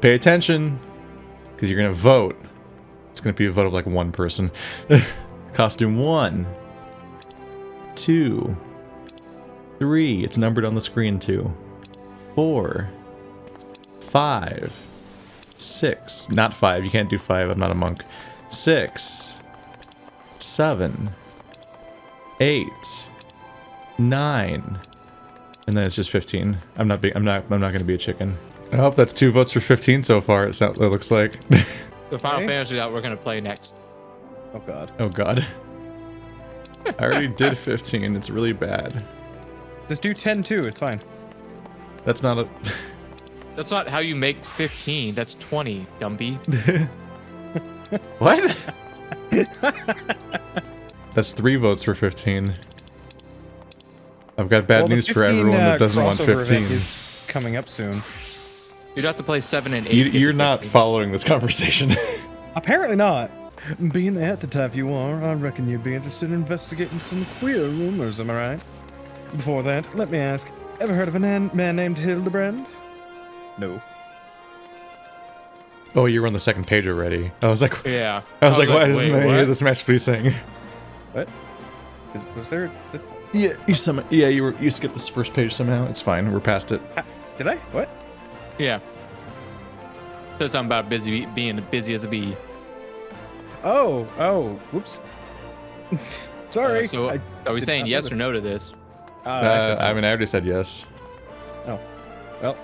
Pay attention, because you're going to vote. It's going to be a vote of like one person. Costume 1, 2, 3. It's numbered on the screen too. 4, 5, 6. Not 5. You can't do 5. I'm not a monk. 6, 7, 8, 9, and then it's just 15. I'm not going to be a chicken. I hope that's 2 votes for 15 so far. It looks like. The Final Fantasy that we're gonna play next. Oh god. Oh god. I already did 15. It's really bad. Just do 10 too. It's fine. That's not a. That's not how you make 15. That's 20, Dumpy. What? That's 3 votes for 15. I've got bad news for everyone that doesn't want 15. Is coming up soon. You'd have to play 7 and 8. You're not following this conversation. Apparently not. Being the type you are, I reckon you'd be interested in investigating some queer rumors, am I right? Before that, let me ask, ever heard of a man named Hildebrand? No. Oh, you were on the second page already. I was like, yeah. I was like, why doesn't wait, anyone hear this match please saying? What? Was there? Yeah, you skipped this first page somehow. It's fine. We're past it. Did I? What? Yeah. Says something about being busy as a bee. Oh, whoops. Sorry. So, are we saying yes or no to this? I mean, I already said yes. Oh, well,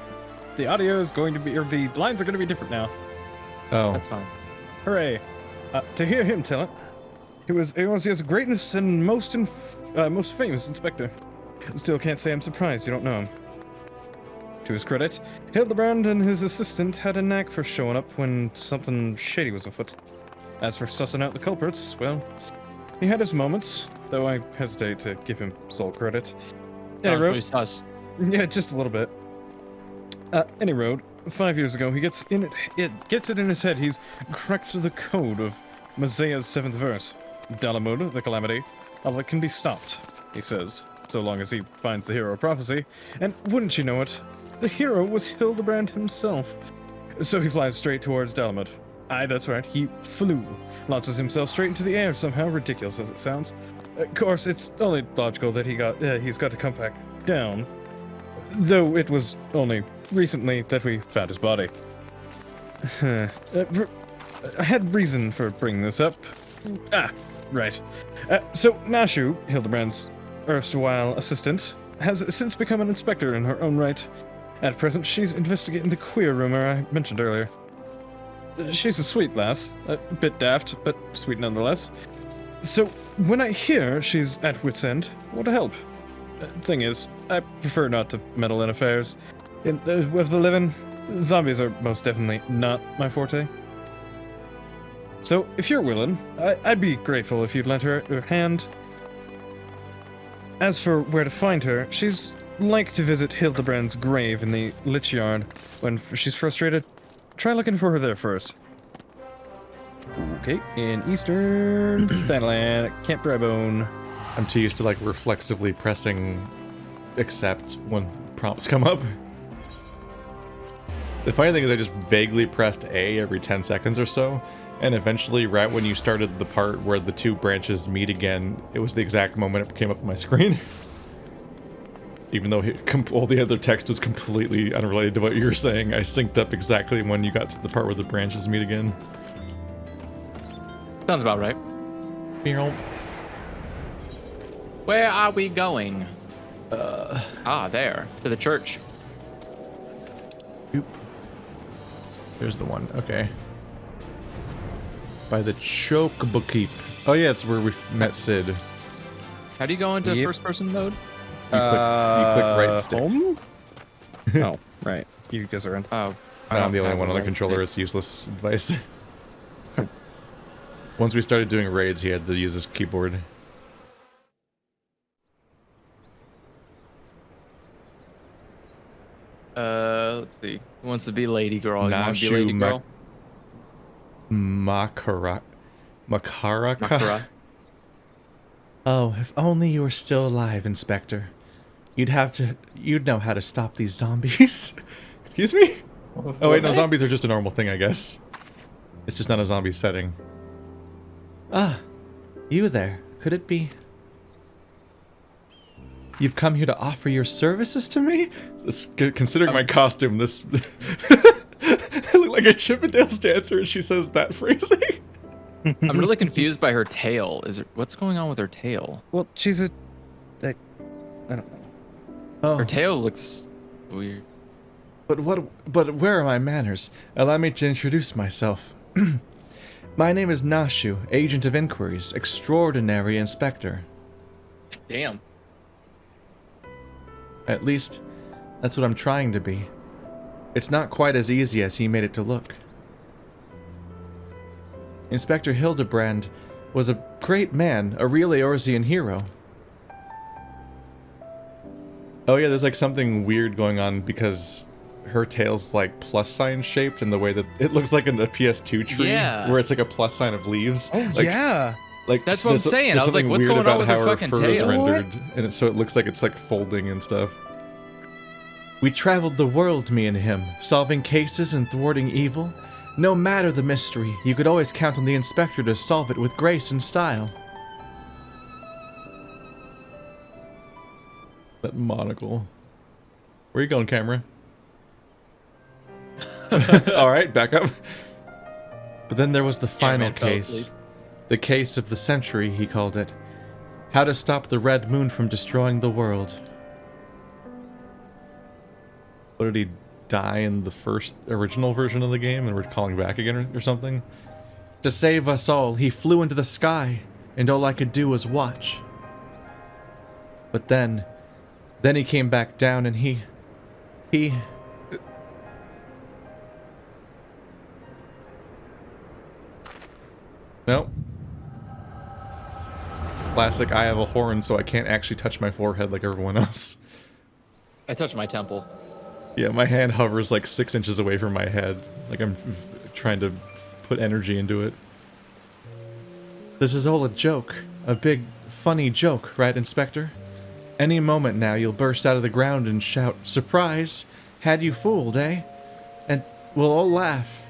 the audio is going to be, or the lines are going to be different now. Oh, That's fine. Hooray! To hear him tell it, he was Eorzea's greatest and most famous inspector. Still can't say I'm surprised you don't know him. To his credit, Hildebrand and his assistant had a knack for showing up when something shady was afoot. As for sussing out the culprits, well, he had his moments, though I hesitate to give him sole credit. Sounds pretty sus. Yeah, just a little bit. Any road, 5 years ago, he gets it in his head he's cracked the code of Mazea's 7th verse. Bahamut, the Calamity, all it can be stopped, he says, so long as he finds the hero of prophecy. And wouldn't you know it, the hero was Hildebrand himself. So he flies straight towards Bahamut. Aye, that's right, he flew. Launches himself straight into the air somehow, ridiculous as it sounds. Of course, it's only logical that he's got to come back down. Though it was only recently that we found his body. I had reason for bringing this up. Right. So Nashu, Hildebrand's erstwhile assistant, has since become an inspector in her own right. At present, she's investigating the queer rumor I mentioned earlier. She's a sweet lass, a bit daft, but sweet nonetheless. So, when I hear she's at wit's end, what to help? Thing is, I prefer not to meddle in affairs. With the living, zombies are most definitely not my forte. So, if you're willing, I'd be grateful if you'd lend her a hand. As for where to find her, she's like to visit Hildebrand's grave in the Lich Yard. When she's frustrated, try looking for her there first. Okay, in Eastern Thanaland, Camp Drybone. I'm too used to like reflexively pressing accept when prompts come up. The funny thing is I just vaguely pressed A every 10 seconds or so, and eventually right when you started the part where the 2 branches meet again, it was the exact moment it came up on my screen. Even though all the other text was completely unrelated to what you were saying, I synced up exactly when you got to the part where the branches meet again. Sounds about right. Where are we going? There. To the church. Oop. There's the one. Okay. By the Chocobo Keep. Oh yeah, it's where we met Sid. How do you go into first-person mode? You click right stick. Home? Oh, right. You guys are in. Oh. I'm the only one on the controller. It's useless advice. Once we started doing raids, he had to use his keyboard. Let's see. Who wants to be lady girl? You want to be Nashu lady girl? Makaraka. Makara. Oh, if only you were still alive, Inspector. You'd know how to stop these zombies. Excuse me? Oh wait, no, zombies are just a normal thing, I guess. It's just not a zombie setting. Ah, you there. Could it be... You've come here to offer your services to me? Considering my costume, this... I look like a Chippendales dancer and she says that phrasing. I'm really confused by her tail. What's going on with her tail? Well, she's a... I don't know. Oh. Her tail looks weird. But where are my manners? Allow me to introduce myself. My name is Nashu, Agent of Inquiries, Extraordinary Inspector. Damn. At least, that's what I'm trying to be. It's not quite as easy as he made it to look. Inspector Hildebrand was a great man, a real Eorzean hero. Oh yeah, there's like something weird going on because her tail's like plus sign shaped in the way that it looks like a PS2 tree, where it's like a plus sign of leaves. Oh like, yeah. Like that's what I'm saying. I was like, what's going on with her fucking tail? Is rendered, and so it looks like it's like folding and stuff. We traveled the world, me and him, solving cases and thwarting evil. No matter the mystery, you could always count on the inspector to solve it with grace and style. That monocle. Where you going, camera? Alright, back up. But then there was the final case. The case of the century, he called it. How to stop the Red Moon from destroying the world. What, did he die in the first original version of the game and we're calling back again or something? To save us all, he flew into the sky, and all I could do was watch. But then he came back down and he... Nope. Classic, I have a horn, so I can't actually touch my forehead like everyone else. I touched my temple. Yeah, my hand hovers like 6 inches away from my head. Like I'm trying to put energy into it. This is all a joke. A big, funny joke, right, Inspector? Any moment now you'll burst out of the ground and shout, "Surprise! Had you fooled, eh?" And we'll all laugh.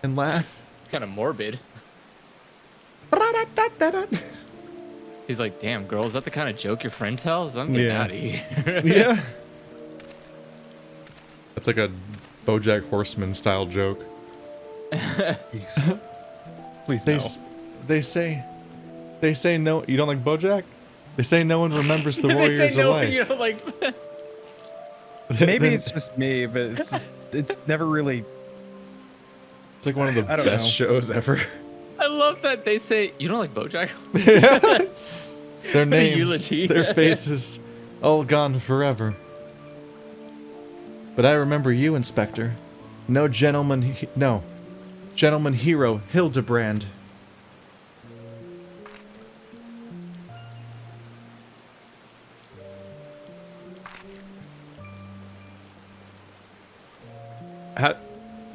And laugh. It's kind of morbid. He's like, damn, girl, is that the kind of joke your friend tells? I'm getting out of here. Yeah. That's like a BoJack Horseman style joke. Please no. They say no. You don't like BoJack? They say no one remembers the warriors of life. You don't like Maybe it's just me, but it's never really. It's like one of the best shows ever. I love that they say you don't like BoJack. Yeah. Their names, eulogy. Their faces, all gone forever. But I remember you, Inspector. Gentleman hero, Hildebrand. That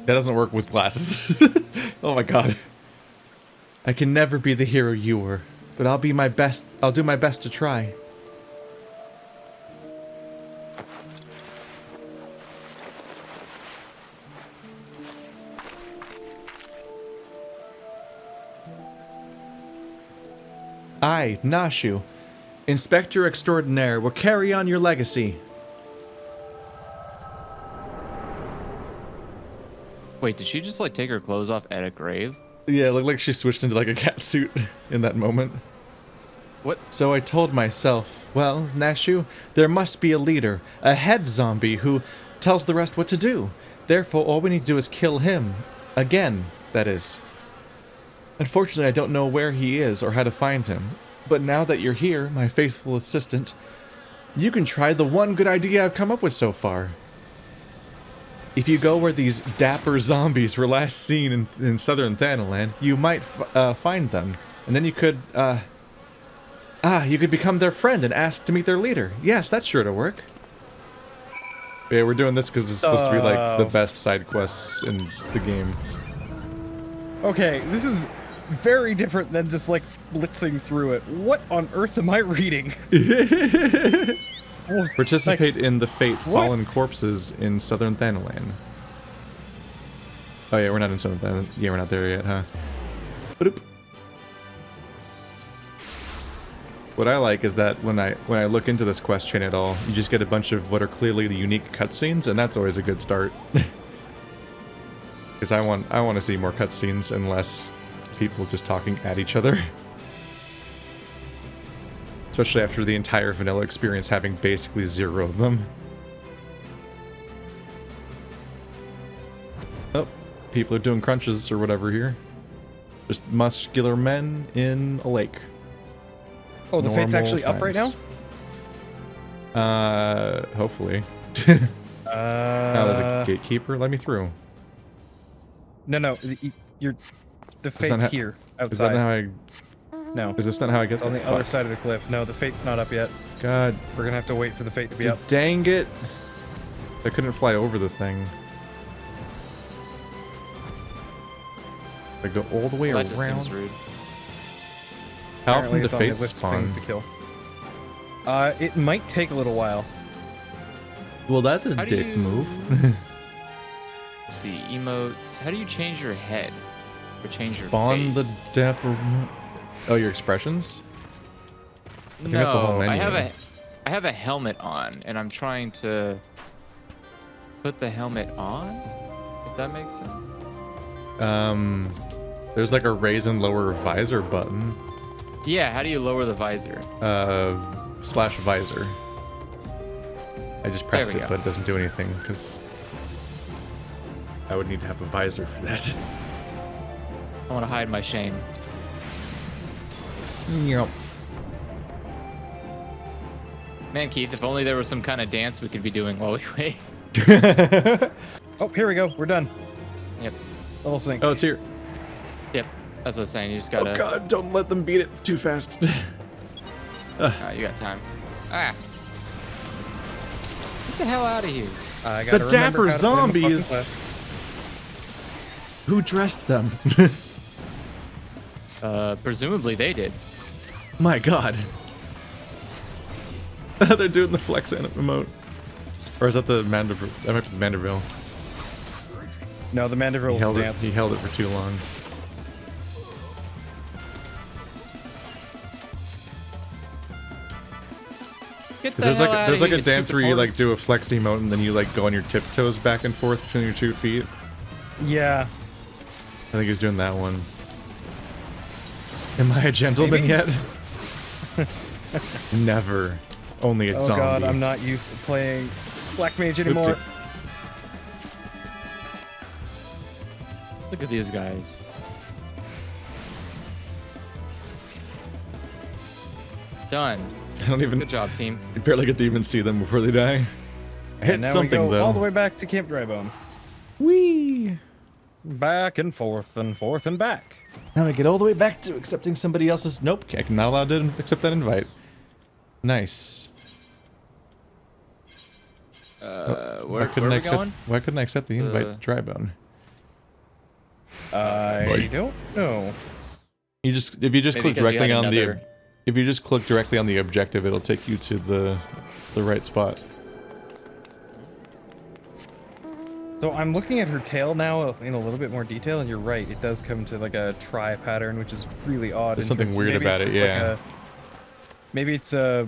doesn't work with glasses. Oh my god. I can never be the hero you were, but I'll do my best to try. I, Nashu, Inspector Extraordinaire, will carry on your legacy. Wait, did she just like take her clothes off at a grave? Yeah, it looked like she switched into like a cat suit in that moment. What? So I told myself, well, Nashu, there must be a leader, a head zombie who tells the rest what to do. Therefore, all we need to do is kill him. Again, that is. Unfortunately, I don't know where he is or how to find him. But now that you're here, my faithful assistant, you can try the one good idea I've come up with so far. If you go where these dapper zombies were last seen in southern Thanalan, you might find them. And then you could, you could become their friend and ask to meet their leader. Yes, that's sure to work. Yeah, we're doing this because this is supposed to be like the best side quests in the game. Okay, this is very different than just like blitzing through it. What on earth am I reading? Participate in the fate Fallen Corpses in southern Thanalan. Oh yeah, we're not in some of that. Yeah, we're not there yet, huh? Boop. What I like is that when I look into this quest chain at all, you just get a bunch of what are clearly the unique cutscenes, and that's always a good start. Because I want to see more cutscenes and less people just talking at each other. Especially after the entire vanilla experience having basically 0 of them. Oh, people are doing crunches or whatever here. Just muscular men in a lake. Oh, the fate's Normal actually up right now? Hopefully. Now there's a gatekeeper. Let me through. No, you're... The fate's here, outside. Is that not how I... No. Is this not how I get It's on the other side of the cliff. No, the fate's not up yet. God. We're gonna have to wait for the fate to be up. Dang it. I couldn't fly over the thing. I go all the way That just around. seems rude. How Apparently often do it's on the fates list of spawn? things to kill. It might take a little while. Well, that's a How do dick you- move. Let's see, emotes. How do you change your head? Or change your Spawn the face? dapper. Oh, your expressions? I think that's the whole No, I menu. have a helmet on, and I'm trying to put the helmet on. If that makes sense. There's like a raise and lower visor button. Yeah, how do you lower the visor? Slash visor. I just pressed we it, go. but it doesn't do anything because I would need to have a visor for that. I want to hide my shame. Yep. Man, Keith, if only there was some kind of dance we could be doing while we wait. Oh, here we go. We're done. Yep. Level sync. Oh, it's here. Yep. That's what I was saying. You just gotta. Oh god, don't let them beat it too fast. You got time. Ah. Get the hell out of here. I The gotta remember dapper how to play in the fucking zombies! class. Who dressed them? Presumably they did. My god. They're doing the flex emote. Or is that the Manderville? I might be the Manderville. No, the Manderville's dance. He held it for too long. Get the Because hell out there's of like here, a you dance stupid where you like horse. do a flex emote and then you like go on your tiptoes back and forth between your 2 feet. Yeah. I think he's doing that one. Am I a gentleman Maybe. yet? Never. Only a Oh zombie. god, I'm not used to playing Black Mage anymore. Oopsie. Look at these guys. Done. I don't even. Good job, team. You barely get to even see them before they die. I hit And now something we go though. all the way back to Camp Drybone. Whee! Back and forth and back. Now I get all the way back to accepting somebody else's. Nope, I'm not allowed to accept that invite. Nice. Where are we going? Why couldn't I accept the invite to Drybone? I don't know. If you just Maybe click 'cause you directly had on the another- if you just click directly on the objective, it'll take you to the right spot. So I'm looking at her tail now in a little bit more detail, and you're right. It does come to like a tri pattern, which is really odd. There's in something terms- weird maybe about it's it, just like yeah. maybe it's a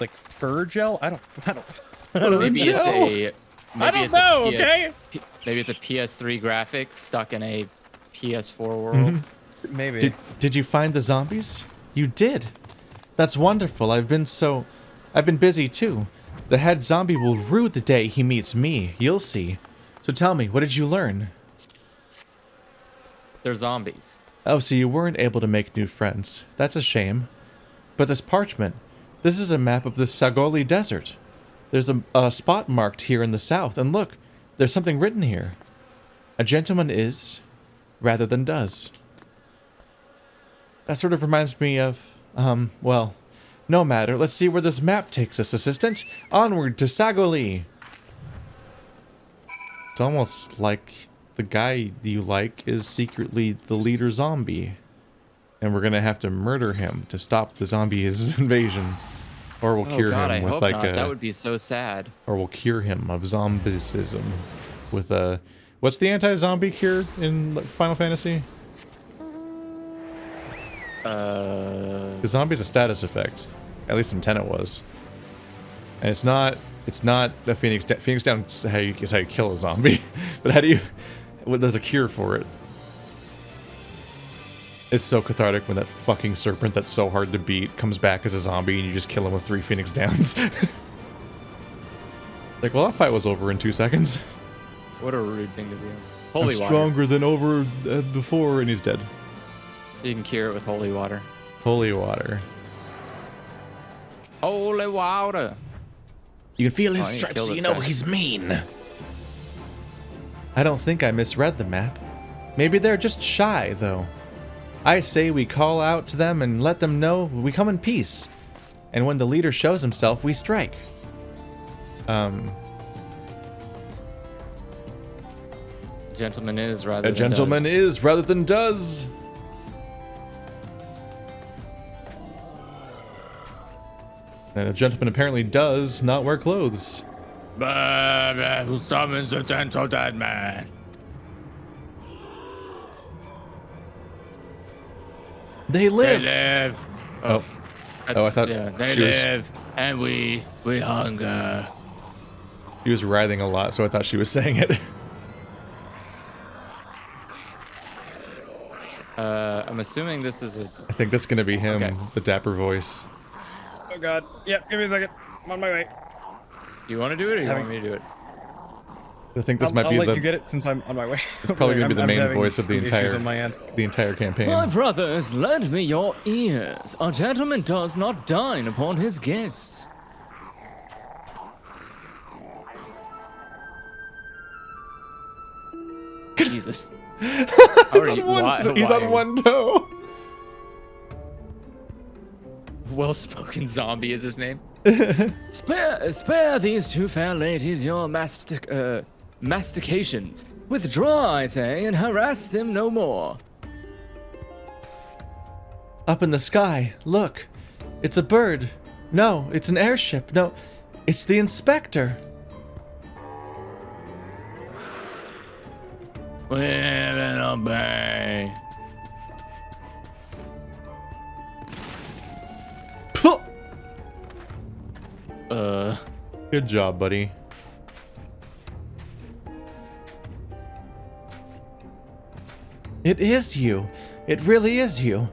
like fur gel. I don't know. Maybe it's a. Maybe don't it's know, a PS, okay? Maybe it's a PS3 graphic stuck in a PS4 world. Maybe. Did you find the zombies? You did. That's wonderful. I've been busy too. The head zombie will rue the day he meets me. You'll see. So tell me, what did you learn? They're zombies. Oh, so you weren't able to make new friends. That's a shame. But this parchment, this is a map of the Sagoli Desert. There's a spot marked here in the south, and look, there's something written here. A gentleman is, rather than does. That sort of reminds me of, well, no matter. Let's see where this map takes us, assistant. Onward to Sagoli. It's almost like the guy you like is secretly the leader zombie. And we're gonna have to murder him to stop the zombies invasion. Or we'll Oh cure God, I him with hope like not. a... That would be so sad. Or we'll cure him of zombiesism with a What's the anti-zombie cure in like, Final Fantasy? The zombie's a status effect. At least in 10 it was. And it's not a Phoenix down is how you kill a zombie. But how do you... Well, there's a cure for it. It's so cathartic when that fucking serpent that's so hard to beat comes back as a zombie and you just kill him with 3 Phoenix downs. Like, well, that fight was over in 2 seconds. What a rude thing to do. Holy I'm water. stronger than over before, and he's dead. You can cure it with holy water. Holy water. Holy water. You can feel his I need to stripes, kill so you this know guy. he's mean. I don't think I misread the map. Maybe they're just shy, though. I say we call out to them and let them know we come in peace. And when the leader shows himself, we strike. Gentleman is rather A than gentleman does. is rather than does. And a gentleman apparently does not wear clothes. Who summons the gentle dead man? They live. live. Oh. I thought they she was- live, and we hunger. He was writhing a lot, so I thought she was saying it. I'm assuming this is a. I think that's gonna be him, Okay. the dapper voice. Oh god. Yep, give me a second. I'm on my way. You want to do it, or you want me to do it? I think this I'll might be let the you get it since I'm on my way. It's probably gonna be the I'm main having voice of the issues entire on my end. campaign. My brothers, lend me your ears. A gentleman does not dine upon his guests. Jesus. He's on one toe. Well-spoken zombie is his name. Spare these two fair ladies your mastications. Withdraw, I say, and harass them no more. Up in the sky, look. It's a bird. No, it's an airship. No, it's the inspector. Will and obey. Good job, buddy. It is you. It really is you.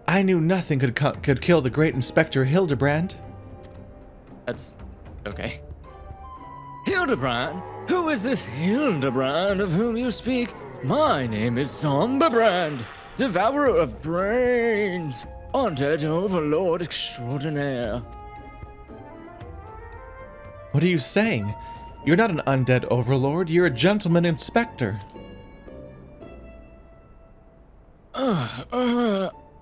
I knew nothing could kill the great Inspector Hildebrand. That's okay. Hildebrand? Who is this Hildebrand of whom you speak? My name is Somberbrand, devourer of brains, undead overlord extraordinaire. What are you saying? You're not an undead overlord. You're a gentleman inspector.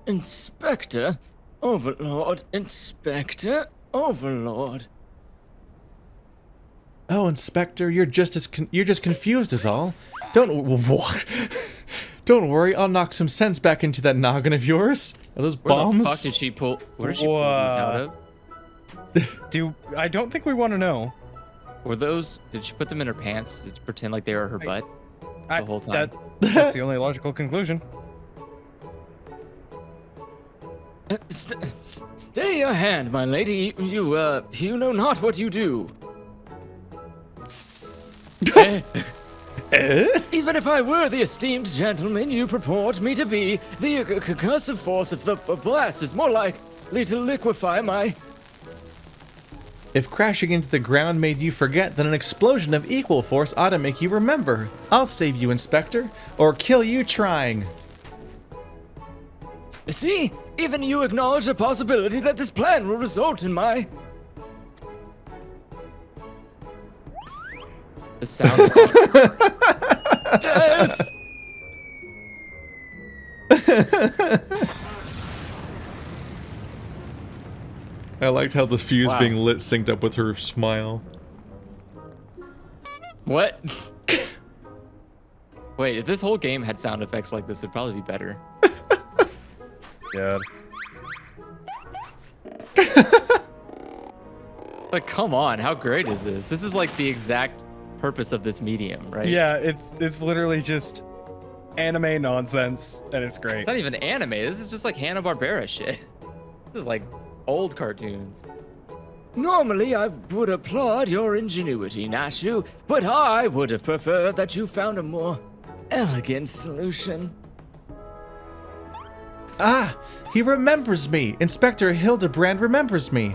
Inspector? Overlord? Inspector? Overlord? Oh, Inspector, you're just confused as all. Don't worry, I'll knock some sense back into that noggin of yours. Are those Where bombs? the fuck did she pull? Where did she pull these out of? I don't think we want to know. Were those? Did she put them in her pants to pretend like they were her butt the whole time? That's the only logical conclusion. Stay your hand, my lady. You know not what you do. Even if I were the esteemed gentleman you purport me to be, the cursive force of the blast is more likely to liquefy my... If crashing into the ground made you forget, then an explosion of equal force ought to make you remember. I'll save you, Inspector, or kill you trying. See? Even you acknowledge the possibility that this plan will result in my... The sound effects. death! I liked how the fuse Wow. being lit synced up with her smile. What? Wait, if this whole game had sound effects like this, it'd probably be better. God. But come on, how great is this? This is like the exact purpose of this medium, right? Yeah, it's literally just anime nonsense, and it's great. It's not even anime. This is just like Hanna-Barbera shit. This is like old cartoons. Normally, I would applaud your ingenuity, Nashu, but I would have preferred that you found a more elegant solution. Ah, he remembers me. Inspector Hildebrand remembers me.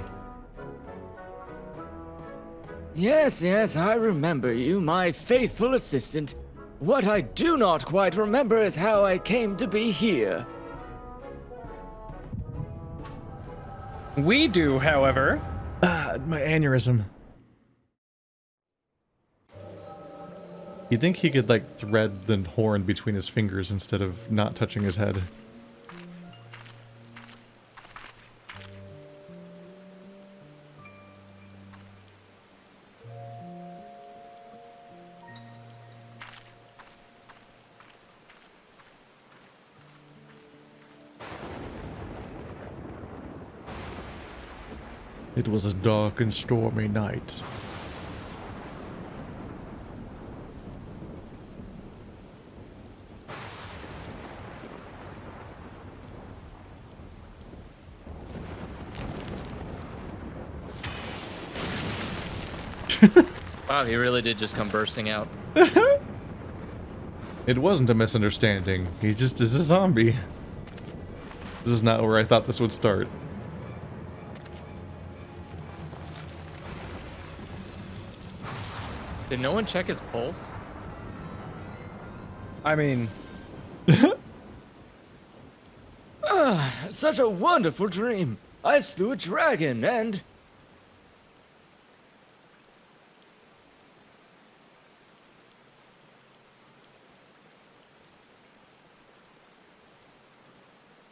Yes, I remember you, my faithful assistant. What I do not quite remember is how I came to be here. We do, however. Ah, my aneurysm. You'd think he could, like, thread the horn between his fingers instead of not touching his head. It was a dark and stormy night. Wow, he really did just come bursting out. It wasn't a misunderstanding. He just is a zombie. This is not where I thought this would start. Did no one check his pulse? I mean, Such a wonderful dream. I slew a dragon and...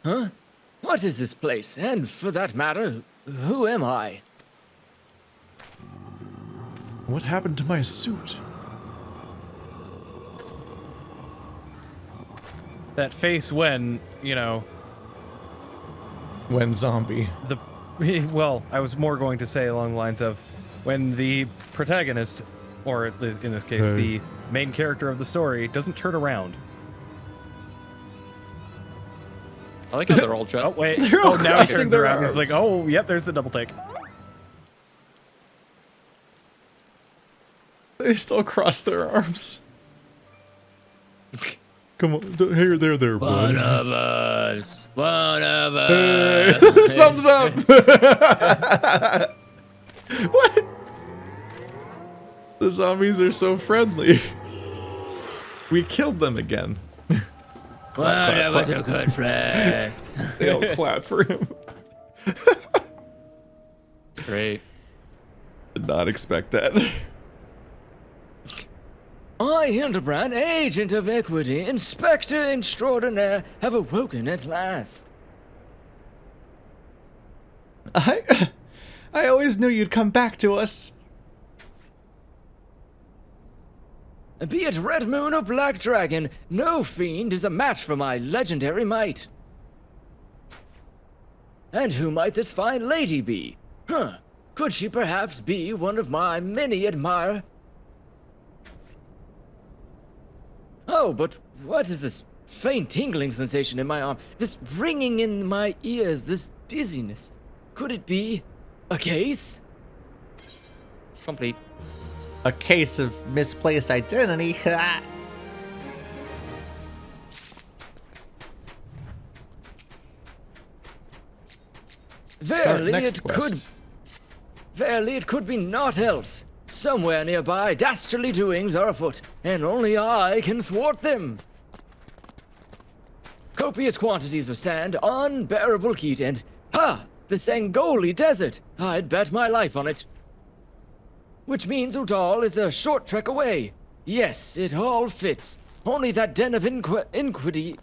Huh? What is this place? And for that matter, who am I? What happened to my suit? that face when, you know, When zombie. the well, I was more going to say along the lines of when the protagonist, or in this case, Hey. the main character of the story, doesn't turn around. I like how they're all dressed. Oh wait! They're all Oh, now he crossing turns their around. He's arms. like, "Oh, yep, there's the double take." They still cross their arms. Come on, hey there, bud. One of us. One of Hey, us. thumbs up. What? The zombies are so friendly. We killed them again. One of us are good friends. They all clap for him. It's great. Did not expect that. I, Hildebrand, agent of equity, inspector extraordinaire, have awoken at last. I always knew you'd come back to us. Be it Red Moon or Black Dragon, no fiend is a match for my legendary might. And who might this fine lady be? Huh, could she perhaps be one of my many admirer? Oh, but what is this faint tingling sensation in my arm? This ringing in my ears, this dizziness? Could it be a case? Complete. A case of misplaced identity. Verily next it quest. could. Verily it could be naught else. Somewhere nearby, dastardly doings are afoot, and only I can thwart them. Copious quantities of sand, unbearable heat, and the Sangoli Desert. I'd bet my life on it. Which means Udal is a short trek away. Yes, it all fits. Only that den of iniquity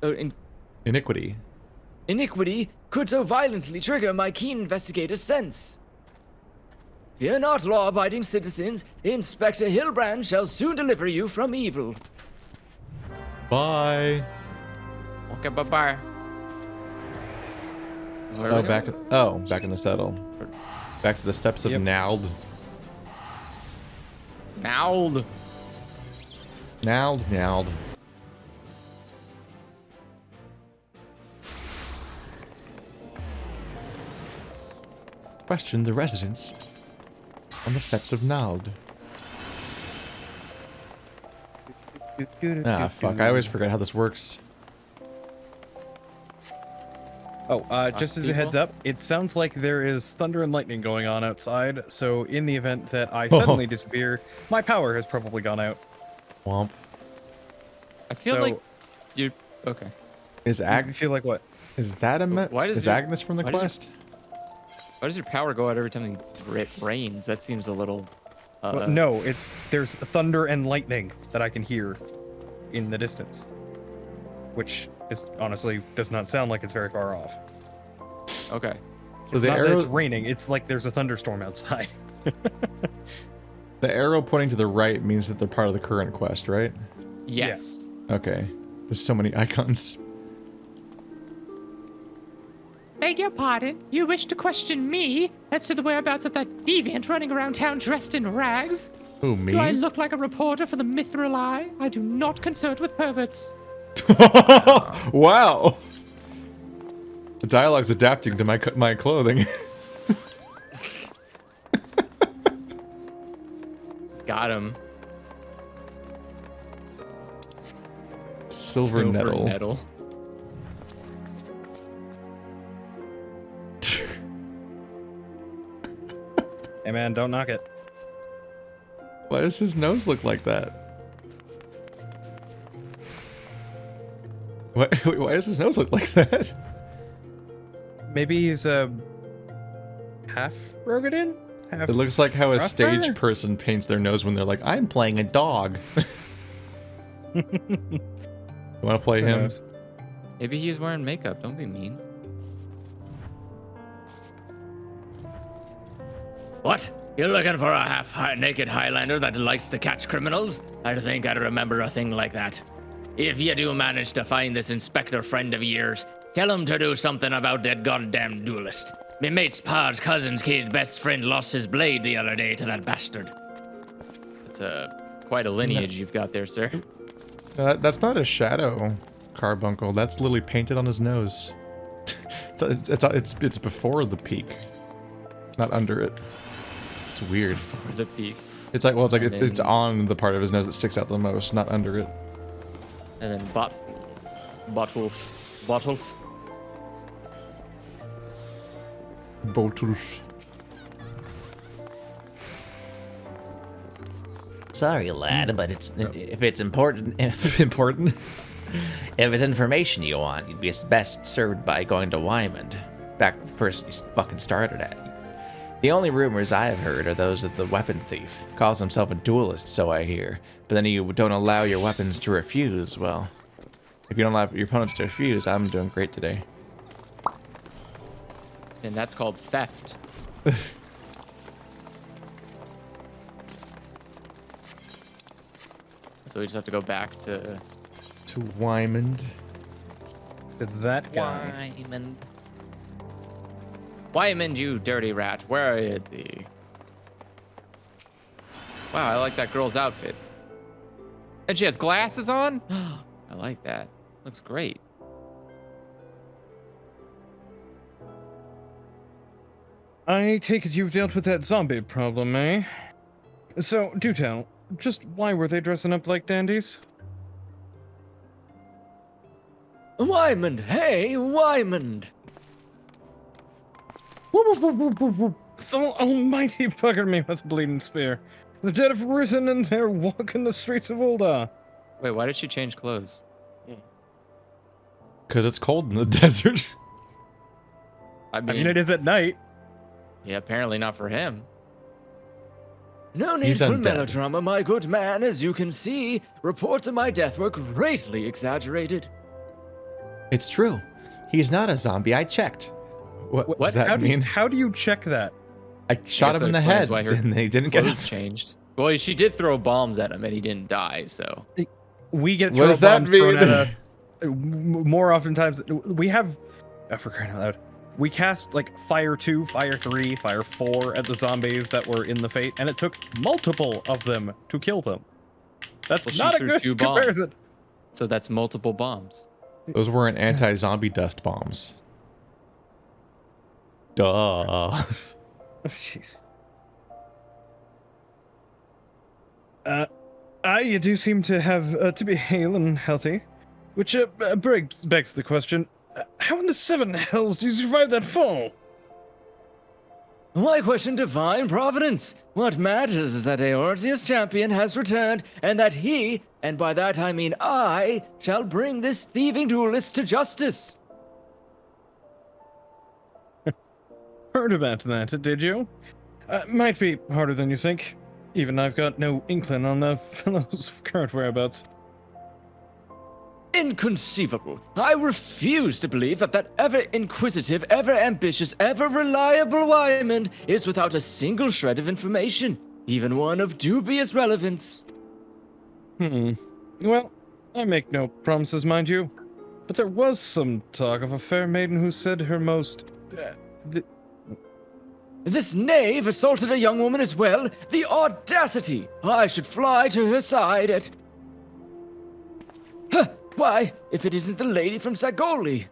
could so violently trigger my keen investigator's sense. Fear not, law-abiding citizens. Inspector Hildebrand shall soon deliver you from evil. Bye. Okay, bye-bye. Oh, back in the settle. Back to the steps of Yep. Nald. Now. Nald. Question the residents on the steps of Nald. Ah, fuck. I always forget how this works. Oh, just as a heads up, it sounds like there is thunder and lightning going on outside, so in the event that I suddenly disappear, my power has probably gone out. Womp. I feel like you. Okay. Is You feel like what? Is that a Why does is your- Agnes from the why does your- quest? Why does your power go out every time it rains? That seems a little. Well, no, there's thunder and lightning that I can hear in the distance, which is honestly does not sound like it's very far off. Okay. So It's the not that arrow, it's raining; it's like there's a thunderstorm outside. the arrow pointing to the right means that they're part of the current quest, right? Yes. Okay. There's so many icons. Beg your pardon? You wish to question me as to the whereabouts of that deviant running around town dressed in rags? Who, me? Do I look like a reporter for the Mithril Eye? I do not consort with perverts. Wow. The dialogue's adapting to my clothing. Got him. Silver nettle. Hey man, don't knock it. Why does his nose look like that? Why does his nose look like that? Maybe he's half Rogadin? Half It looks like how a Rougher? stage person paints their nose when they're like, I'm playing a dog. You want to play Who him? knows? Maybe he's wearing makeup. Don't be mean. What? You're looking for a half-naked Highlander that likes to catch criminals? I think I remember a thing like that. If you do manage to find this inspector friend of yours, tell him to do something about that goddamn duelist. Me mate's pa's cousin's kid's best friend lost his blade the other day to that bastard. It's quite a lineage you've got there, sir. That's not a shadow, Carbuncle. That's literally painted on his nose. It's before the peak, not under it. It's weird. For the peak. It's like, well, it's like And it's then- on the part of his nose that sticks out the most, not under it. And then Botwolf. Botus. Sorry, lad, but if it's important, if Important. it's information you want, you'd be best served by going to Wyman, back to the person you fucking started at. The only rumors I have heard are those of the weapon thief. Calls himself a duelist, so I hear. But then you don't allow your weapons to refuse. Well, if you don't allow your opponents to refuse, I'm doing great today. And that's called theft. So we just have to go back to Wymond. That guy. Wyman, you dirty rat. Where is thee? Wow, I like that girl's outfit. And she has glasses on? I like that. Looks great. I take it you've dealt with that zombie problem, eh? So, do tell, just why were they dressing up like dandies? Wyman, hey, Wyman! The almighty bugger me with a bleeding spear. The dead have risen and they're walking the streets of Ulda. Wait, why did she change clothes? Because it's cold in the desert. I I mean, it is at night. Yeah, apparently not for him. No need He's for undead. melodrama, my good man. As you can see, reports of my death were greatly exaggerated. It's true. He's not a zombie. I checked. What does that mean? How do you check that? I shot guess him in that the explains head, why her and he didn't get Clothes it. changed. Well, she did throw bombs at him and he didn't die, so. We get What does that bombs thrown mean? at us more oftentimes. We have, for crying out loud, we cast like Fire 2, Fire 3, Fire 4 at the zombies that were in the Fate, and it took multiple of them to kill them. That's We'll not shoot a through good 2 bombs. comparison. So that's multiple bombs. Those weren't anti-zombie dust bombs. Duh. Oh, jeez. You do seem to have to be hale and healthy, which begs the question: how in the seven hells do you survive that fall? Why question divine providence? What matters is that Eorzea's champion has returned, and that he, and by that I mean I, shall bring this thieving duelist to justice. Heard about that, did you? Might be harder than you think. Even I've got no inkling on the fellow's current whereabouts. Inconceivable. I refuse to believe that ever-inquisitive, ever-ambitious, ever-reliable Wymond is without a single shred of information, even one of dubious relevance. Well, I make no promises, mind you. But there was some talk of a fair maiden who said her most... This knave assaulted a young woman as well? The audacity! I should fly to her side at... Huh, why, if it isn't the lady from Sagoli.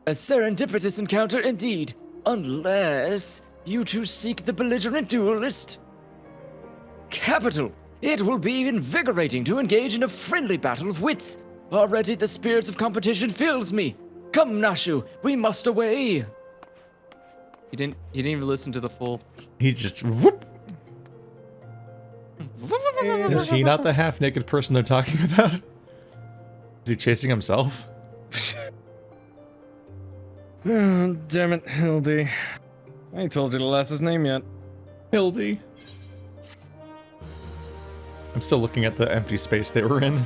A serendipitous encounter indeed, unless you two seek the belligerent duelist. Capital! It will be invigorating to engage in a friendly battle of wits. Already the spirits of competition fills me. Come, Nashu, we must away. He didn't even listen to the full. He just whoop. Is he not the half-naked person they're talking about? Is he chasing himself? Oh, damn it, Hildy. I ain't told you the lass's name yet. Hildy. I'm still looking at the empty space they were in.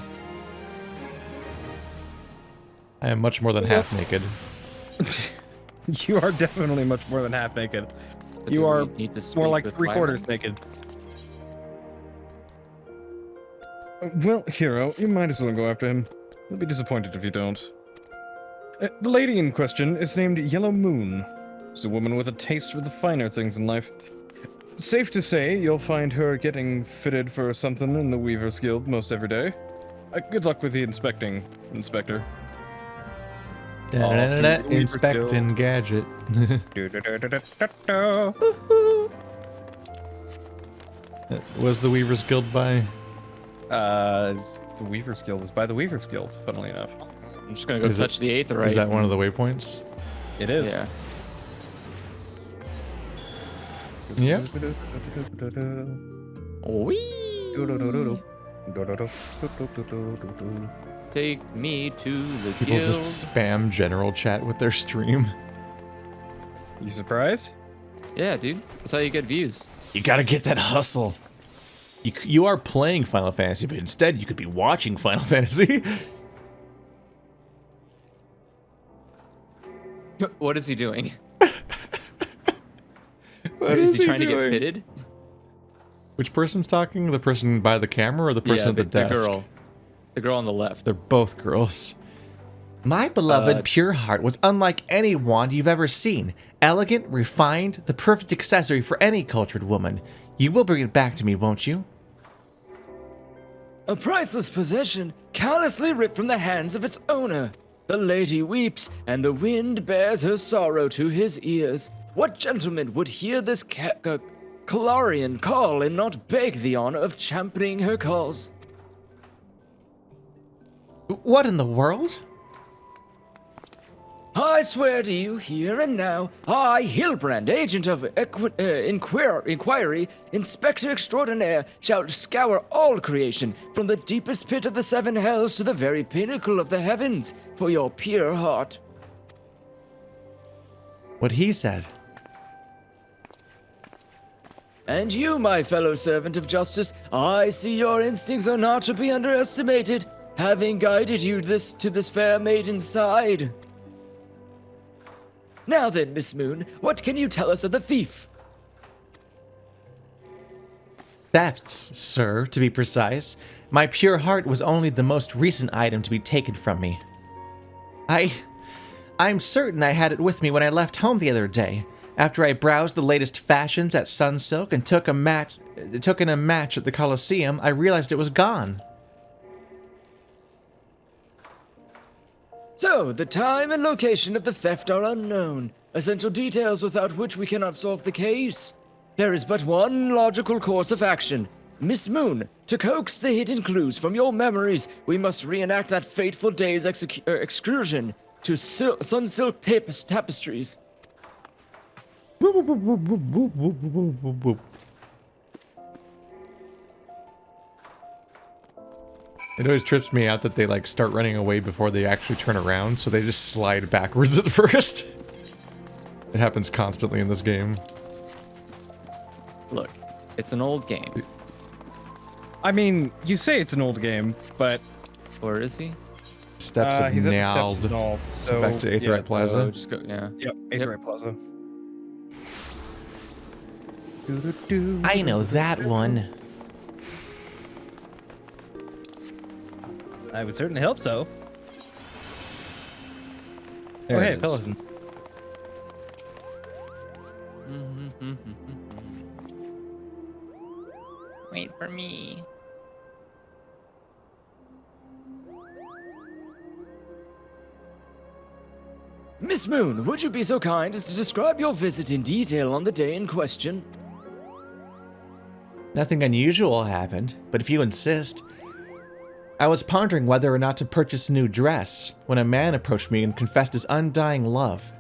I am much more than half naked. You are definitely much more than half naked. But You do we are need to speak more like with 3/4 Wymond? naked. Well, hero, you might as well go after him. He'll be disappointed if you don't. The lady in question is named Yellow Moon. She's a woman with a taste for the finer things in life. Safe to say, you'll find her getting fitted for something in the Weaver's Guild most every day. Good luck with the inspector. Inspecting gadget. Was the Weaver's Guild by? The Weaver's Guild is by the Weaver's Guild, funnily enough. I'm just gonna go Is touch the aetheryte. Is that one of the waypoints? It is. Yeah. Yep. Whee! Take me to the People guild. just spam general chat with their stream. You surprised? Yeah, dude. That's how you get views. You gotta get that hustle. You are playing Final Fantasy, but instead you could be watching Final Fantasy. What is he doing? What is he trying to doing? get fitted? Which person's talking? The person by the camera or the person at the desk? girl. The girl on the left. They're both girls. My beloved Pure Heart was unlike any wand you've ever seen. Elegant, refined, the perfect accessory for any cultured woman. You will bring it back to me, won't you? A priceless possession, callously ripped from the hands of its owner. The lady weeps, and the wind bears her sorrow to his ears. What gentleman would hear this Calarian call and not beg the honor of championing her cause? What in the world? I swear to you, here and now, I, Hildebrand, agent of inquiry, inspector extraordinaire, shall scour all creation, from the deepest pit of the seven hells to the very pinnacle of the heavens, for your pure heart. What he said. And you, my fellow servant of justice, I see your instincts are not to be underestimated, having guided you to this fair maiden's side. Now then, Miss Moon, what can you tell us of the thief? Thefts, sir, to be precise. My pure heart was only the most recent item to be taken from me. I'm certain I had it with me when I left home the other day, after I browsed the latest fashions at Sunsilk and took in a match at the Colosseum. I realized it was gone. So, the time and location of the theft are unknown, essential details without which we cannot solve the case. There is but one logical course of action. Miss Moon, to coax the hidden clues from your memories, we must reenact that fateful day's excursion to Sunsilk tapestries. It always trips me out that they like start running away before they actually turn around, so they just slide backwards at first. It happens constantly in this game. Look, it's an old game. I mean, you say it's an old game, but Where is he? Steps of he's at the Nald. steps of Nald, So back to Aetheryte yeah, Plaza. So just go, yeah. Yep, Aetheryte Plaza. I know that one. I would certainly hope so. There Oh, it hey, is. Pelican. Wait for me. Miss Moon, would you be so kind as to describe your visit in detail on the day in question? Nothing unusual happened, but if you insist. I was pondering whether or not to purchase a new dress when a man approached me and confessed his undying love.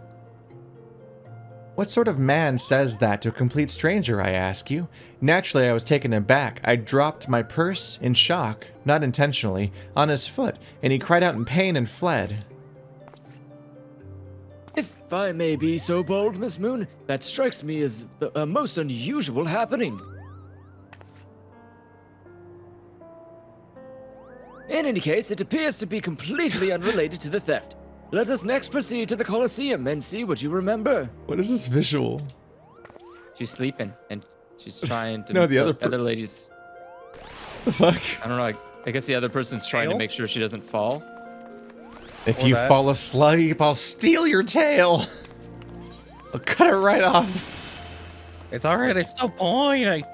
What sort of man says that to a complete stranger, I ask you? Naturally, I was taken aback. I dropped my purse in shock, not intentionally, on his foot, and he cried out in pain and fled. If I may be so bold, Miss Moon, that strikes me as a most unusual happening. In any case, it appears to be completely unrelated to the theft. Let us next proceed to the Colosseum and see what you remember. What is this visual? She's sleeping and she's trying to. No, the other other ladies. The fuck? I don't know. I guess the other person's trying to Tail? make sure she doesn't fall. If Or you that. fall asleep, I'll steal your tail. I'll cut it right off. It's alright, it's no point.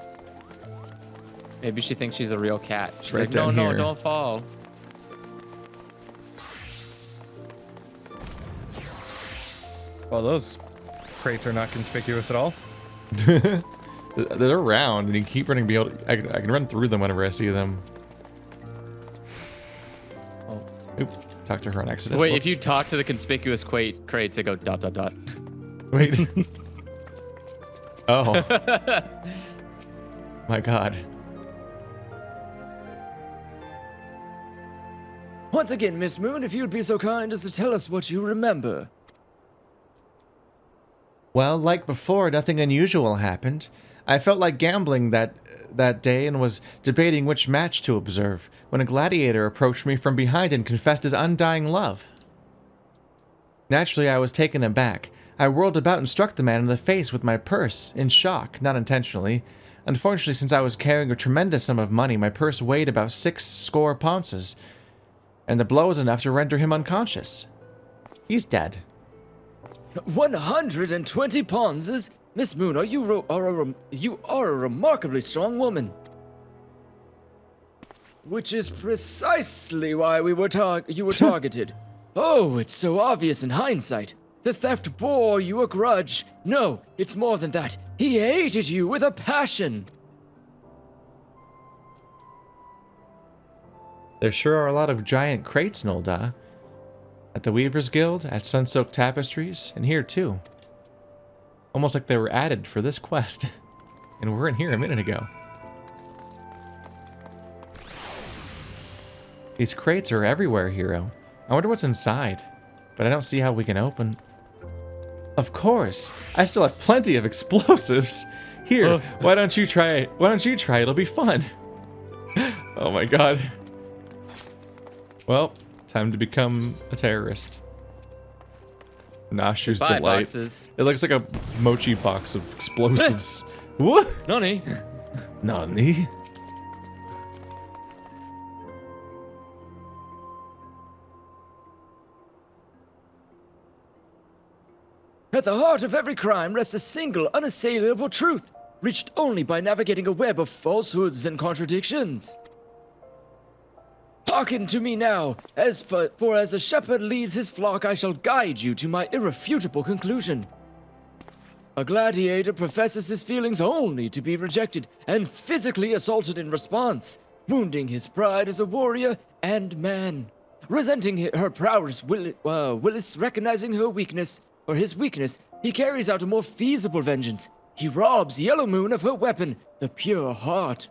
Maybe she thinks she's a real cat. She's right like, no, down no, here. don't fall. Well, those crates are not conspicuous at all. They're around, and you keep running. I can run through them whenever I see them. Oh. Oop, talk to her on accident. Wait, Whoops. if you talk to the conspicuous crates, they go ... Wait. Oh. My god. Once again, Miss Moon, if you'd be so kind as to tell us what you remember. Well, like before, nothing unusual happened. I felt like gambling that day and was debating which match to observe when a gladiator approached me from behind and confessed his undying love. Naturally, I was taken aback. I whirled about and struck the man in the face with my purse, in shock, not intentionally. Unfortunately, since I was carrying a tremendous sum of money, my purse weighed about 6 pounces, and the blow was enough to render him unconscious. He's dead. 120 ponzes? Miss Moon, you are a remarkably strong woman. Which is precisely why you were targeted. Oh, it's so obvious in hindsight. The theft bore you a grudge. No, it's more than that. He hated you with a passion. There sure are a lot of giant crates, Nolda. At the Weaver's Guild, at Sunsilk Tapestries, and here too. Almost like they were added for this quest. And we're in here a minute ago. These crates are everywhere, Hero. I wonder what's inside. But I don't see how we can open... Of course! I still have plenty of explosives! Here, why don't you try it? Why don't you try it? It'll be fun! Oh my god. Well, time to become a terrorist. Nashu's Buy delight. boxes. It looks like a mochi box of explosives. What? Nani? Nani? At the heart of every crime rests a single, unassailable truth, reached only by navigating a web of falsehoods and contradictions. hearken to me now, for as a shepherd leads his flock, I shall guide you to my irrefutable conclusion. A gladiator professes his feelings only to be rejected and physically assaulted in response, wounding his pride as a warrior and man. Resenting her prowess, Willis recognizing her weakness, or his weakness, he carries out a more feasible vengeance. He robs Yellow Moon of her weapon, the pure heart.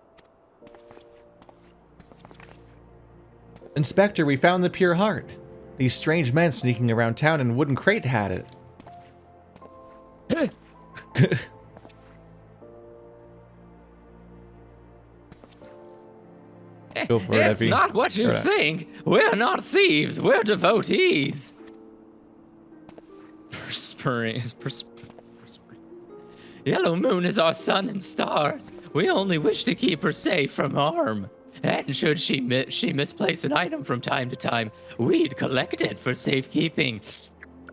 Inspector, we found the pure heart. These strange men sneaking around town in a wooden crate had it. Go for it, It's Effie. not what you Right. think. We're not thieves. We're devotees. Perspiring. Yellow Moon is our sun and stars. We only wish to keep her safe from harm. And should she misplace an item from time to time, we'd collect it for safekeeping.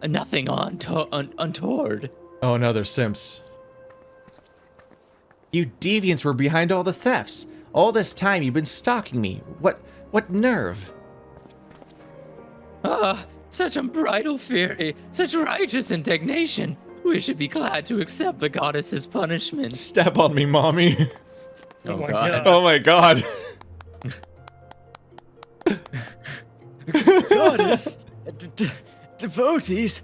Nothing untoward. Oh no, they're simps. You deviants were behind all the thefts. All this time you've been stalking me. What nerve? Such unbridled fury, such righteous indignation. We should be glad to accept the goddess's punishment. Step on me, mommy. Oh my God. God. Oh my god. Goddess, devotees.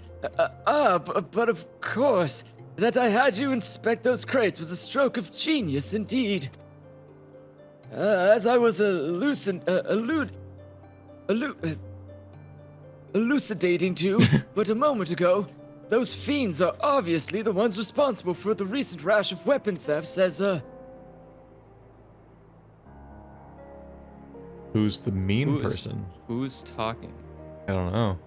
But of course, that I had you inspect those crates was a stroke of genius indeed. As I was elucidating to, but a moment ago, those fiends are obviously the ones responsible for the recent rash of weapon thefts Who's the mean person? Who's talking? I don't know.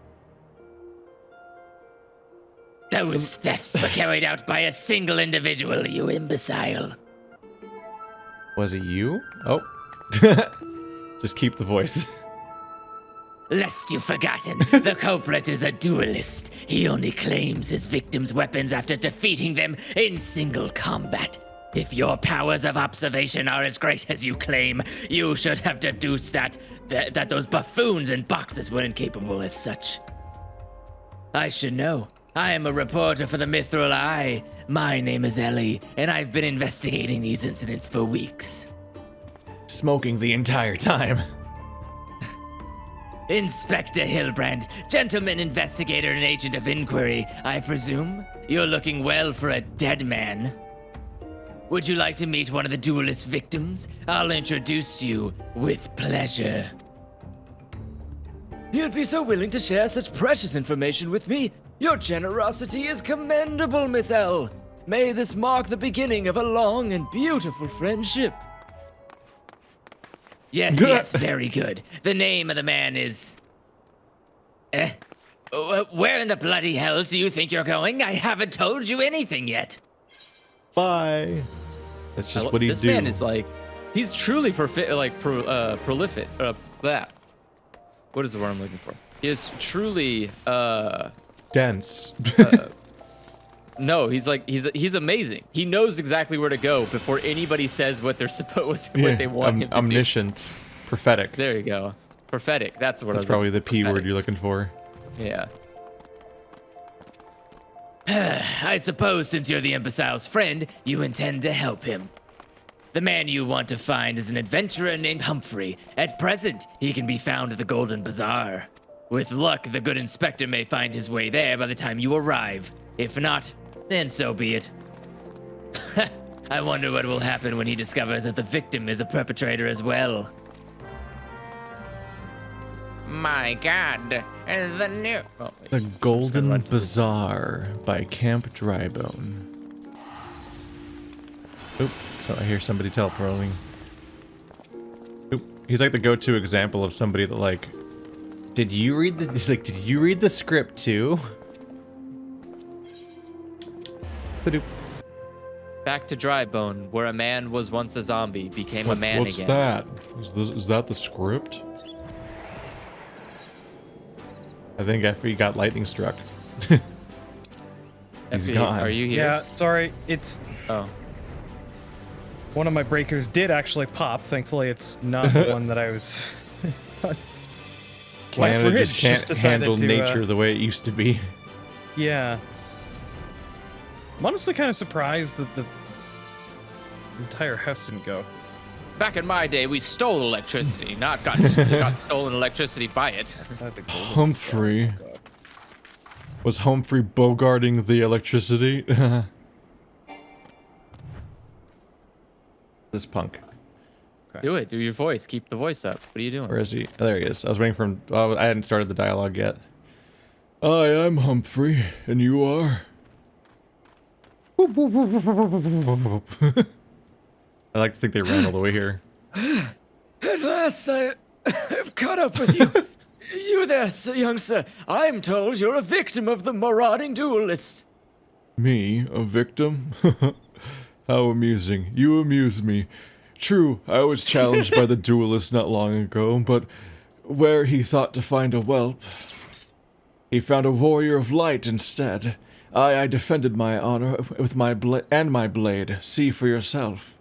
Those thefts were carried out by a single individual, you imbecile. Was it you? Oh. Just keep the voice. Lest you've forgotten, the culprit is a duelist. He only claims his victims' weapons after defeating them in single combat. If your powers of observation are as great as you claim, you should have deduced that those buffoons in boxes were incapable as such. I should know. I am a reporter for the Mithril Eye. My name is Ellie, and I've been investigating these incidents for weeks. Smoking the entire time. Inspector Hildebrand, gentleman investigator and agent of inquiry, I presume? You're looking well for a dead man. Would you like to meet one of the duelist victims? I'll introduce you with pleasure. You'd be so willing to share such precious information with me. Your generosity is commendable, Miss L. May this mark the beginning of a long and beautiful friendship. Yes, very good. The name of the man is... Where in the bloody hell do you think you're going? I haven't told you anything yet. Bye. That's just what he This do. man is like, he's truly prolific. That. What is the word I'm looking for? He is truly, dense. no, he's amazing. He knows exactly where to go before anybody says what they're what they want him to omniscient, prophetic. do. There you go. Prophetic. That's what I That's was probably the P word prophetic. you're looking for. Yeah. I suppose since you're the imbecile's friend, you intend to help him. The man you want to find is an adventurer named Humphrey. At present, he can be found at the Golden Bazaar. With luck, the good inspector may find his way there by the time you arrive. If not, then so be it. I wonder what will happen when he discovers that the victim is a perpetrator as well. My God, the new. Oh, wait. The Golden run to the- Bazaar by Camp Drybone. Oop, so I hear somebody teleporting. Oop, he's like the go-to example of somebody that like, did you read the, he's like, did you read the script too? Ba-doop. Back to Drybone, where a man was once a zombie, became a man What's again. that? Is that the script? I think Effie got lightning struck. He's Effie, gone. Are you here? Yeah, sorry. It's Oh. one of my breakers did actually pop. Thankfully, it's not the one that I was. Canada fridge just can't just decided handle to, nature the way it used to be. Yeah. I'm honestly kind of surprised that the entire house didn't go. Back in my day, we stole electricity, not got stolen electricity by it. Outside the golden Humphrey. Was Humphrey bogarting the electricity? This punk. Do it. Do your voice. Keep the voice up. What are you doing? Where is he? Oh, there he is. I was waiting for him. Oh, I hadn't started the dialogue yet. I am Humphrey, and you are? I like to think they ran all the way here. At last I've caught up with you. You there, young sir. I'm told you're a victim of the marauding duelists. Me, a victim? How amusing. You amuse me. True, I was challenged by the duelist not long ago, but where he thought to find a whelp, he found a warrior of light instead. I defended my honor with my blade. See for yourself.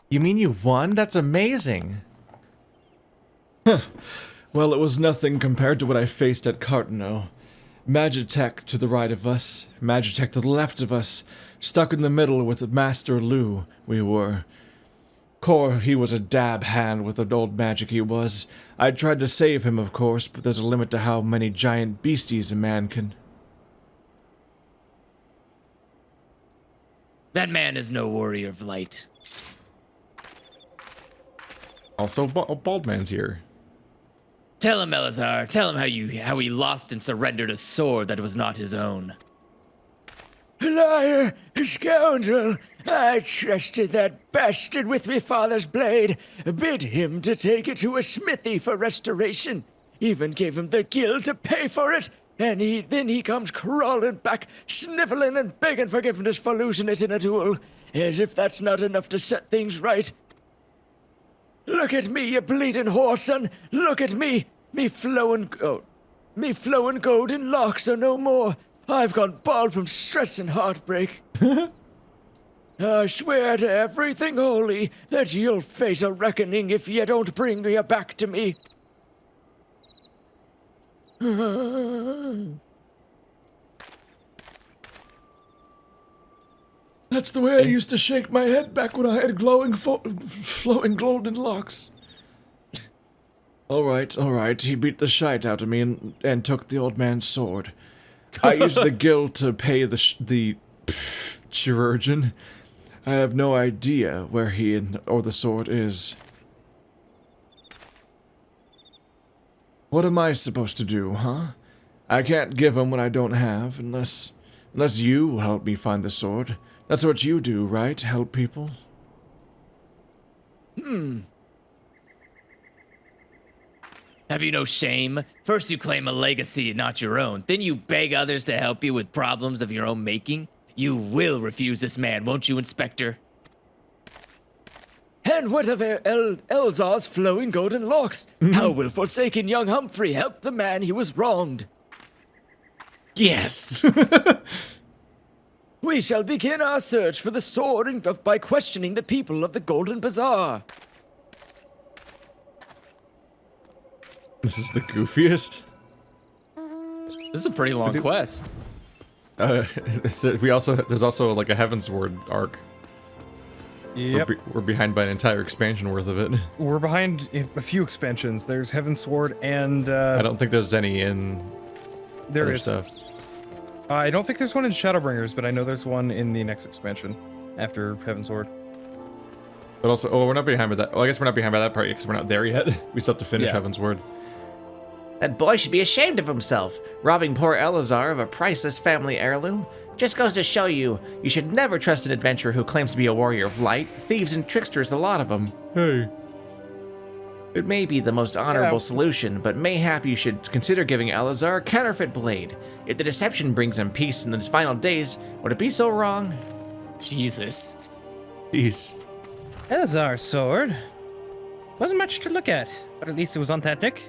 You mean you won? That's amazing. Well, it was nothing compared to what I faced at Cartano. Magitech to the right of us, Magitech to the left of us, stuck in the middle with Master Lu, we were. Core, he was a dab hand with an old magic he was. I tried to save him, of course, but there's a limit to how many giant beasties a man can... That man is no warrior of light. Also, Bald Man's here. Tell him, Elazar. Tell him how he lost and surrendered a sword that was not his own. Liar, scoundrel! I trusted that bastard with my father's blade, bid him to take it to a smithy for restoration, even gave him the guild to pay for it, and then he comes crawling back, sniffling and begging forgiveness for losing it in a duel, as if that's not enough to set things right. Look at me, you bleeding whore, son! Look at me! Me flowing golden locks are no more. I've gone bald from stress and heartbreak. I swear to everything holy that you'll face a reckoning if you don't bring her back to me. That's the way I used to shake my head back when I had flowing golden locks. Alright, he beat the shite out of me and took the old man's sword. I used the guild to pay the chirurgeon. I have no idea where he or the sword is. What am I supposed to do, huh? I can't give him what I don't have unless you help me find the sword. That's what you do, right? Help people? Have you no shame? First you claim a legacy not your own, then you beg others to help you with problems of your own making. You will refuse this man, won't you, Inspector? And what of Elzar's flowing golden locks? How will forsaken young Humphrey help the man he was wronged? Yes! We shall begin our search for the sword by questioning the people of the Golden Bazaar. This is the goofiest. This is a pretty long quest. There's also like a Heavensward arc. Yep. We're behind by an entire expansion worth of it. We're behind a few expansions. There's Heavensward and I don't think there's any in there other is stuff. I don't think there's one in Shadowbringers, but I know there's one in the next expansion after Heavensward. But also, we're not behind by that. Well, I guess we're not behind by that part yet because we're not there yet. We still have to finish Yeah. Heavensward. That boy should be ashamed of himself, robbing poor Elazar of a priceless family heirloom. Just goes to show you should never trust an adventurer who claims to be a warrior of light. Thieves and tricksters, the lot of them. Hey. It may be the most honorable solution, but mayhap you should consider giving Elazar a counterfeit blade. If the deception brings him peace in his final days, would it be so wrong? Jesus. Jeez. Elazar's sword wasn't much to look at, but at least it was authentic.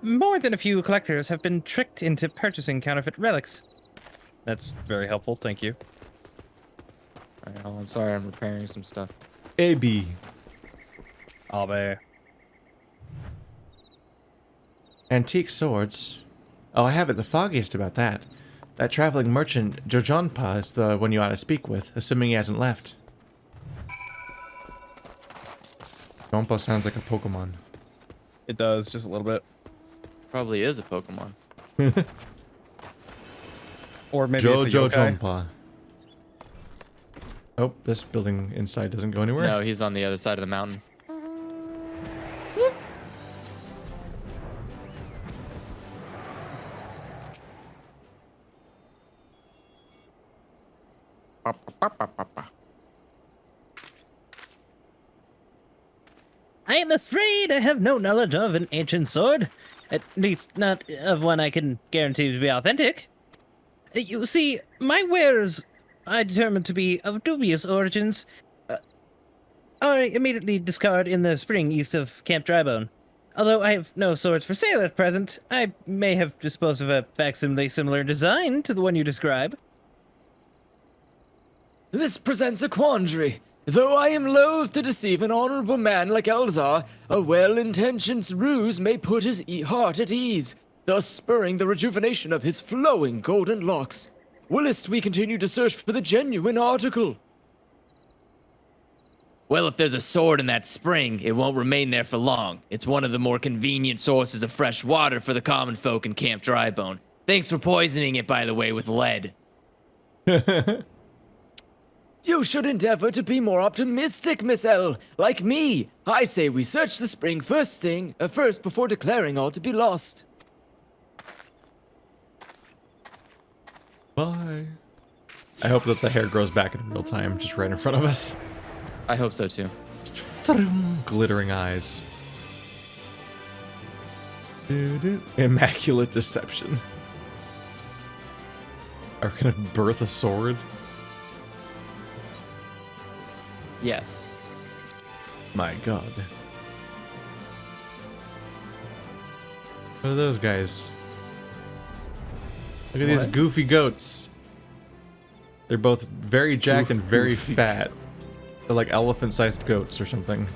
More than a few collectors have been tricked into purchasing counterfeit relics. That's very helpful, thank you. Alright, hold on. Sorry, I'm repairing some stuff. AB. Abe. Antique swords. Oh, I have it the foggiest about that. That traveling merchant, Jojonpa, is the one you ought to speak with, assuming he hasn't left. Jompa sounds like a Pokemon. It does, just a little bit. Probably is a Pokemon. Or maybe it's a Jojo yokai. Jompa. Oh, this building inside doesn't go anywhere. No, he's on the other side of the mountain. I am afraid I have no knowledge of an ancient sword. At least not of one I can guarantee to be authentic. You see, my wares I determined to be of dubious origins. I immediately discard in the spring east of Camp Drybone. Although I have no swords for sale at present, I may have disposed of a facsimile similar design to the one you describe. This presents a quandary. Though I am loath to deceive an honorable man like Elzar, a well-intentioned ruse may put his heart at ease, thus spurring the rejuvenation of his flowing golden locks. Willest we continue to search for the genuine article? Well, if there's a sword in that spring, it won't remain there for long. It's one of the more convenient sources of fresh water for the common folk in Camp Drybone. Thanks for poisoning it, by the way, with lead. You should endeavor to be more optimistic, Miss L. Like me, I say we search the spring first before declaring all to be lost. Bye. I hope that the hair grows back in real time, just right in front of us. I hope so too. Glittering eyes. Immaculate deception. Are we gonna birth a sword? Yes. My god. What are those guys? Look at these goofy goats. They're both very jacked and very fat. They're like elephant-sized goats or something.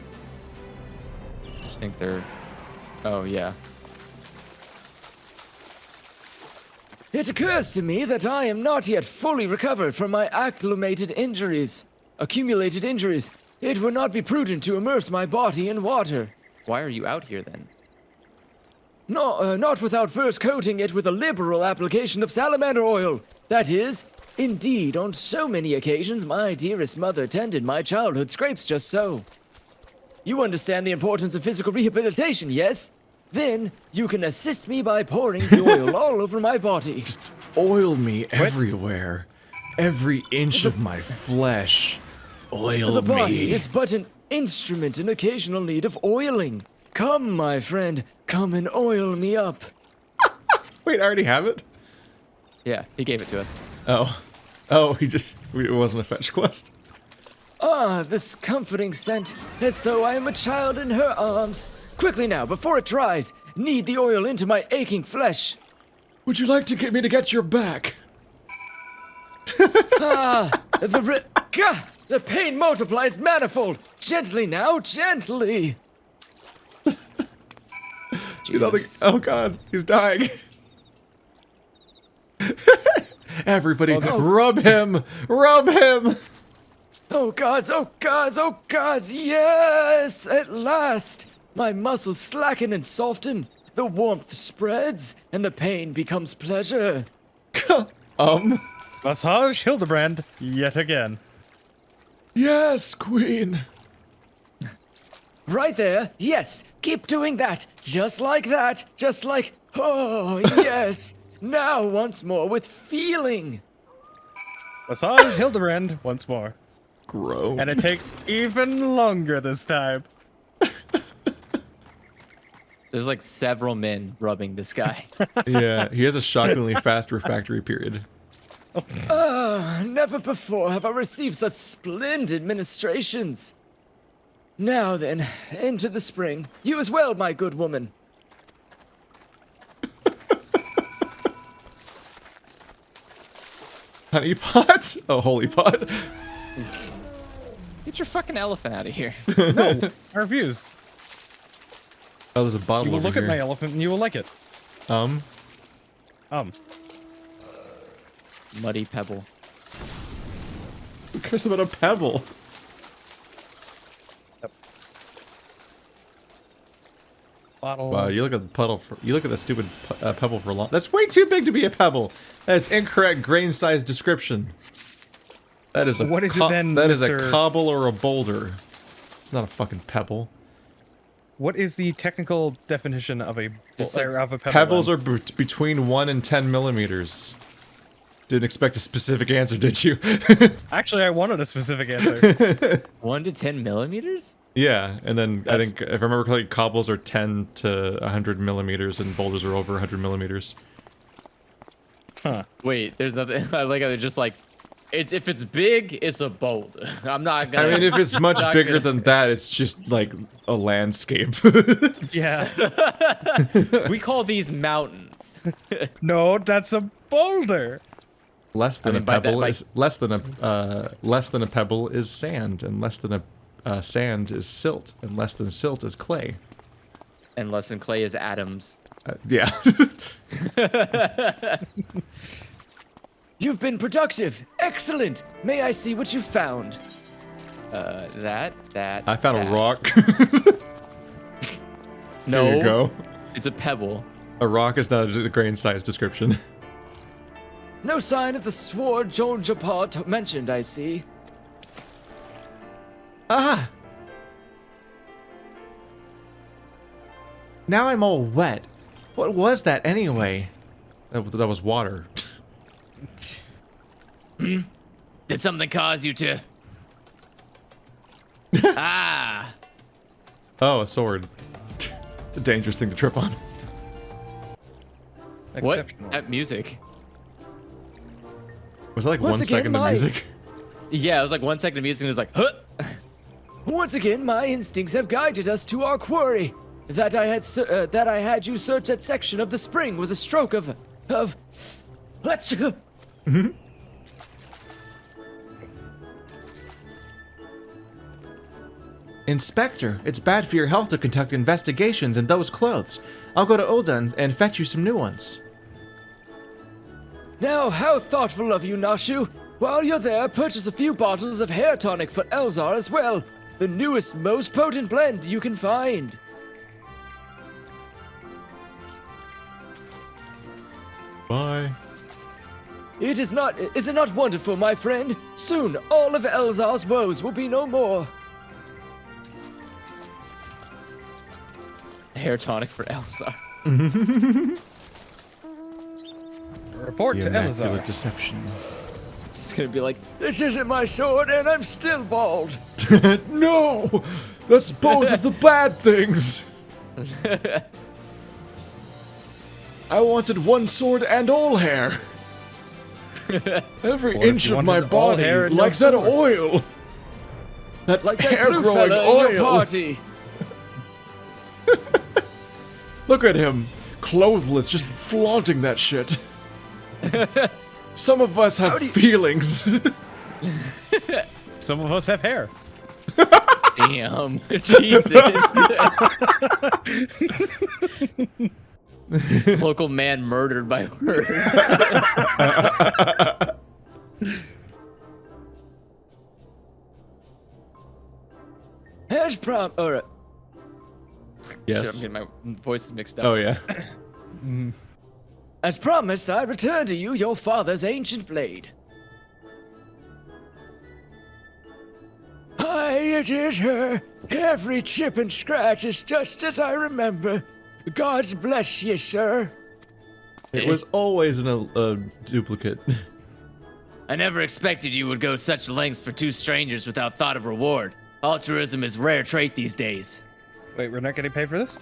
I think they're... Oh, yeah. It occurs to me that I am not yet fully recovered from my accumulated injuries. It would not be prudent to immerse my body in water. Why are you out here then? No, not without first coating it with a liberal application of salamander oil. That is, indeed, on so many occasions my dearest mother tended my childhood scrapes just so. You understand the importance of physical rehabilitation, yes? Then you can assist me by pouring the oil all over my body. Just oil me everywhere. Every inch of my flesh. Oil The body me. is but an instrument in occasional need of oiling. Come, my friend, come and oil me up. Wait, I already have it? Yeah, he gave it to us. Oh. Oh, it wasn't a fetch quest. Ah, this comforting scent, as though I am a child in her arms. Quickly now, before it dries, knead the oil into my aching flesh. Would you like to get me to get your back? The pain multiplies manifold. Gently now, gently. Jesus. Oh god, he's dying. Everybody, rub him! Rub him! Oh gods, oh gods, oh gods, yes! At last! My muscles slacken and soften, the warmth spreads, and the pain becomes pleasure. Massage Hildebrand yet again. Yes, queen. Right there, yes, keep doing that, just like that, just like, oh, yes. Now once more with feeling. Massage Hildebrand once more. Gross. And it takes even longer this time. There's like several men rubbing this guy. Yeah, he has a shockingly fast refractory period. Never before have I received such splendid ministrations. Now then, into the spring. You as well, my good woman. Honey pot? Oh, holy pot. Get your fucking elephant out of here. No, I refuse. Oh, there's a bottle You will over look here. at my elephant and you will like it. Muddy pebble. Who cares about a pebble? Bottle. Wow, you look at the puddle. You look at the stupid pebble for long. That's way too big to be a pebble. That's incorrect grain size description. That is a What is it then, That is a Mr. cobble or a boulder. It's not a fucking pebble. What is the technical definition of a pebble? Pebbles then? are between 1 and 10 millimeters. Didn't expect a specific answer, did you? Actually, I wanted a specific answer. 1 to 10 millimeters? Yeah, and then I think, if I remember correctly, cobbles are 10 to 100 millimeters and boulders are over 100 millimeters. Huh. Wait, there's nothing. I like how they're just like, if it's big, it's a boulder. I'm not gonna. I mean, if it's much not bigger gonna- than that, it's just like a landscape. Yeah. We call these mountains. No, that's a boulder. Less than I mean, a by that- pebble by- is less than a pebble is sand, and less than a sand is silt, and less than silt is clay. And less than clay is atoms. Yeah. You've been productive. Excellent. May I see what you found? That. I found a that. rock. No. There you go. It's a pebble. A rock is not a grain size description. No sign of the sword Joan Japot mentioned, I see. Ah! Now I'm all wet. What was that anyway? That was water. Did something cause you to... Ah! Oh, a sword. It's a dangerous thing to trip on. What? Exceptional. That music. Was it like Once 1 again, second of my- music? Yeah, it was like 1 second of music and it was like, huh! Once again, my instincts have guided us to our quarry. That I had you search that section of the spring was a stroke of. Inspector, it's bad for your health to conduct investigations in those clothes. I'll go to Ul'dah and fetch you some new ones. Now, how thoughtful of you, Nashu. While you're there, purchase a few bottles of hair tonic for Elzar as well. The newest, most potent blend you can find. Bye. Is it not wonderful, my friend? Soon, all of Elzar's woes will be no more. Hair tonic for Elzar. Report The to immaculate Elazar. deception. It's gonna be like, this isn't my sword and I'm still bald. No! That's both of the bad things! I wanted one sword and all hair! Every Or if inch you of my wanted all body, hair and no like that sword. oil! That Like that hair blue growing fella in your oil! party. Look at him, clothless, just flaunting that shit. Some of us have feelings. Some of us have hair. Damn. Jesus. Local man murdered by words. Here's or shit, I'm Yes. getting my voices mixed up. Oh yeah. As promised, I return to you your father's ancient blade. Aye, it is her. Every chip and scratch is just as I remember. God bless you, sir. It was always a duplicate. I never expected you would go such lengths for two strangers without thought of reward. Altruism is a rare trait these days. Wait, we're not getting paid for this?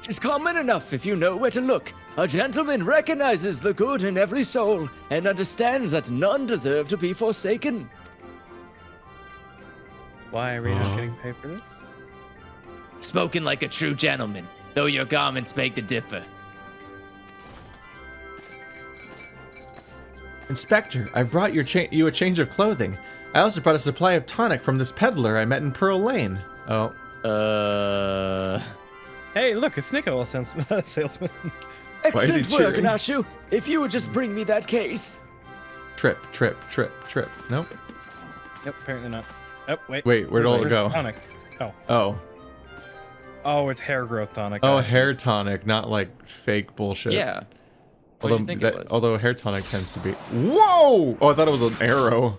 Tis common enough if you know where to look. A gentleman recognizes the good in every soul and understands that none deserve to be forsaken. Why are we not getting paid for this? Spoken like a true gentleman, though your garments beg to differ. Inspector, I brought you a change of clothing. I also brought a supply of tonic from this peddler I met in Pearl Lane. Oh, Hey, look, it's Nico, salesman. Why is he Excellent work, cheering? Nashu. If you would just bring me that case. Trip. Nope. Nope, apparently not. Oh, wait. Wait, where'd all it Where's go? Tonic? Oh. Oh. Oh, it's hair growth tonic. Oh, hair tonic, not like fake bullshit. Yeah. What do Although, you think it was? although hair tonic tends to be. Whoa! Oh, I thought it was an arrow.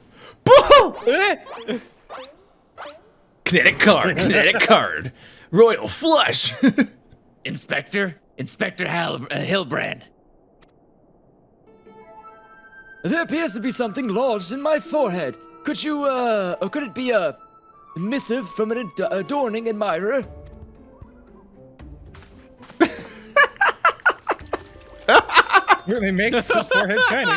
Kinetic card. Royal flush. Inspector Hildebrand. There appears to be something lodged in my forehead. Could you, or could it be a missive from an adorning admirer? Really makes his forehead shiny.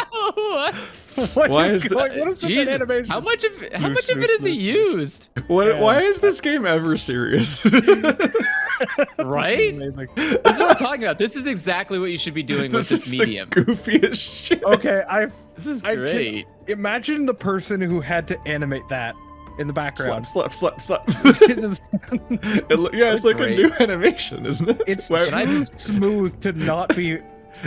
What? Why is what is with that Jesus, animation? how much of it has he used? What? Why is this game ever serious? Right? Amazing. This is what I'm talking about. This is exactly what you should be doing with This this is medium. the goofiest shit. Okay, This is I can- great. imagine the person who had to animate that in the background. Slap. It just- Yeah, it's like Great. a new animation, isn't it? it's Why- too smooth to not be.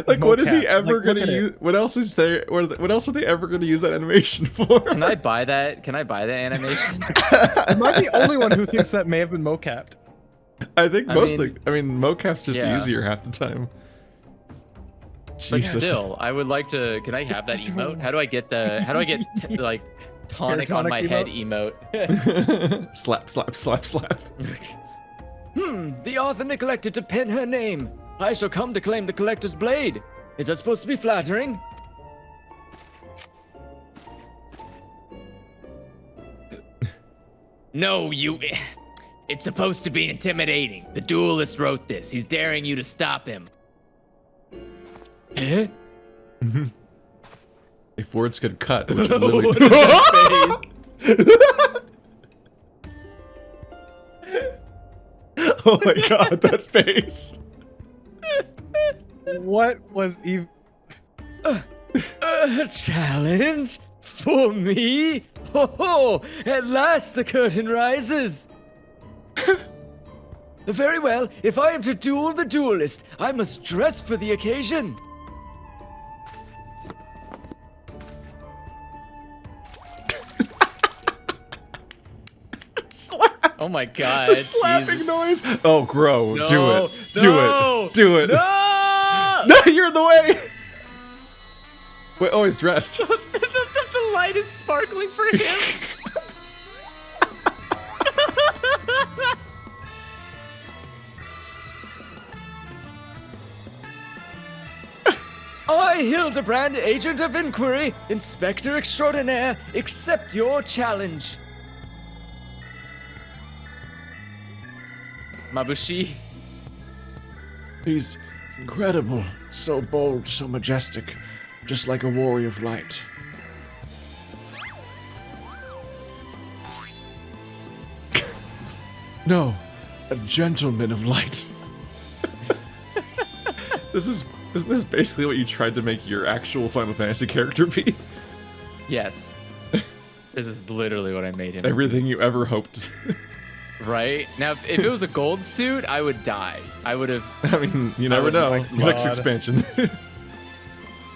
like, what is he mocap. ever Like, gonna look at it. use? What else is there? What else are they ever gonna use that animation for? Can I buy that? Can I buy that animation? Am I the only one who thinks that may have been mocapped? I think I most mean- of the. mocap's just Yeah. easier half the time. But Jesus. still, I would like to. Can I have that emote? How do I get like tonic on my tonic head emote? slap. The author neglected to pen her name. I shall come to claim the collector's blade. Is that supposed to be flattering? No, you. It's supposed to be intimidating. The duelist wrote this. He's daring you to stop him. Eh? If words could cut, which would literally. Oh my god, that face. What was even? A challenge for me? Ho ho! At last the curtain rises. Very well. If I am to duel the duelist, I must dress for the occasion. Slap. Oh my god. The slapping Jesus. noise. Oh, grow. No, Do it. no, Do it. No! No, you're in the way. Wait, oh, he's dressed. The light is sparkling for him. I, Hildebrand, agent of inquiry, inspector extraordinaire, accept your challenge. Mabushi. He's incredible, so bold, so majestic, just like a warrior of light. No, a gentleman of light. Isn't this basically what you tried to make your actual Final Fantasy character be? Yes. This is literally what I made him. Everything you ever hoped. Right? Now, if it was a gold suit, I would die. I would have. I mean, you never would know. like- Next God. expansion.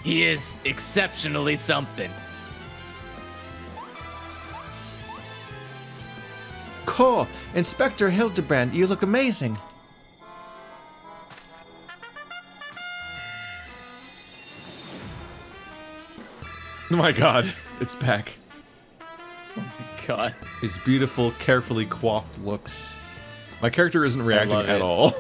He is exceptionally something. Cool. Inspector Hildebrand, you look amazing. Oh my god, it's back. God. His beautiful, carefully coiffed looks. My character isn't reacting love at it. all.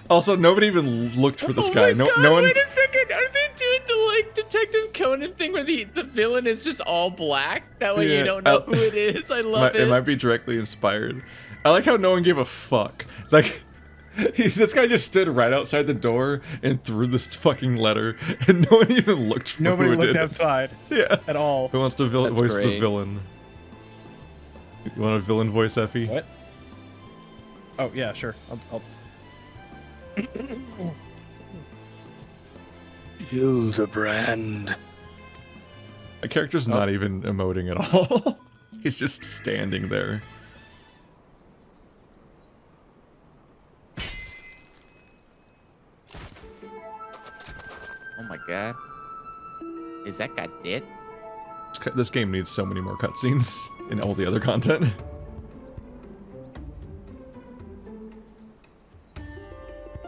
Also, nobody even looked for this guy. Oh my No, God, no one. Wait a second. Are they doing the like Detective Conan thing where the villain is just all black? That way Yeah, you don't know I- who it is. I love It might be directly inspired. I like how no one gave a fuck. Like, this guy just stood right outside the door and threw this fucking letter, and no one even looked for Nobody who it looked did. outside Yeah. at all. Who wants to That's voice the great. villain? You want a villain voice, Effie? What? Oh yeah, sure. I'll... Hildebrand. My character's not even emoting at all. He's just standing there. Oh my god. Is that guy dead? This game needs so many more cutscenes in all the other content.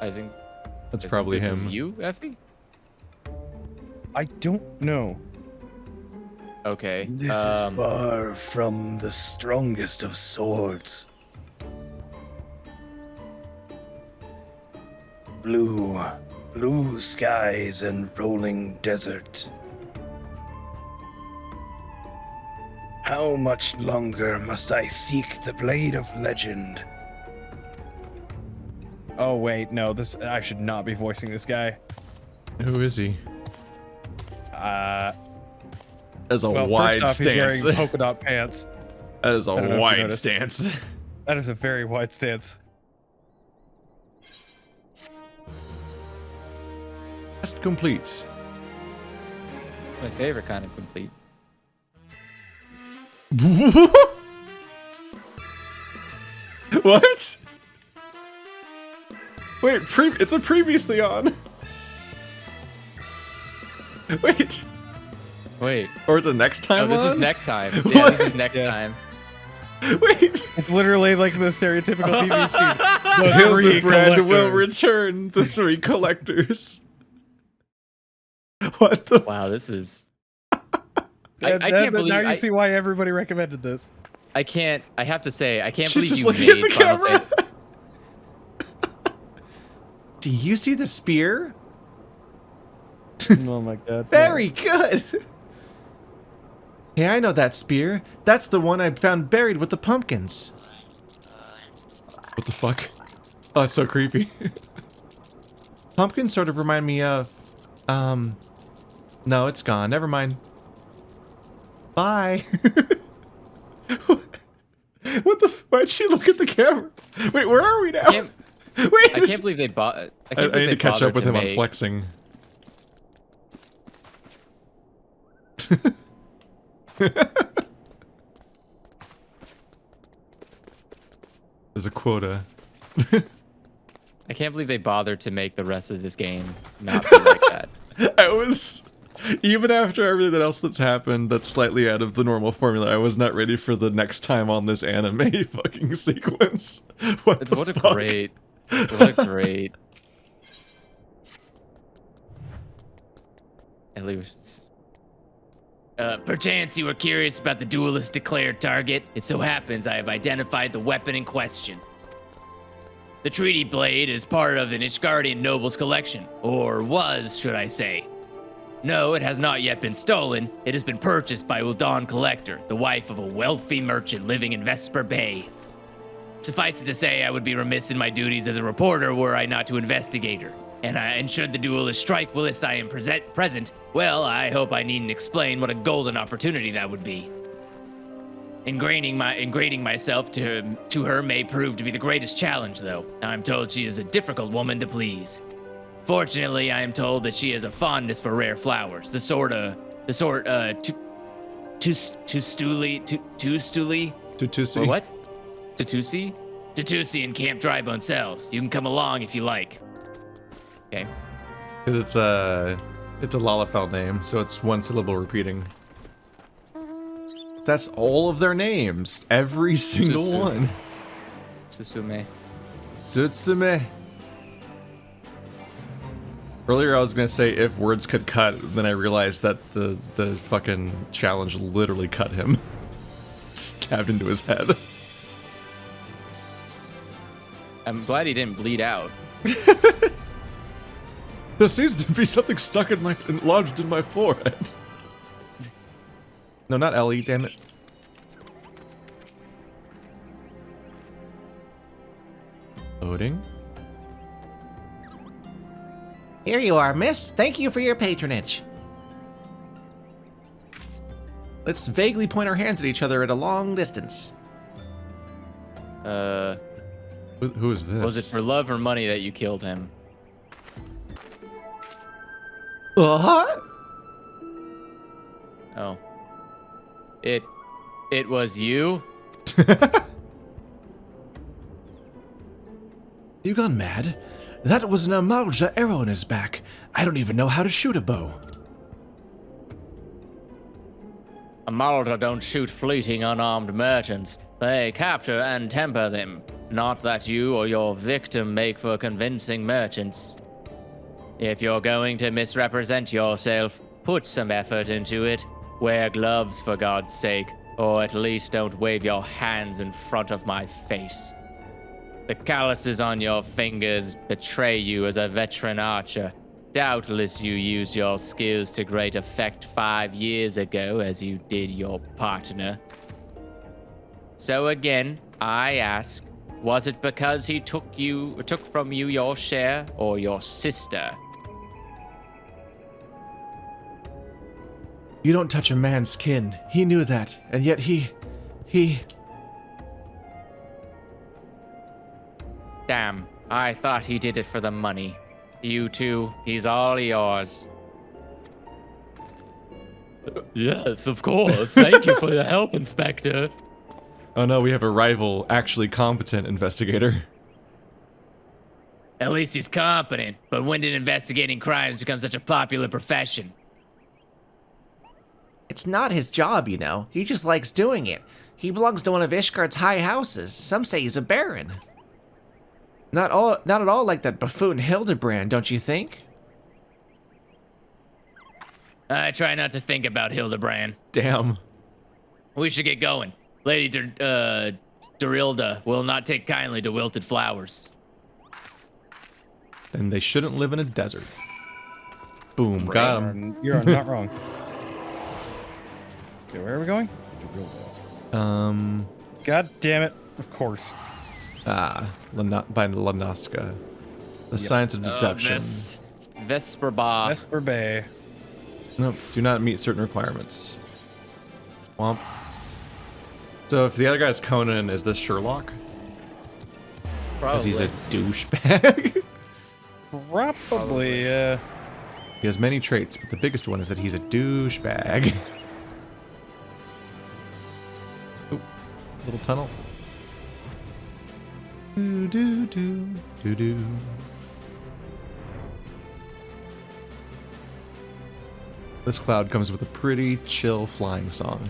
I think That's probably this him. is you, Effie? I don't know. Okay. This is far from the strongest of swords. Blue skies and rolling desert. How much longer must I seek the blade of legend? Oh wait, no, this I should not be voicing this guy. Who is he? That's a Well, wide first off, stance. he's wearing polka dot pants. That is a don't know if you wide noticed. stance. That is a very wide stance. Quest complete. It's my favorite kind of complete. What? Wait, it's a previously on. Wait, Wait. or it's a next time Oh, this is on? next time. Yeah, this is next Yeah. time. Wait. It's literally like the stereotypical TV scene. The three Hildebrand will collectors. return the 3 collectors. What the? Wow, this is. And I then- can't believe. Now you see why everybody recommended this. I can't. I have to say, I can't She's believe just you looking made at the Final camera. Fan- Do you see the spear? Oh my god. Very good. Hey, I know that spear. That's the one I found buried with the pumpkins. What the fuck? Oh, it's so creepy. Pumpkins sort of remind me of... No, it's gone. Never mind. Bye. What the... Why'd she look at the camera? Wait, where are we now? Can't- Wait. I can't believe they bought. I I can't believe need they to catch up bothered with to him on make- flexing. There's a quota. I can't believe they bothered to make the rest of this game not be like that. I was, even after everything else that's happened that's slightly out of the normal formula, I was not ready for the next time on this anime fucking sequence. What the What a fuck? great. What a great. At least. Perchance you were curious about the duelist declared target. It so happens I have identified the weapon in question. The treaty blade is part of the Nilfgaardian noble's collection, or was, should I say. No, it has not yet been stolen. It has been purchased by Uldan Collector, the wife of a wealthy merchant living in Vesper Bay. Suffice it to say, I would be remiss in my duties as a reporter were I not to investigate her. And should the duelist strike whilst I am present, well, I hope I needn't explain what a golden opportunity that would be. Ingraining myself to her may prove to be the greatest challenge, though. I'm told she is a difficult woman to please. Fortunately, I am told that she has a fondness for rare flowers, Tutusi? Tutusi. Or what? Tutusi? Tutusi and Camp Drybone Cells. You can come along if you like. Okay. Because it's a Lalafell name, so it's one syllable repeating. That's all of their names. Every single Susu. one. Susume. Tsutsume. Earlier I was gonna say if words could cut, then I realized that the fucking challenge literally cut him. Stabbed into his head. I'm glad he didn't bleed out. There seems to be something stuck in lodged in my forehead. No, not Ellie, damn it. Loading. Here you are, miss. Thank you for your patronage. Let's vaguely point our hands at each other at a long distance. Who is this? Was it for love or money that you killed him? What? Oh. It was you? You gone mad? That was an Amalja arrow in his back. I don't even know how to shoot a bow. Amalda don't shoot fleeting unarmed merchants. They capture and temper them. Not that you or your victim make for convincing merchants. If you're going to misrepresent yourself, put some effort into it. Wear gloves for God's sake, or at least don't wave your hands in front of my face. The calluses on your fingers betray you as a veteran archer. Doubtless you used your skills to great effect 5 years ago as you did your partner. So again, I ask, was it because he took from you your share or your sister? You don't touch a man's kin. He knew that, and yet he... Damn, I thought he did it for the money. You two, he's all yours. Yes, of course. Thank you for your help, Inspector. Oh no, we have a rival, actually competent investigator. At least he's competent, but when did investigating crimes become such a popular profession? It's not his job, you know. He just likes doing it. He belongs to one of Ishgard's high houses. Some say he's a baron. Not at all like that buffoon Hildebrand, don't you think? I try not to think about Hildebrand. Damn. We should get going. Lady Dorilda will not take kindly to wilted flowers. Then they shouldn't live in a desert. Boom, got him. You're not wrong. Okay, where are we going? God damn it. Of course. By Lanaska. The science of deduction. Vesper Ba. Vesper Bay. Nope, do not meet certain requirements. Womp. So if the other guy's Conan, is this Sherlock? Because he's a douchebag. Probably, He has many traits, but the biggest one is that he's a douchebag. Oop, little tunnel. Do do do do do. This cloud comes with a pretty chill flying song.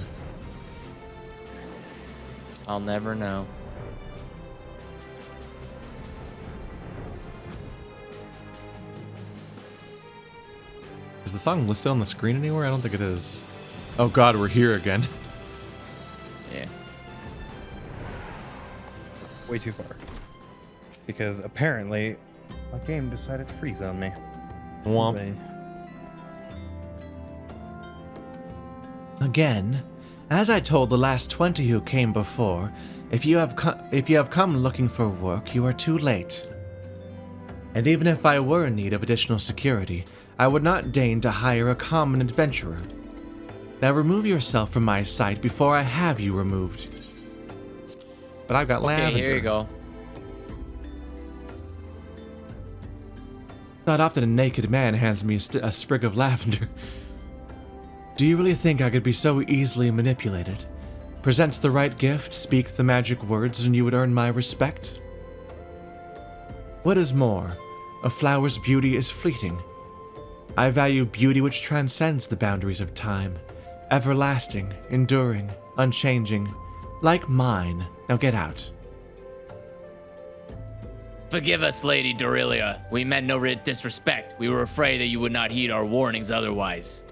I'll never know. Is the song listed on the screen anywhere? I don't think it is. Oh god, we're here again. Yeah. way too far. Because apparently, my game decided to freeze on me. Womp. Again, as I told the last 20 who came before, if you have come looking for work, you are too late. And even if I were in need of additional security, I would not deign to hire a common adventurer. Now remove yourself from my sight before I have you removed. But I've got lavender. Okay, here you go. Not often a naked man hands me a sprig of lavender. Do you really think I could be so easily manipulated? Present the right gift, speak the magic words, and you would earn my respect? What is more, a flower's beauty is fleeting. I value beauty which transcends the boundaries of time, everlasting, enduring, unchanging, like mine. Now get out. Forgive us, Lady Dorillia. We meant no disrespect. We were afraid that you would not heed our warnings otherwise.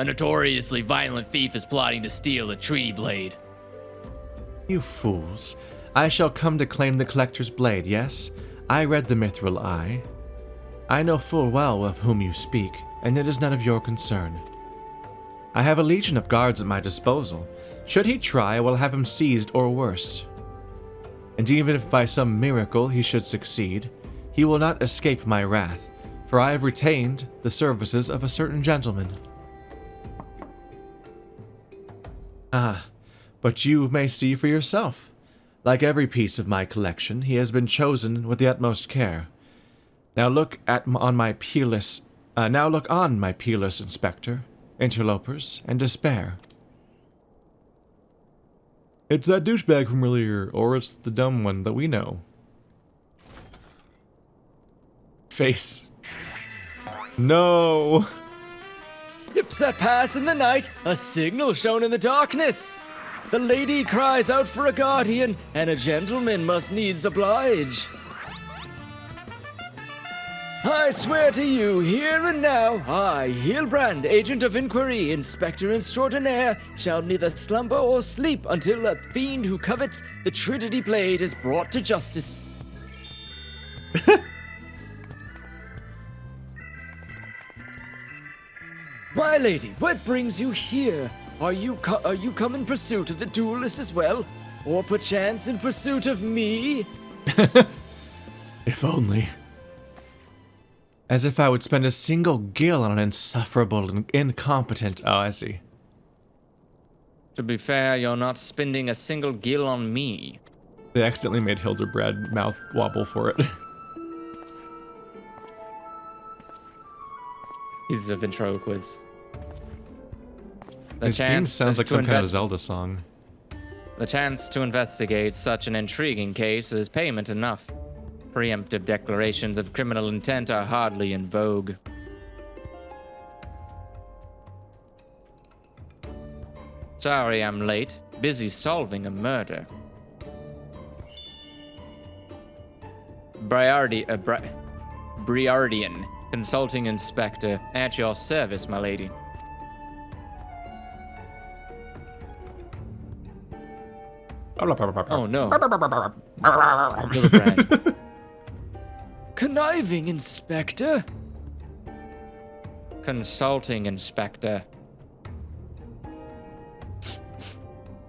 A notoriously violent thief is plotting to steal a treaty blade. You fools. I shall come to claim the collector's blade, yes? I read the Mithril Eye. I know full well of whom you speak, and it is none of your concern. I have a legion of guards at my disposal. Should he try, I will have him seized or worse. And even if by some miracle he should succeed, he will not escape my wrath, for I have retained the services of a certain gentleman. Ah, but you may see for yourself. Like every piece of my collection, he has been chosen with the utmost care. Now look on my peerless inspector, interlopers, and despair. It's that douchebag from earlier, or it's the dumb one that we know. Face. No. Ships that pass in the night, a signal shown in the darkness. The lady cries out for a guardian, and a gentleman must needs oblige. I swear to you, here and now, I, Hildebrand, agent of inquiry, inspector extraordinaire, shall neither slumber or sleep until a fiend who covets the Trinity Blade is brought to justice. My lady, what brings you here? Are you come in pursuit of the duelist as well? Or perchance in pursuit of me? If only. As if I would spend a single gil on an insufferable and incompetent... Oh, I see. To be fair, you're not spending a single gil on me. They accidentally made Hildebrand mouth wobble for it. He's a ventriloquist. His theme sounds like some kind of Zelda song. The chance to investigate such an intriguing case is payment enough. Preemptive declarations of criminal intent are hardly in vogue. Sorry I'm late. Busy solving a murder. Briardian, consulting inspector, at your service, my lady. Oh no. Hildebrand. Conniving inspector? Consulting inspector.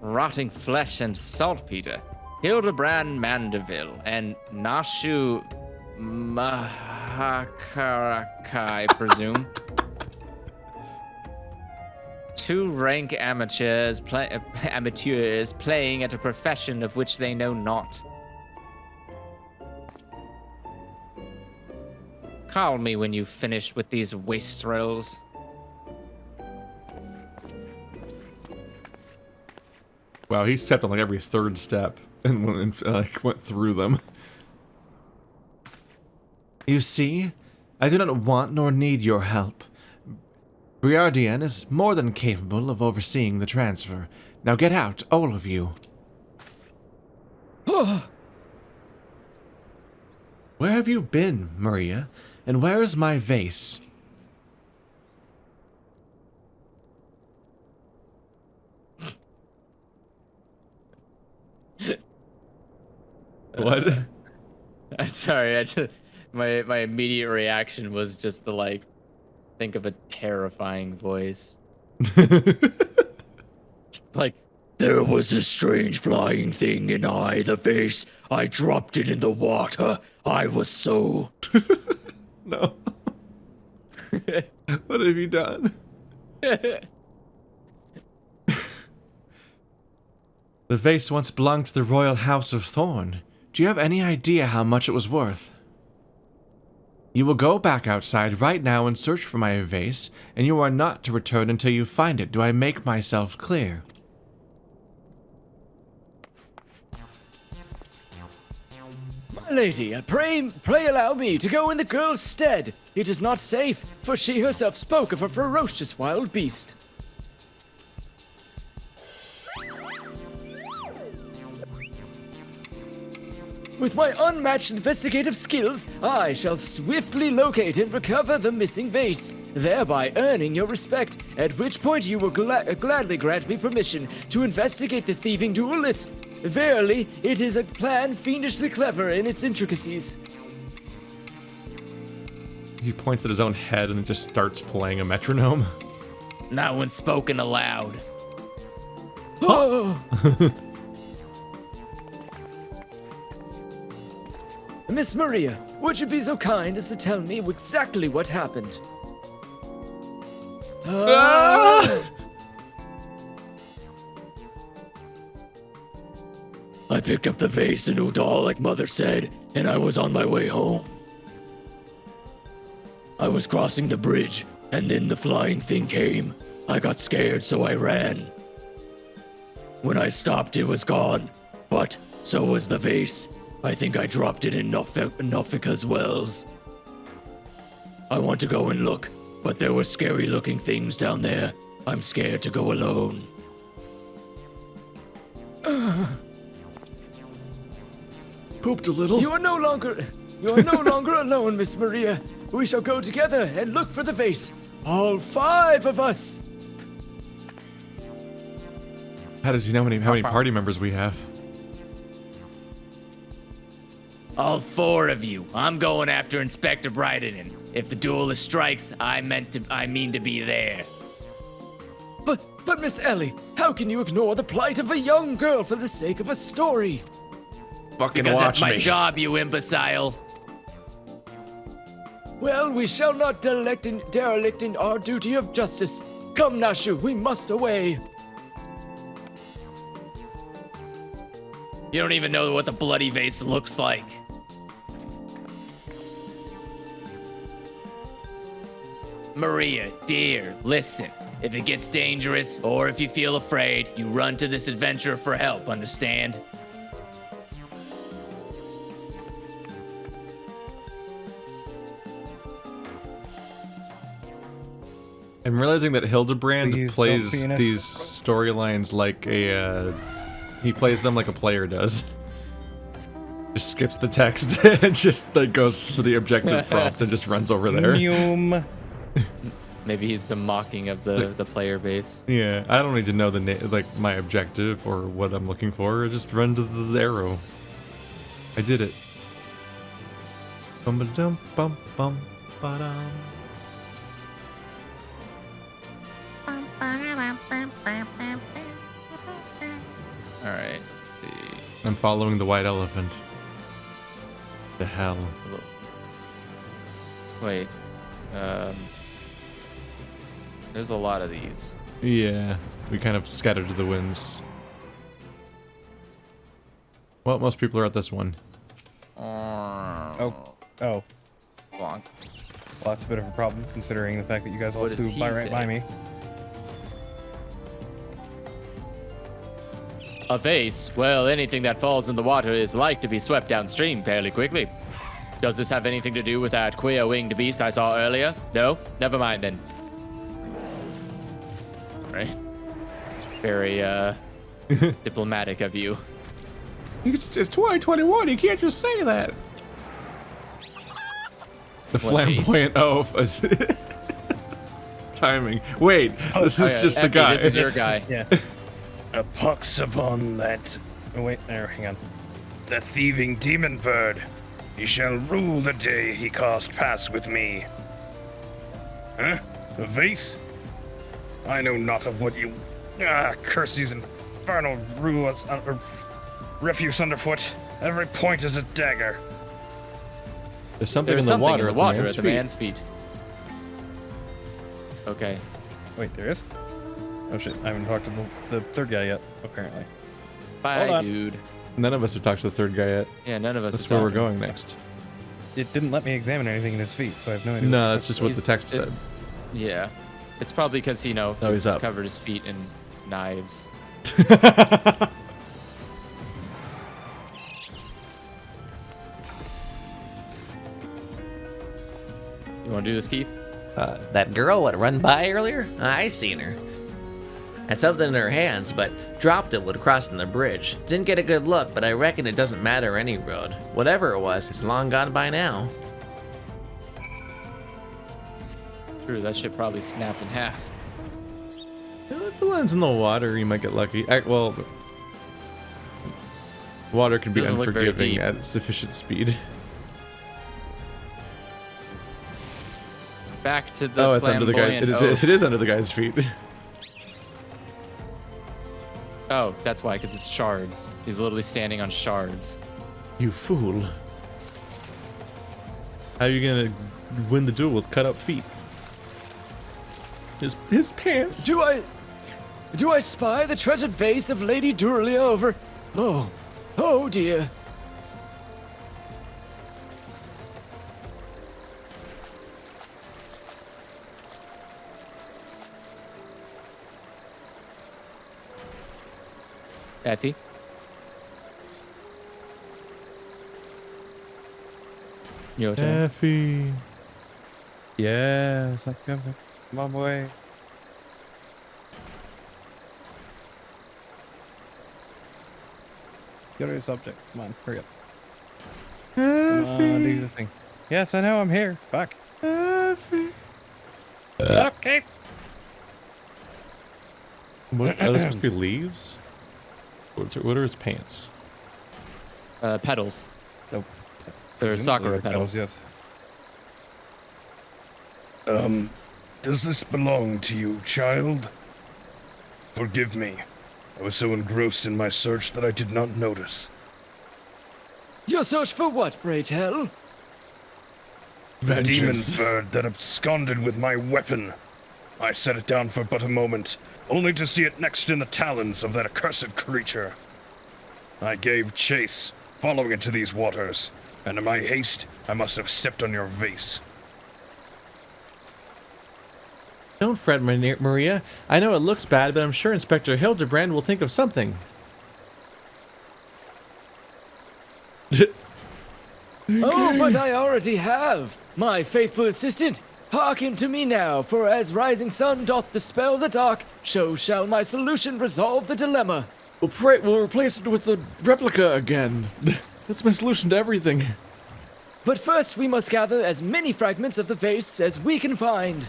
Rotting flesh and saltpeter. Hildibrand Manderville and Nashu Mahakaraka, I presume. Two rank amateurs playing at a profession of which they know not. Call me when you've finished with these wastrels. Wow, he stepped on like every third step and went through them. You see, I do not want nor need your help. Briardian is more than capable of overseeing the transfer. Now get out, all of you. Where have you been, Maria? And where is my vase? What? I'm sorry, my immediate reaction was just to like think of a terrifying voice. Like, There was a strange flying thing in the vase. I dropped it in the water. I was so... No. What have you done? The vase once belonged to the royal house of Thorn. Do you have any idea how much it was worth? You will go back outside right now and search for my vase, and you are not to return until you find it. Do I make myself clear? My lady, pray allow me to go in the girl's stead. It is not safe, for she herself spoke of a ferocious wild beast. With my unmatched investigative skills, I shall swiftly locate and recover the missing vase, thereby earning your respect, at which point you will gladly grant me permission to investigate the thieving duelist. Verily, it is a plan fiendishly clever in its intricacies. He points at his own head and then just starts playing a metronome. not when spoken aloud. Oh. Miss Maria, would you be so kind as to tell me exactly what happened? I picked up the vase in Udall, like Mother said, and I was on my way home. I was crossing the bridge, and then the flying thing came. I got scared, so I ran. When I stopped, it was gone, but so was the vase. I think I dropped it in Naufika's wells. I want to go and look, but there were scary looking things down there. I'm scared to go alone. Pooped a little. You are no longer alone, Miss Maria. We shall go together and look for the vase. All 5 of us. How does he know how many party members we have? All 4 of you. I'm going after Inspector Brighton. If the duelist strikes, I mean to be there. But Miss Ellie, how can you ignore the plight of a young girl for the sake of a story? Fucking Because watch that's my me. job, you imbecile. Well, we shall not derelict in our duty of justice. Come, Nashu, we must away. You don't even know what the bloody vase looks like. Maria, dear, listen. If it gets dangerous, or if you feel afraid, you run to this adventurer for help, understand? I'm realizing that Hildebrand Please plays don't be an these storylines like a, he plays them like a player does. Just skips the text and just like goes for the objective prompt and just runs over there. Maybe he's the mocking of the player base. Yeah, I don't need to know the like my objective or what I'm looking for. I just run to the arrow. I did it. Bum ba dum bum bum ba dum. All right, let's see. I'm following the white elephant. The hell. Wait. There's a lot of these. Yeah, we kind of scattered to the winds. Well, most people are at this one. Oh. Bonk. Well, that's a bit of a problem considering the fact that you guys all What does flew he by right by say? me. A vase? Well, anything that falls in the water is like to be swept downstream fairly quickly. Does this have anything to do with that queer-winged beast I saw earlier? No? Never mind then. Right. Very, diplomatic of you. It's 2021, you can't just say that. The flamboyant oaf. Timing. Wait, this is just the Effie, guy. This is your guy. Yeah. A pox upon that, Oh, wait, there, hang on. that thieving demon bird. He shall rule the day he cast pass with me. Huh? A vase? I know not of what you... curse these infernal rules, refuse underfoot. Every point is a dagger. There's something There's in the something water, in the water at at the the man's feet. Okay. Wait, there is? Oh shit, I haven't talked to the third guy yet, apparently. Bye, on. dude. None of us have talked to the third guy yet. Yeah, none of us. That's is where we're talking. going next. It didn't let me examine anything in his feet, so I have no idea. No, that's just what the He's- text said. Yeah. It's probably because, Oh, he's up. covered his feet in knives. You want to do this, Keith? That girl what run by earlier? I seen her. Had something in her hands, but dropped it when crossing the bridge. Didn't get a good look, but I reckon it doesn't matter any road. Whatever it was, it's long gone by now. True, that shit probably snapped in half. If it lands in the water, you might get lucky. Well, water can be Doesn't look very unforgiving deep. at sufficient speed. Back to the Oh, it's under the guy. flamboyant It oaf. is under the guy's feet. Oh, that's why, because it's shards. He's literally standing on shards. You fool. How are you gonna win the duel with cut up feet? His pants. Do I spy the treasured vase of Lady Duelia over? Oh dear. Effie? Your turn. Effie. Yes, I'm coming. I'm on my way. Curious object. Come on, hurry up. Come on, do the thing. Yes, I know, I'm here. Fuck. Okay. What, are those supposed to be leaves? What are his pants? Pedals. Nope. They're Sakura pedals. Yes. Does this belong to you, child? Forgive me. I was so engrossed in my search that I did not notice. Your search for what, pray tell? The demon Vengeance. bird that absconded with my weapon. I set it down for but a moment, only to see it next in the talons of that accursed creature. I gave chase, following it to these waters, and in my haste, I must have stepped on your vase. Don't fret, Maria. I know it looks bad, but I'm sure Inspector Hildebrand will think of something. Oh, but I already have. My faithful assistant, hearken to me now, for as rising sun doth dispel the dark, so shall my solution resolve the dilemma. We'll replace it with the replica again. That's my solution to everything. But first we must gather as many fragments of the vase as we can find.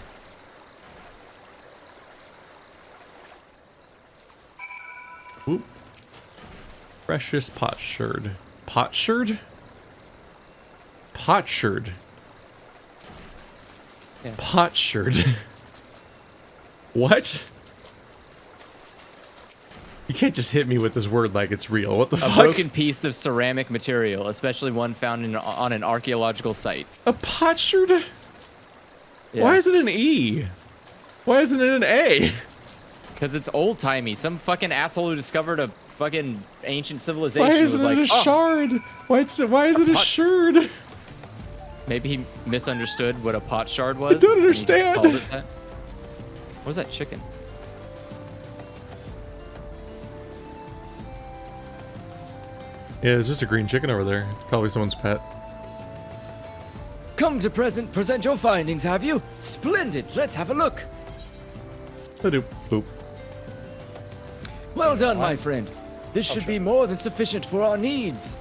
Oop. Precious potsherd. Potsherd? Potsherd. Yeah. Potsherd. What? You can't just hit me with this word like it's real. What the A fuck? broken piece of ceramic material, especially one found on an archaeological site. A potsherd? Yeah. Why is it an E? Why isn't it an A? Because it's old timey. Some fucking asshole who discovered a fucking ancient civilization Why was isn't like, it a oh, shard? Why is it a sherd? maybe he misunderstood what a pot shard was. don't and he just understand. called it that. What was that chicken? Yeah, there's just a green chicken over there. It's probably someone's pet. Come to present your findings, have you? Splendid, let's have a look. Ba-doop, boop. Well done, my friend. This should be more than sufficient for our needs.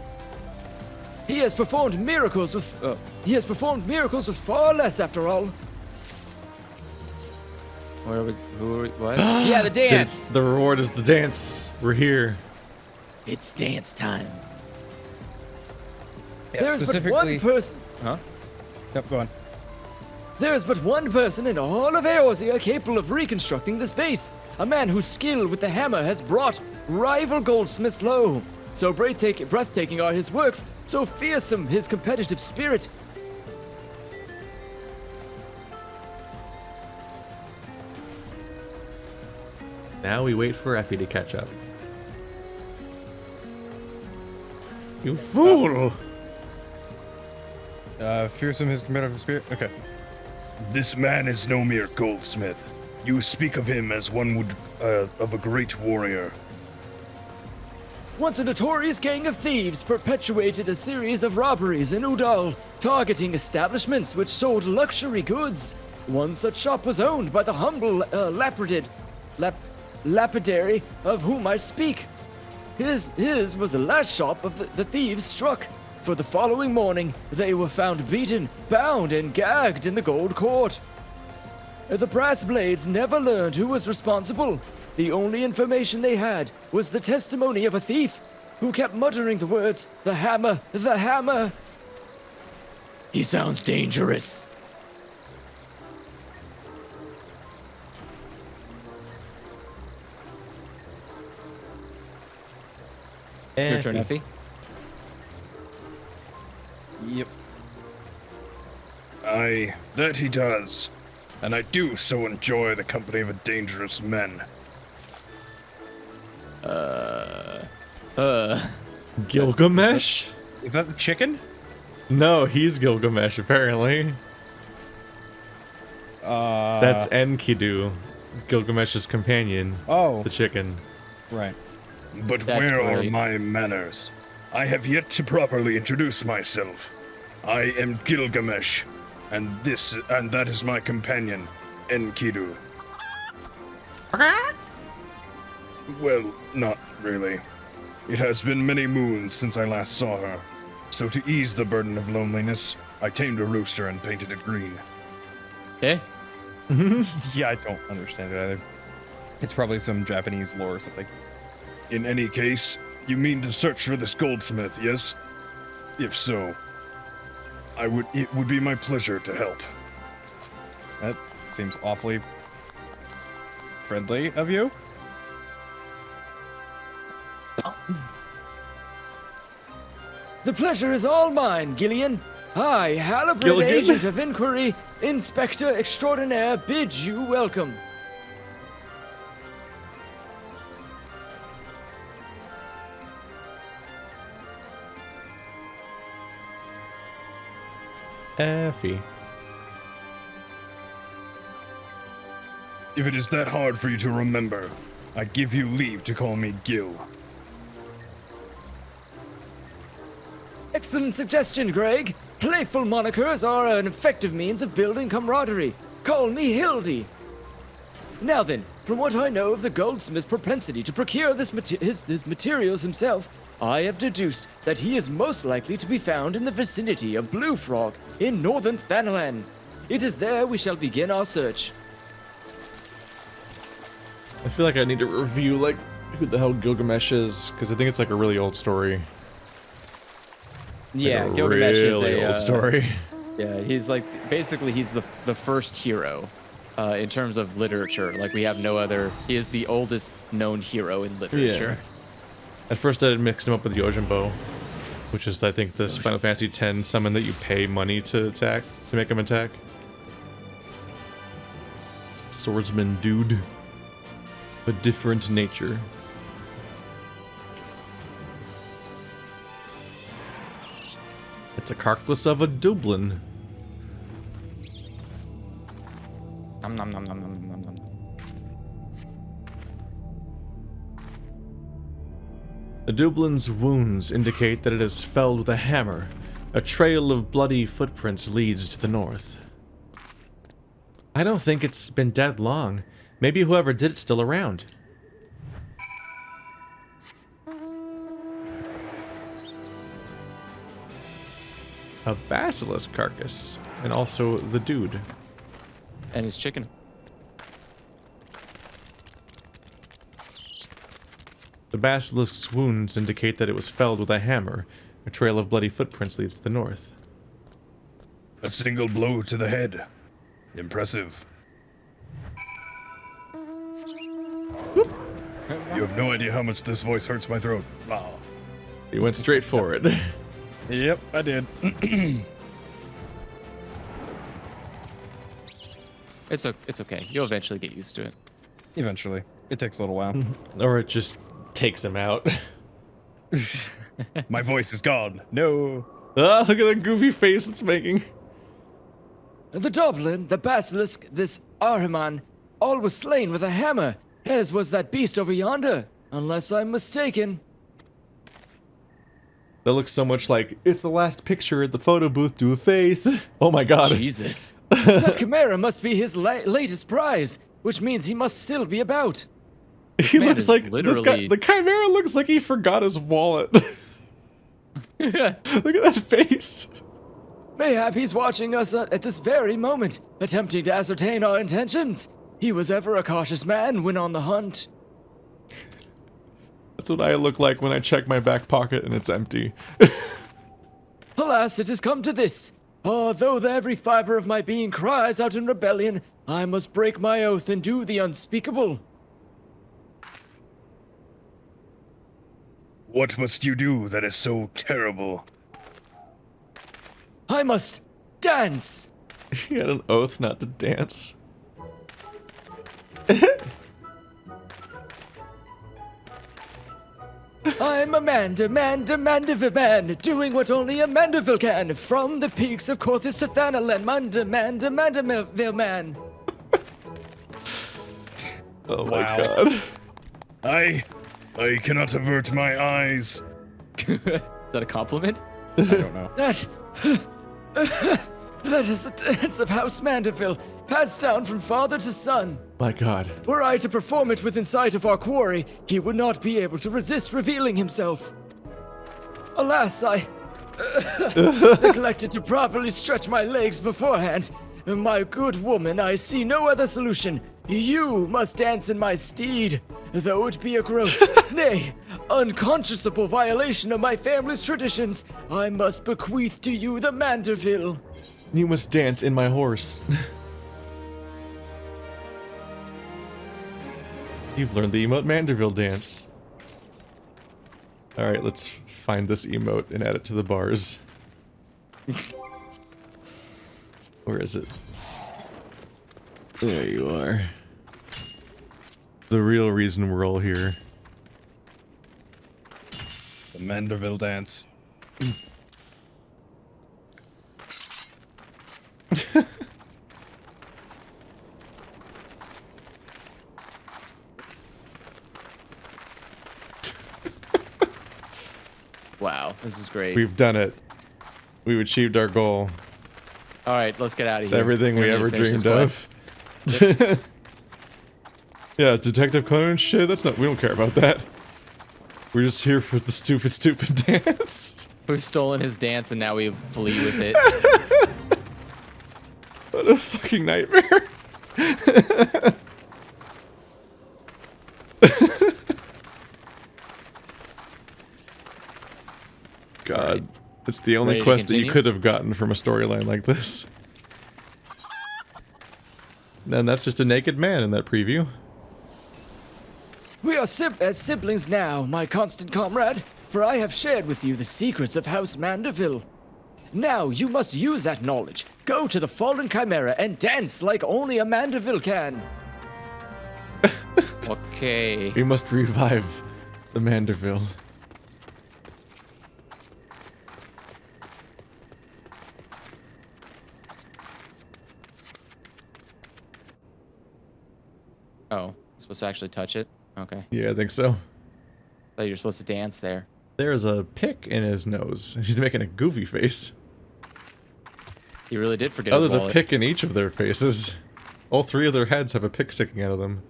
He has performed miracles with far less, after all. Where are we? Who are we? What? Yeah, the dance. The reward is the dance. We're here. It's dance time. There's but specifically- one person. Yep, go on. There is but one person in all of Eorzea capable of reconstructing this vase. A man whose skill with the hammer has brought rival goldsmiths low. So breathtaking are his works, so fearsome his competitive spirit. Now we wait for Effie to catch up. You fool! Fearsome his competitive spirit. Okay. This man is no mere goldsmith. You speak of him as one would of a great warrior. Once a notorious gang of thieves perpetuated a series of robberies in Udal, targeting establishments which sold luxury goods. One such shop was owned by the humble lapidary of whom I speak. His was the last shop of the thieves struck. For the following morning, they were found beaten, bound, and gagged in the Gold Court. The brass blades never learned who was responsible. The only information they had was the testimony of a thief who kept muttering the words, "The hammer, the hammer." He sounds dangerous. Your turn, Effie. Yep. Aye, that he does. And I do so enjoy the company of a dangerous men. Gilgamesh? Is that the chicken? No, he's Gilgamesh, apparently. That's Enkidu, Gilgamesh's companion, Oh, the chicken. right. But That's where are great. my manners? I have yet to properly introduce myself. I am Gilgamesh, and that is my companion, Enkidu. Well, not really. It has been many moons since I last saw her, so to ease the burden of loneliness, I tamed a rooster and painted it green. Eh? Yeah, I don't understand it either. It's probably some Japanese lore or something. In any case, you mean to search for this goldsmith, yes? If so, it would be my pleasure to help. That seems awfully friendly of you. The pleasure is all mine, Gillian. I, Halibut Gilligan? Agent of Inquiry, Inspector Extraordinaire, bid you welcome. Effie. If it is that hard for you to remember, I give you leave to call me Gil. Excellent suggestion, Greg. Playful monikers are an effective means of building camaraderie. Call me Hildy. Now then, from what I know of the goldsmith's propensity to procure his materials himself, I have deduced that he is most likely to be found in the vicinity of Blue Frog in northern Thanalan. It is there we shall begin our search. I feel like I need to review, like, who the hell Gilgamesh is, because I think it's, like, a really old story. Yeah, Like a Gilgamesh really is a old story. Yeah, he's like basically he's the first hero in terms of literature. Like we have no other. He is the oldest known hero in literature. At first I had mixed him up with Yojimbo, which is, I think, this Final Fantasy X summon that you pay money to attack, to make him attack. Swordsman dude. A different nature. It's a carcass of a Dublin. Nom nom nom nom nom nom nom. A Dublin's wounds indicate that it is felled with a hammer. A trail of bloody footprints leads to the north. I don't think it's been dead long. Maybe whoever did it's still around. A basilisk carcass, and also the dude. And his chicken. The basilisk's wounds indicate that it was felled with a hammer. A trail of bloody footprints leads to the north. A single blow to the head. Impressive. You have no idea how much this voice hurts my throat. Wow. He went straight for it. Yep, I did. It's okay. You'll eventually get used to it. Eventually. It takes a little while. Or it just takes him out. My voice is gone. No. Ah, look at that goofy face it's making. The Dublin, the basilisk, this Ahriman, all was slain with a hammer, as was that beast over yonder, unless I'm mistaken. That looks so much like, it's the last picture at the photo booth to a face. Oh my god. Jesus. That chimera must be his latest prize, which means he must still be about. He man looks is like, this guy, literally- the Chimera looks like he forgot his wallet. Look at that face. Mayhap he's watching us at this very moment, attempting to ascertain our intentions. He was ever a cautious man when on the hunt. That's what I look like when I check my back pocket and it's empty. Alas, it has come to this. Although every fiber of my being cries out in rebellion, I must break my oath and do the unspeakable. What must you do that is so terrible? I must dance. He had an oath not to dance. I'm a Manderville, doing what only a Manderville can. From the peaks of Corthus to Thanalan, Manderville man. Oh my god. I cannot avert my eyes. Is that a compliment? I don't know. That That is the dance of House Manderville, passed down from father to son. My god. Were I to perform it within sight of our quarry, he would not be able to resist revealing himself. Alas, I neglected to properly stretch my legs beforehand. My good woman, I see no other solution. You must dance in my steed, though it be a gross, nay, unconscionable violation of my family's traditions. I must bequeath to you the Manderville. You must dance in my horse. You've learned the emote Manderville dance. Alright, let's find this emote and add it to the bars. Where is it? There you are. The real reason we're all here. The Manderville dance. Wow, this is great. We've done it. We've achieved our goal. All right, let's get out of It's here. everything we need to ever finish this dreamed quest. of. Yeah, Detective Conan shit, that's not, we don't care about that. We're just here for the stupid dance. We've stolen his dance and now we flee with it. What a fucking nightmare. God, it's the only Ready to quest that you continue? could have gotten from a storyline like this. And that's just a naked man in that preview. We are as siblings now, my constant comrade, for I have shared with you the secrets of House Manderville. Now you must use that knowledge, go to the fallen chimera and dance like only a Manderville can. Okay. We must revive the Manderville. Oh, supposed to actually touch it? Okay. Yeah, I think so. Thought you were supposed to dance there. There's a pick in his nose. He's making a goofy face. He really did forget Oh, his there's a wallet. pick in each of their faces. All three of their heads have a pick sticking out of them.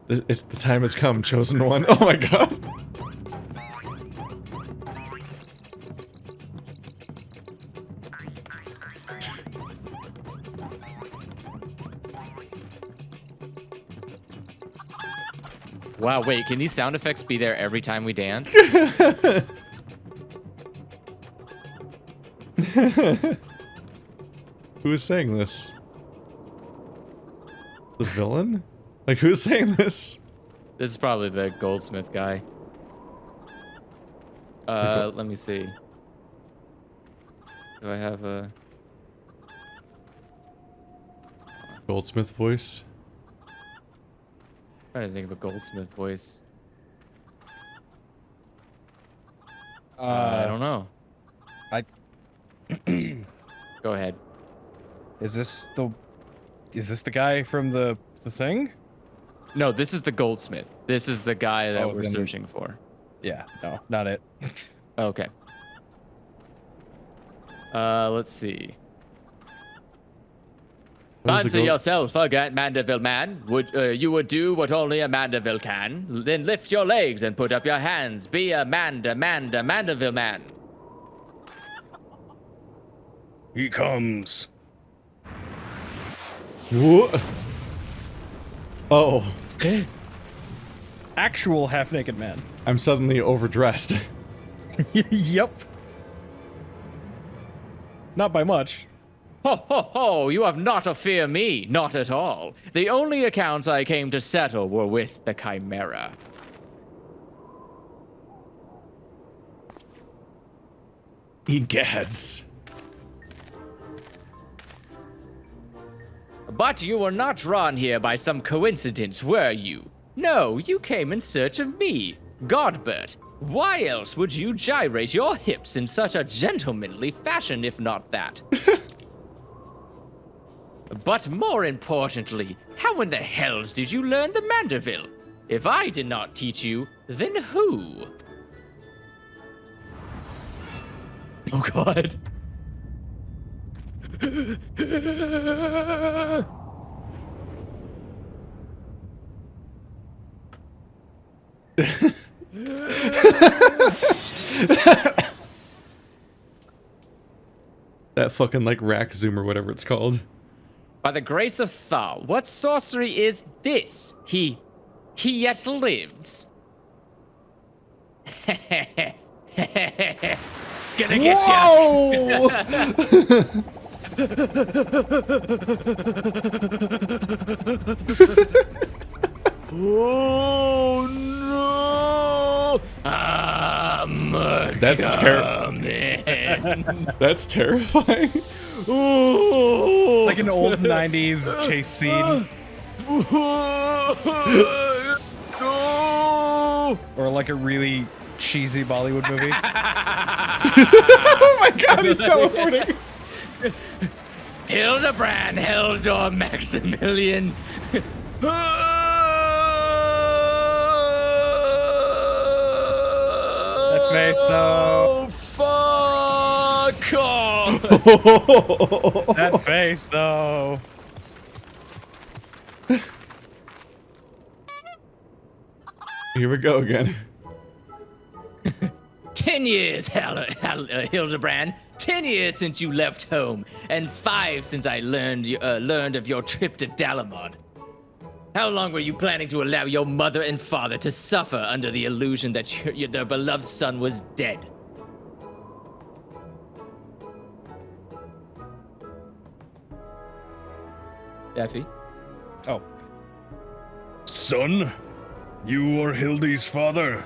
It's the time has come, chosen one. Oh my god. Wow, wait, can these sound effects be there every time we dance? Who is saying this? The villain? Like, who's saying this? This is probably the goldsmith guy. Let me see. Do I have a... Goldsmith voice? trying to think of a goldsmith voice. I don't know. Go ahead. Is this the guy from the thing? No, this is the goldsmith. This is the guy that we're then- searching for. Yeah, no, not it. Okay. Let's see. What was the Fancy gold- yourself a Manderville man. You would do what only a Manderville can. Then lift your legs and put up your hands. Be a Manderville man. He comes. What? Oh, Actual half-naked man. I'm suddenly overdressed. Yep. Not by much. Ho ho ho! You have not to fear me, not at all. The only accounts I came to settle were with the Chimera. Egads. But you were not drawn here by some coincidence, were you? No, you came in search of me, Godbert. Why else would you gyrate your hips in such a gentlemanly fashion, if not that? But more importantly, how in the hells did you learn the Manderville? If I did not teach you, then who? Oh god. That fucking like rack zoom or whatever it's called. By the grace of Thaw, what sorcery is this? He yet lives. Gonna get Whoa! Oh no! I'm That's That's terrifying. Like an old 90s chase scene. Or like a really cheesy Bollywood movie. Oh my god, he's teleporting. Hildebrand, Heldor, Maximilian. That face though. Fuck off! That face though. Here we go again. 10 years, Hildebrand. 10 years since you left home, and 5 since I learned of your trip to Dalamod. How long were you planning to allow your mother and father to suffer under the illusion that their beloved son was dead? Daffy? Oh. Son, you are Hildy's father.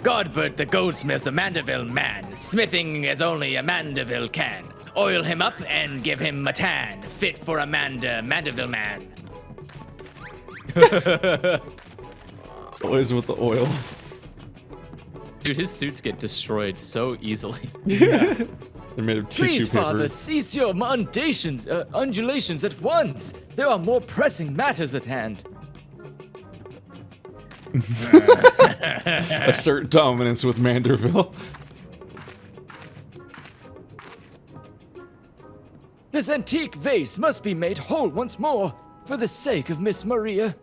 Godbert the goldsmith's a Manderville man, smithing as only a Manderville can. Oil him up and give him a tan, fit for a Manderville man. Always with the oil. Dude, his suits get destroyed so easily. They're made of tissue Please, paper. Father, cease your undulations at once. There are more pressing matters at hand. Assert dominance with Manderville. This antique vase must be made whole once more, for the sake of Miss Maria.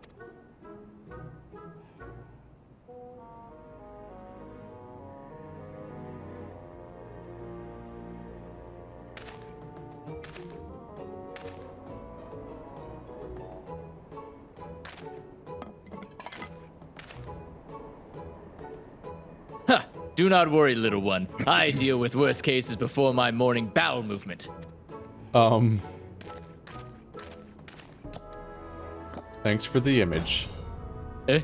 Ha! Do not worry, little one. I deal with worse cases before my morning bowel movement. Thanks for the image. Eh?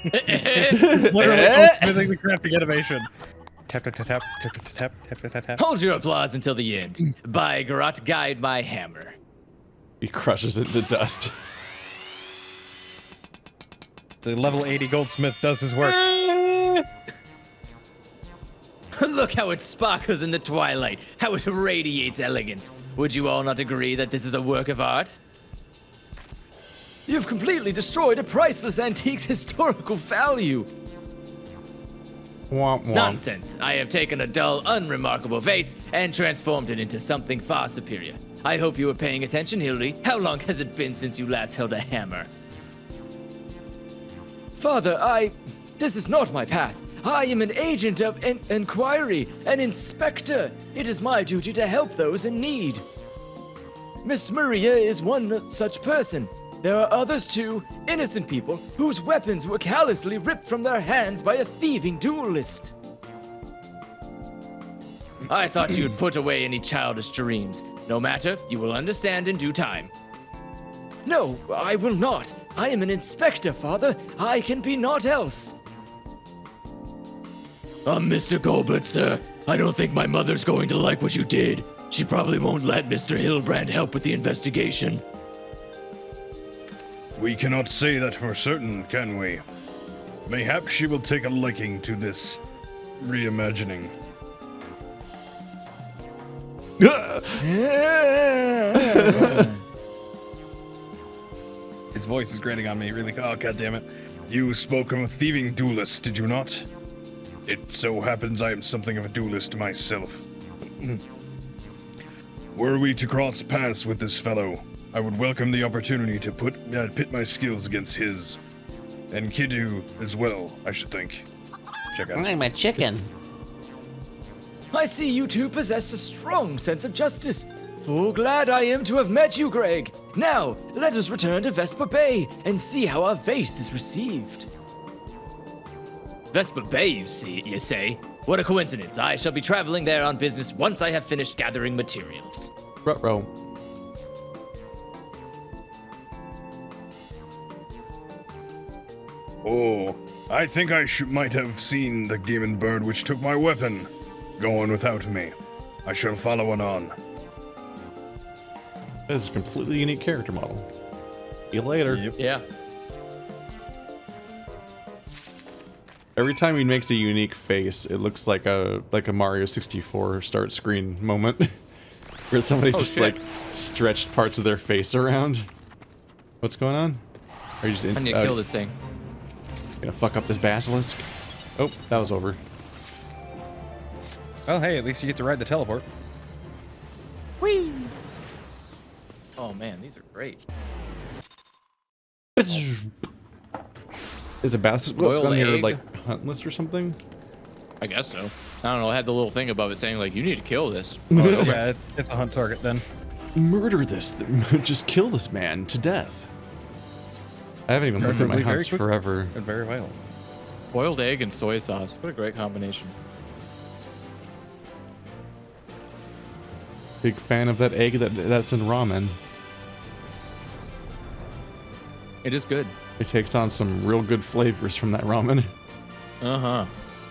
It's literally smithing the crafting animation. Tap tap tap tap tap tap tap tap tap tap. Hold your applause until the end. By Garot, guide my hammer. He crushes it to dust. The level 80 goldsmith does his work. Look how it sparkles in the twilight, how it radiates elegance. Would you all not agree that this is a work of art? You've completely destroyed a priceless antique's historical value. Womp womp. Nonsense. I have taken a dull, unremarkable vase and transformed it into something far superior. I hope you were paying attention, Hildy. How long has it been since you last held a hammer? Father, this is not my path. I am an agent of inquiry, an inspector. It is my duty to help those in need. Miss Maria is one such person. There are others too, innocent people whose weapons were callously ripped from their hands by a thieving duelist. I thought you'd put away any childish dreams. No matter, you will understand in due time. No, I will not. I am an inspector, Father. I can be naught else. Mr. Golbert, sir. I don't think my mother's going to like what you did. She probably won't let Mr. Hildebrand help with the investigation. We cannot say that for certain, can we? Mayhaps she will take a liking to this reimagining. His voice is grating on me. Really. Oh, god damn it. You spoke of a thieving duelist, did you not? It so happens I am something of a duelist myself. Were we to cross paths with this fellow, I would welcome the opportunity to pit my skills against his. And Kidu as well, I should think. Check out. I'm a chicken. I see you two possess a strong sense of justice. Full glad I am to have met you, Greg. Now, let us return to Vespa Bay and see how our vase is received. Vespa Bay, you say? What a coincidence. I shall be traveling there on business once I have finished gathering materials. Ruh-roh. Oh, I think I might have seen the demon bird which took my weapon. Go on without me. I shall follow on. That is a completely unique character model. See you later. Yep. Yeah. Every time he makes a unique face, it looks like a Mario 64 start screen moment. Where somebody just shit. like stretched parts of their face around. What's going on? Are you just I need to kill this thing. Gonna fuck up this basilisk? Oh, that was over. Well, hey, at least you get to ride the teleport. Whee! Oh man, these are great. Is a basilisk Boiled on your egg. like hunt list or something? I guess so. I don't know. I had the little thing above it saying like, you need to kill this. Yeah, it's a hunt target then. Murder this. Just kill this man to death. I haven't even looked at my Preferably very hunts quick. forever. And very violent. Boiled egg and soy sauce. What a great combination. Big fan of that egg that's in ramen. It is good. It takes on some real good flavors from that ramen. Uh-huh.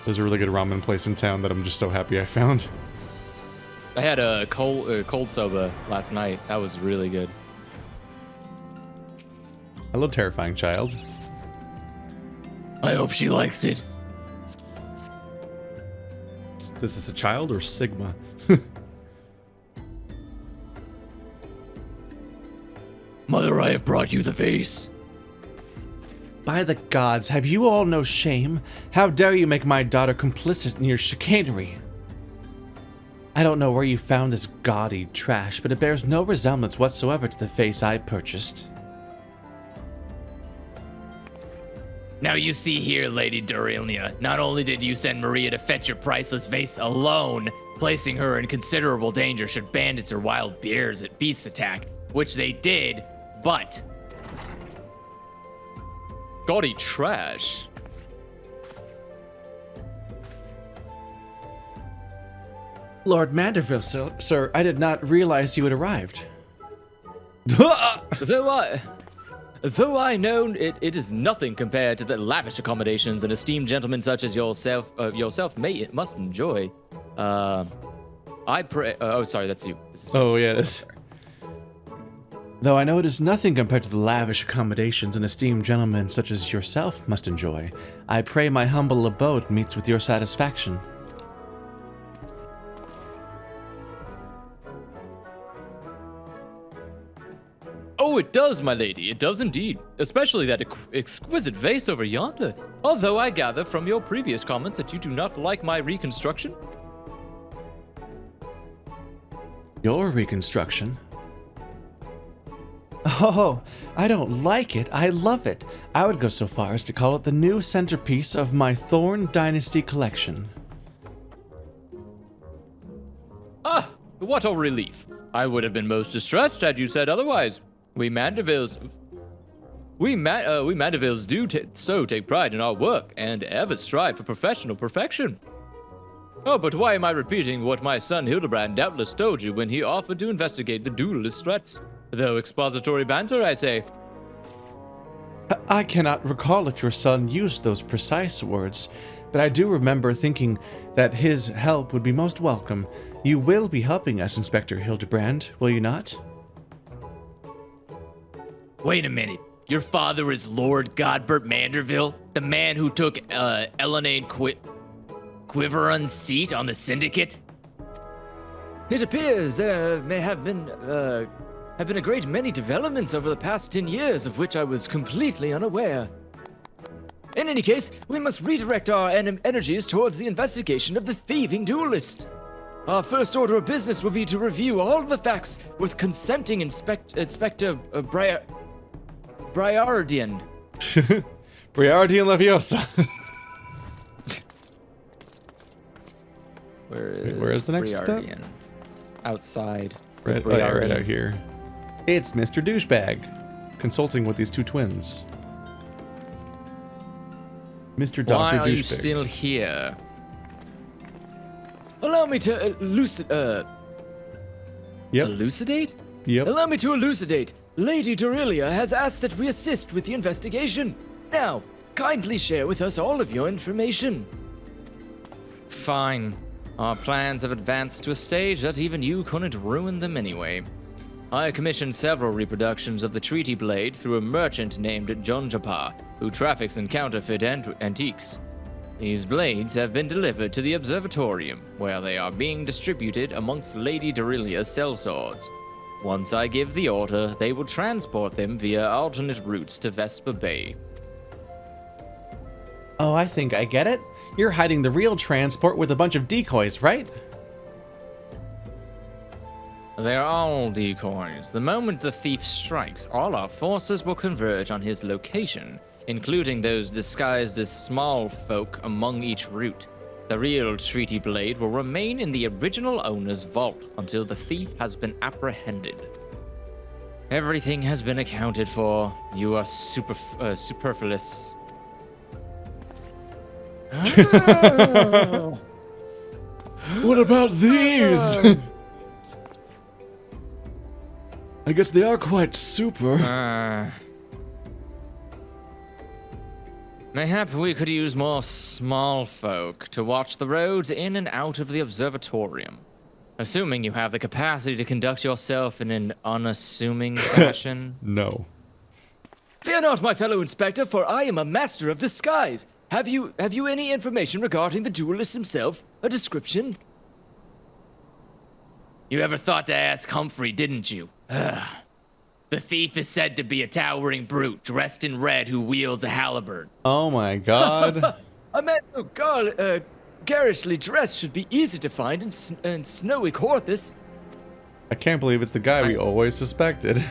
There's a really good ramen place in town that I'm just so happy I found. I had a cold soba last night. That was really good. Hello, terrifying child. I hope she likes it. Is this a child or Sigma? Mother, I have brought you the vase. By the gods, have you all no shame? How dare you make my daughter complicit in your chicanery? I don't know where you found this gaudy trash, but it bears no resemblance whatsoever to the face I purchased. Now you see here, Lady Durilnia, not only did you send Maria to fetch your priceless vase alone, placing her in considerable danger should bandits or wild beasts attack, which they did, but... Gaudy trash. Lord Manderville, sir, I did not realize you had arrived. Though I know it is nothing compared to the lavish accommodations an esteemed gentleman such as yourself must enjoy. I pray. Oh, sorry, that's you. Oh, yeah, it is. Though I know it is nothing compared to the lavish accommodations an esteemed gentleman such as yourself must enjoy, I pray my humble abode meets with your satisfaction. Oh, it does, my lady. It does indeed. Especially that exquisite vase over yonder. Although I gather from your previous comments that you do not like my reconstruction. Your reconstruction? Oh, I don't like it. I love it. I would go so far as to call it the new centerpiece of my Thorn Dynasty collection. Ah, what a relief. I would have been most distressed had you said otherwise. We Mandervilles do take pride in our work and ever strive for professional perfection. Oh, but why am I repeating what my son Hildebrand doubtless told you when he offered to investigate the duelist threats? Though expository banter, I say. I cannot recall if your son used those precise words, but I do remember thinking that his help would be most welcome. You will be helping us, Inspector Hildebrand, will you not? Wait a minute. Your father is Lord Godbert Manderville, the man who took Elenane Quiveron's seat on the Syndicate? It appears there may have been a great many developments over the past 10 years of which I was completely unaware. In any case, we must redirect our energies towards the investigation of the thieving duelist. Our first order of business will be to review all the facts with consenting Inspector Briardian. Briardian Leviosa. Where is the next step? Briardian? Outside. Right out here. It's Mr. Douchebag, consulting with these two twins. Mr. Dr. Why are you Douchebag. still here? Allow me to elucidate? Yep. Allow me to elucidate. Lady Dorelia has asked that we assist with the investigation. Now, kindly share with us all of your information. Fine. Our plans have advanced to a stage that even you couldn't ruin them anyway. I commissioned several reproductions of the Treaty Blade through a merchant named Jonjapa, who traffics in counterfeit antiques. These blades have been delivered to the observatorium, where they are being distributed amongst Lady Dorelia's sellswords. Once I give the order, they will transport them via alternate routes to Vespa Bay. Oh, I think I get it. You're hiding the real transport with a bunch of decoys, right? They're all decoys. The moment the thief strikes, all our forces will converge on his location, including those disguised as small folk among each route. The real Treaty Blade will remain in the original owner's vault until the thief has been apprehended. Everything has been accounted for. You are superfluous. What about these? I guess they are quite super. Mayhap we could use more small folk to watch the roads in and out of the observatorium. Assuming you have the capacity to conduct yourself in an unassuming fashion. No. Fear not, my fellow inspector, for I am a master of disguise. Have you any information regarding the duelist himself? A description? You ever thought to ask Humphrey, didn't you? The thief is said to be a towering brute dressed in red who wields a halberd. Oh my god. A man so garishly dressed should be easy to find in snowy Corthus. I can't believe it's the guy we always suspected.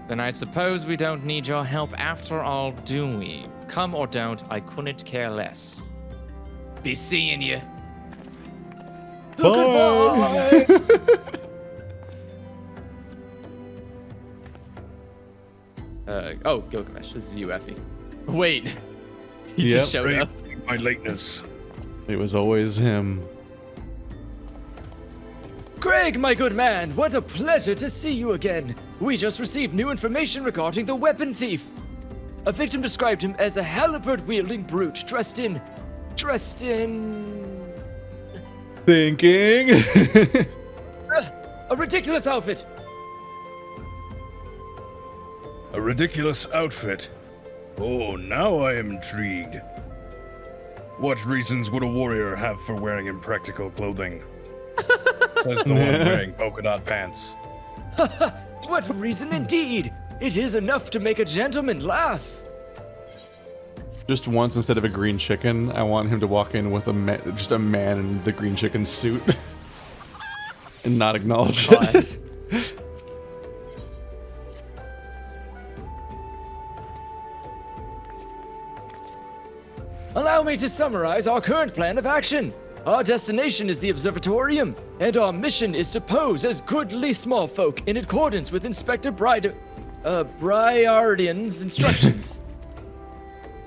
Then I suppose we don't need your help after all, do we? Come or don't, I couldn't care less. Be seeing you. Bye. Gilgamesh, this is you, Effie. Wait, he just showed up. My lateness. It was always him. Greg, my good man, what a pleasure to see you again. We just received new information regarding the weapon thief. A victim described him as a halberd-wielding brute dressed in... Thinking. a ridiculous outfit. A ridiculous outfit. Oh, now I am intrigued. What reasons would a warrior have for wearing impractical clothing? Says the one wearing polka dot pants. What reason indeed? It is enough to make a gentleman laugh. Just once, instead of a green chicken, I want him to walk in with just a man in the green chicken suit. And not acknowledge it. Allow me to summarize our current plan of action. Our destination is the observatorium, and our mission is to pose as goodly small folk in accordance with Inspector Briardian's instructions.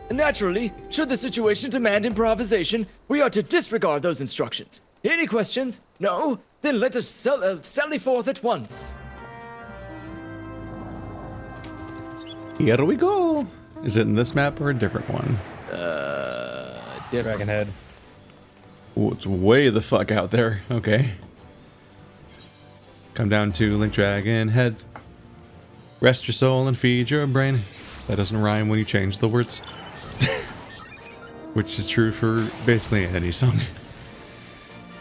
Naturally, should the situation demand improvisation, we are to disregard those instructions. Any questions? No? Then let us sally forth at once. Here we go. Is it in this map or a different one? Dragon Head. Oh, it's way the fuck out there. Okay. Come down to Link Dragon Head. Rest your soul and feed your brain. That doesn't rhyme when you change the words. Which is true for basically any song.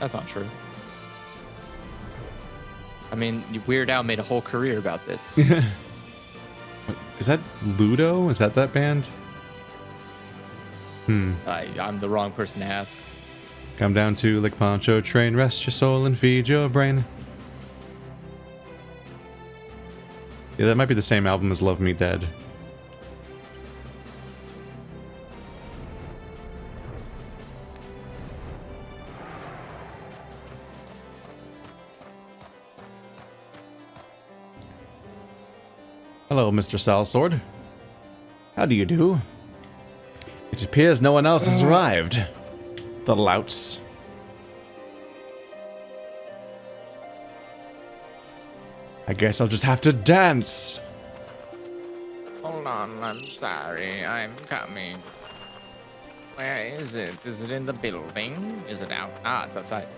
That's not true. I mean, Weird Al made a whole career about this. What, is that Ludo? Is that band? I'm the wrong person to ask. Come down to Lick Poncho Train, rest your soul and feed your brain. Yeah, that might be the same album as Love Me Dead. Hello, Mr. Salsword. How do you do? It appears no one else has arrived. The louts. I guess I'll just have to dance. Hold on, I'm sorry. I'm coming. Where is it? Is it in the building? Is it out? Ah, it's outside.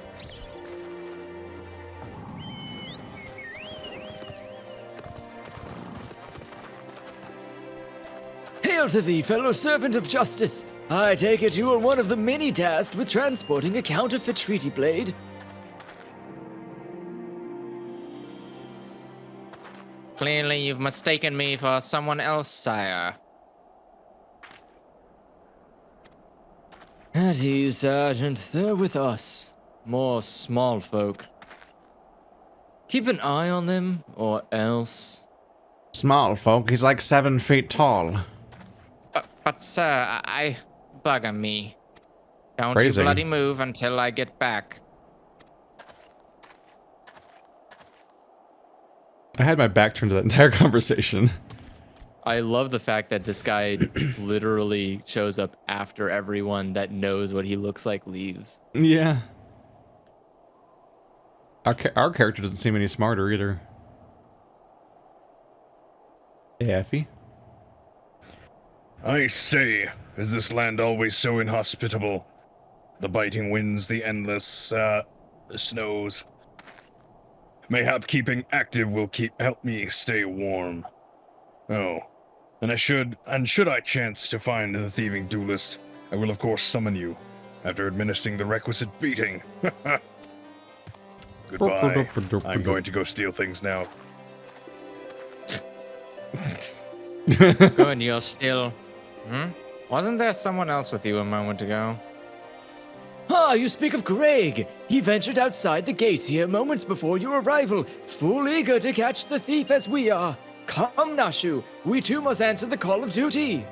Hail to thee, fellow servant of justice! I take it you are one of the many tasked with transporting a counterfeit treaty blade. Clearly, you've mistaken me for someone else, sire. At ease, Sergeant. They're with us. More small folk. Keep an eye on them, or else. Small folk, he's like 7 feet tall. But sir, I bugger me. Don't Phrasing. you bloody move until I get back. I had my back turned to that entire conversation. I love the fact that this guy literally shows up after everyone that knows what he looks like leaves. Yeah. Our character doesn't seem any smarter either. Hey, Effie. I say, is this land always so inhospitable? The biting winds, the endless, snows. Mayhap keeping active will help me stay warm. Oh, and should I chance to find the thieving duelist, I will of course summon you, after administering the requisite beating. Goodbye. I'm going to go steal things now. Good, you're still... Wasn't there someone else with you a moment ago? Ah, you speak of Greg. He ventured outside the gates here moments before your arrival, full eager to catch the thief as we are. Come, Nashu, we too must answer the call of duty.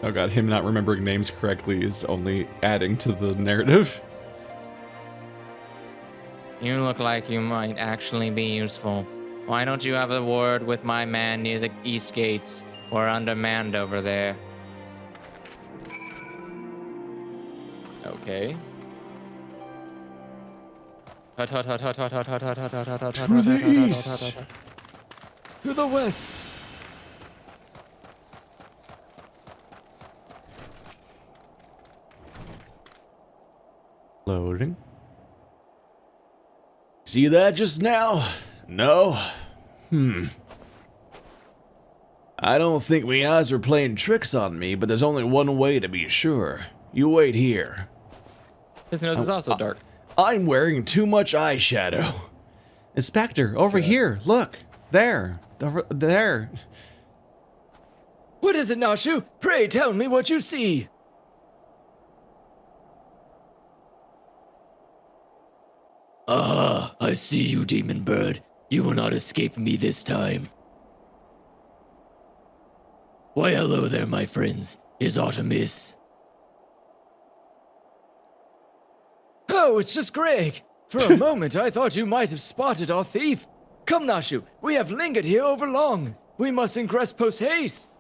Oh god, him not remembering names correctly is only adding to the narrative. You look like you might actually be useful. Why don't you have a word with my man near the east gates? We're undermanned over there. Okay. Hut, hut, hut, hut, hut, hut, hut, hut, hut, hut, hut, hut, To the east. To the west. Loading. See that just now? No? I don't think me eyes are playing tricks on me, but there's only one way to be sure. You wait here. His nose is also dark. I'm wearing too much eyeshadow. Inspector, over here, look. There. There. What is it, Nashu? Pray tell me what you see. Ah, I see you, demon bird. You will not escape me this time. Why, hello there, my friends. Is aught amiss? Oh, it's just Greg. For a moment, I thought you might have spotted our thief. Come, Nashu, we have lingered here over long. We must ingress post-haste.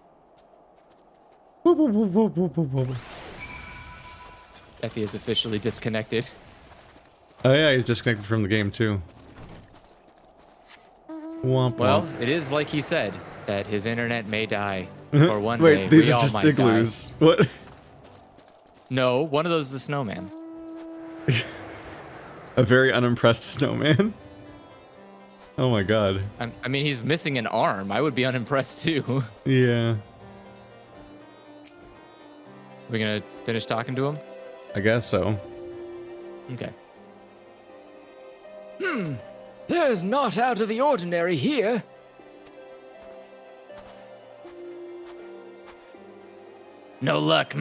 Effie is officially disconnected. Oh yeah, he's disconnected from the game too. Womp Well, womp. it is like he said, that his internet may die. Or one day, Wait, these we are all just might die. igloos. What? No, one of those is a snowman. A very unimpressed snowman. Oh my god. I mean, he's missing an arm. I would be unimpressed too. Yeah. We gonna finish talking to him? I guess so. Okay. There's naught out of the ordinary here. No luck,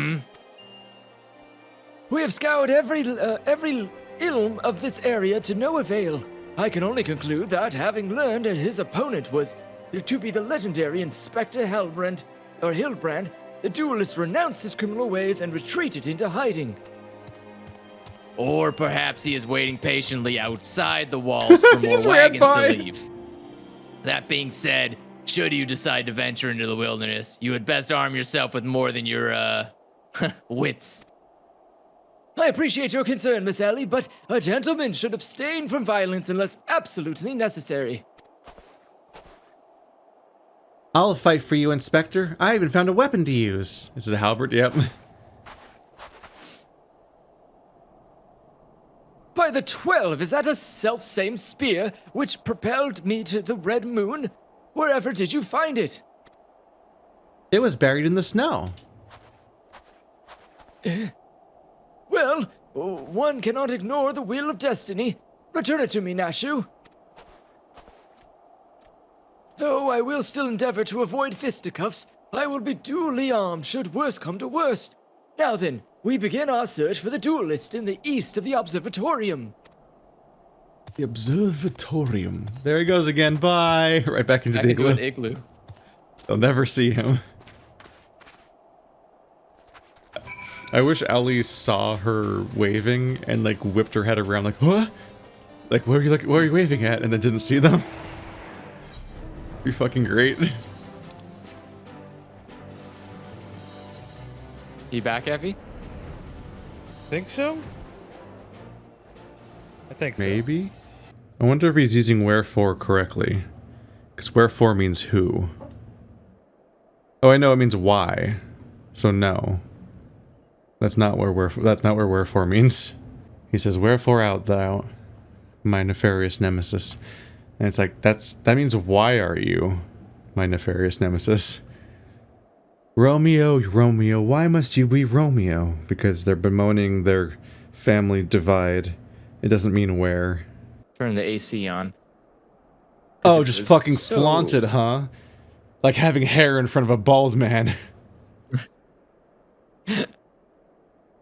We have scoured every ilm of this area to no avail. I can only conclude that, having learned that his opponent was to be the legendary Inspector Hildebrand, the duelist renounced his criminal ways and retreated into hiding. Or perhaps he is waiting patiently outside the walls for more just ran wagons by. to leave. That being said, should you decide to venture into the wilderness, you had best arm yourself with more than your, wits. I appreciate your concern, Miss Ellie, but a gentleman should abstain from violence unless absolutely necessary. I'll fight for you, Inspector. I even found a weapon to use. Is it a halberd? Yep. By the 12, is that a self-same spear which propelled me to the Red Moon? Wherever did you find it? It was buried in the snow. Well, one cannot ignore the wheel of destiny. Return it to me, Nashu. Though I will still endeavor to avoid fisticuffs, I will be duly armed should worst come to worst. Now then, we begin our search for the duelist in the east of the observatorium. The observatorium. There he goes again. Bye. Right back into the Into igloo. an igloo. They'll never see him. I wish Ellie saw her waving and like whipped her head around like, what? Like, where are you waving at? And then didn't see them. Be fucking great. You back, Effie? Think so? I think so. Maybe? I wonder if he's using wherefore correctly. Because wherefore means who. Oh, I know it means why. So no. That's not where wherefore means. He says, "Wherefore out thou, my nefarious nemesis?" And it's like, that means why are you, my nefarious nemesis? Romeo, Romeo, why must you be Romeo? Because they're bemoaning their family divide. It doesn't mean where. Turn the AC on. Oh, just fucking so- flaunted, huh? Like having hair in front of a bald man.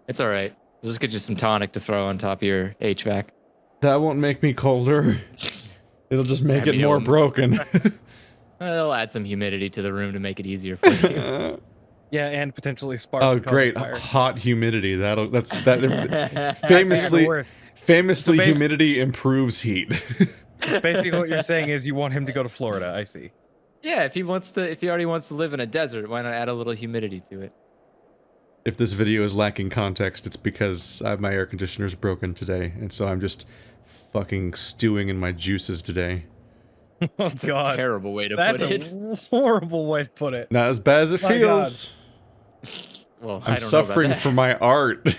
It's alright. We'll just get you some tonic to throw on top of your HVAC. That won't make me colder. It'll just make I mean, it more it'll- broken. They'll add some humidity to the room to make it easier for you. Yeah, and potentially spark. Oh, the cause of great. fire. Hot humidity. That That's famously even worse. famously So basi- humidity improves heat. Basically, what you're saying is you want him to go to Florida. I see. Yeah, if he already wants to live in a desert, why not add a little humidity to it? If this video is lacking context, it's because my air conditioner's broken today, and so I'm just fucking stewing in my juices today. Oh It's God, a terrible way to that's put it. a horrible way to put it. Not as bad as it My feels. Well, I'm suffering for my art.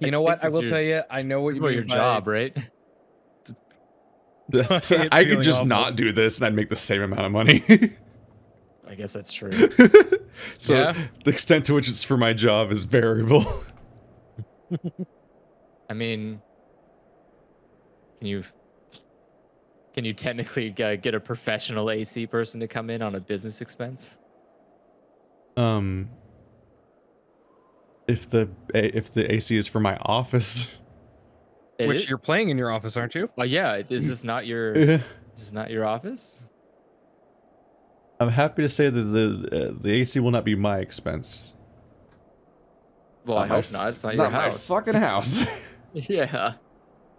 You know what? I will tell you. I know what It's you more mean your by- job, right? I could feeling just awful. not do this and I'd make the same amount of money. I guess that's true. So Yeah. the extent to which it's for my job is variable. I mean, can you technically get a professional AC person to come in on a business expense? If the AC is for my office. It Which is? you're playing in your office, aren't you? Well, yeah. Is this not your? Yeah. This is not your office? I'm happy to say that the AC will not be my expense. Well, I hope not. It's not your house. my fucking house. Yeah.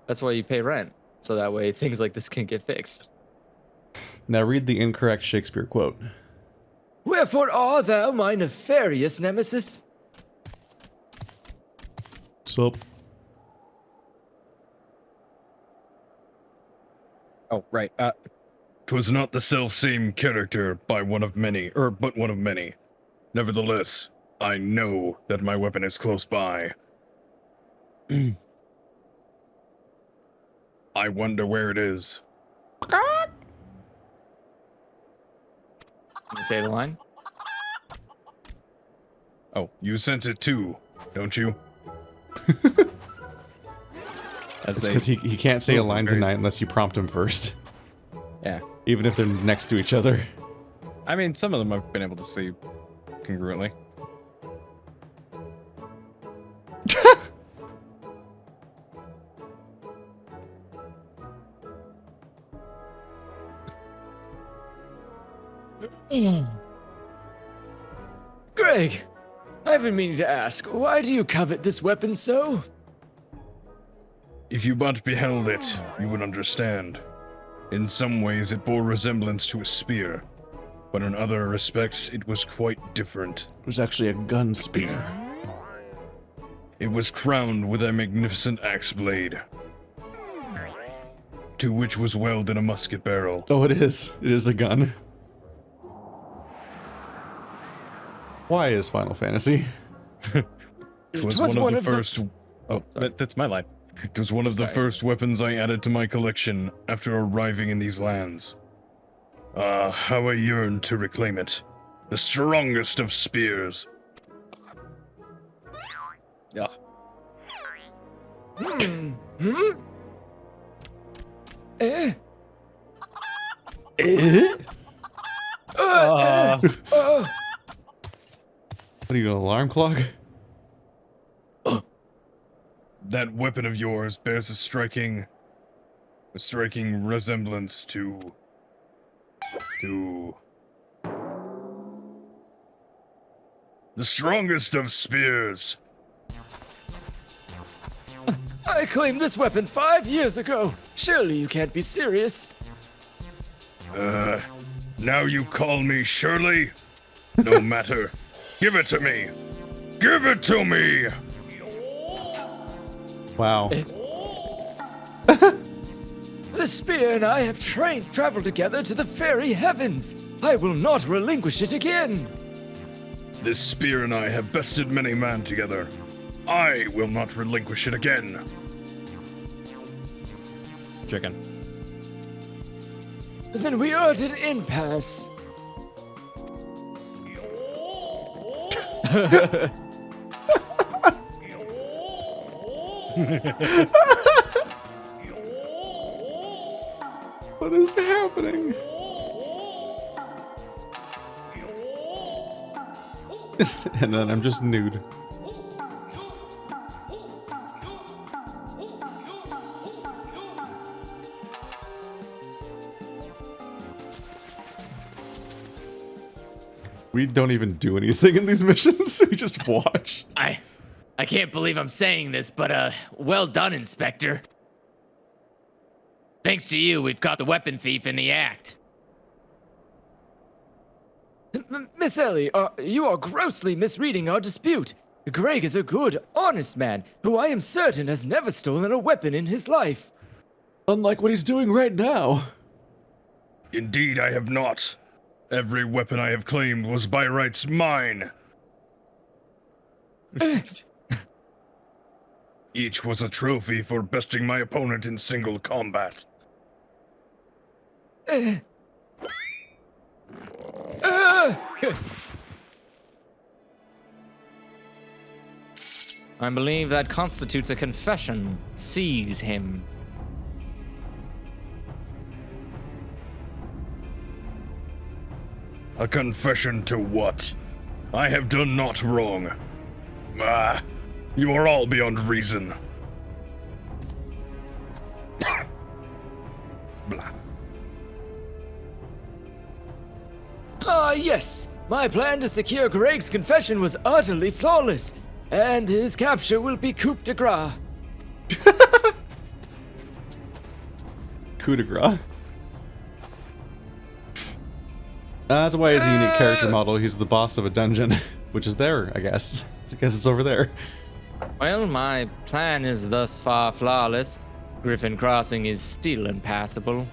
That's why you pay rent, so that way things like this can get fixed. Now read the incorrect Shakespeare quote. Wherefore art thou my nefarious nemesis? Sup? Oh, right. 'Twas not the self-same character but one of many. Nevertheless, I know that my weapon is close by. I wonder where it is. Can you say the line? Oh, you sent it too, don't you? It's because he can't say a line tonight unless you prompt him first. Yeah. Even if they're next to each other. I mean, some of them I've been able to see congruently. Greg, I've been meaning to ask, why do you covet this weapon so? If you but beheld it, you would understand. In some ways, it bore resemblance to a spear, but in other respects, it was quite different. It was actually a gun spear. It was crowned with a magnificent axe blade, to which was welded a musket barrel. Oh, it is. It is a gun. Why is Final Fantasy? It was one of the first. Oh, that's my line. It was one of the first weapons I added to my collection after arriving in these lands. Ah, how I yearned to reclaim it. The strongest of spears. Yeah. What are you, an alarm clock? That weapon of yours bears a striking resemblance to the strongest of spears. I claimed this weapon 5 years ago. Surely you can't be serious. Now you call me Shirley? No matter. Give it to me! Give it to me! Wow. The spear and I have traveled together to the fairy heavens. I will not relinquish it again. This spear and I have bested many men together. I will not relinquish it again. Chicken. Then we are at an impasse. What is happening? And then I'm just nude. We don't even do anything in these missions. We just watch. I can't believe I'm saying this, but well done, Inspector. Thanks to you, we've caught the weapon thief in the act. Miss Ellie, you are grossly misreading our dispute. Greg is a good, honest man who I am certain has never stolen a weapon in his life. Unlike what he's doing right now. Indeed, I have not. Every weapon I have claimed was by rights mine. Each was a trophy for besting my opponent in single combat. I believe that constitutes a confession. Seize him. A confession to what? I have done naught wrong. Ah, you are all beyond reason. Blah. Ah, yes. My plan to secure Greg's confession was utterly flawless, and his capture will be coup de grace. Coup de grace. That's why he's a unique character model. He's the boss of a dungeon, which is there, I guess. I guess it's over there. Well, my plan is thus far flawless. Griffin Crossing is still impassable.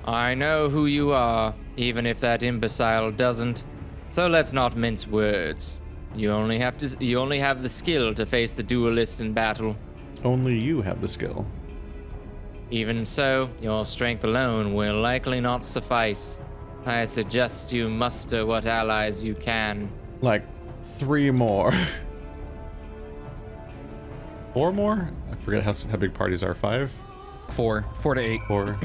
I know who you are, even if that imbecile doesn't. So let's not mince words. You only have the skill to face the duelist in battle. Only you have the skill. Even so, your strength alone will likely not suffice. I suggest you muster what allies you can. Like 3 more. 4 more? I forget how big parties are. 5? 4 to 8. 4.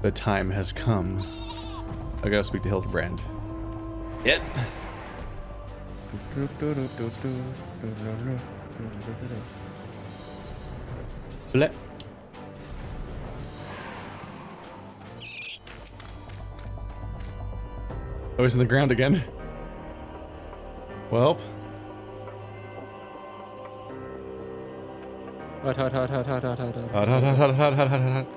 The time has come. I gotta speak to Hildebrand. Yep. Bleh. Oh, he's in the ground again. Well. Hot. Hot, hot, hot, hot, hot, hot, hot.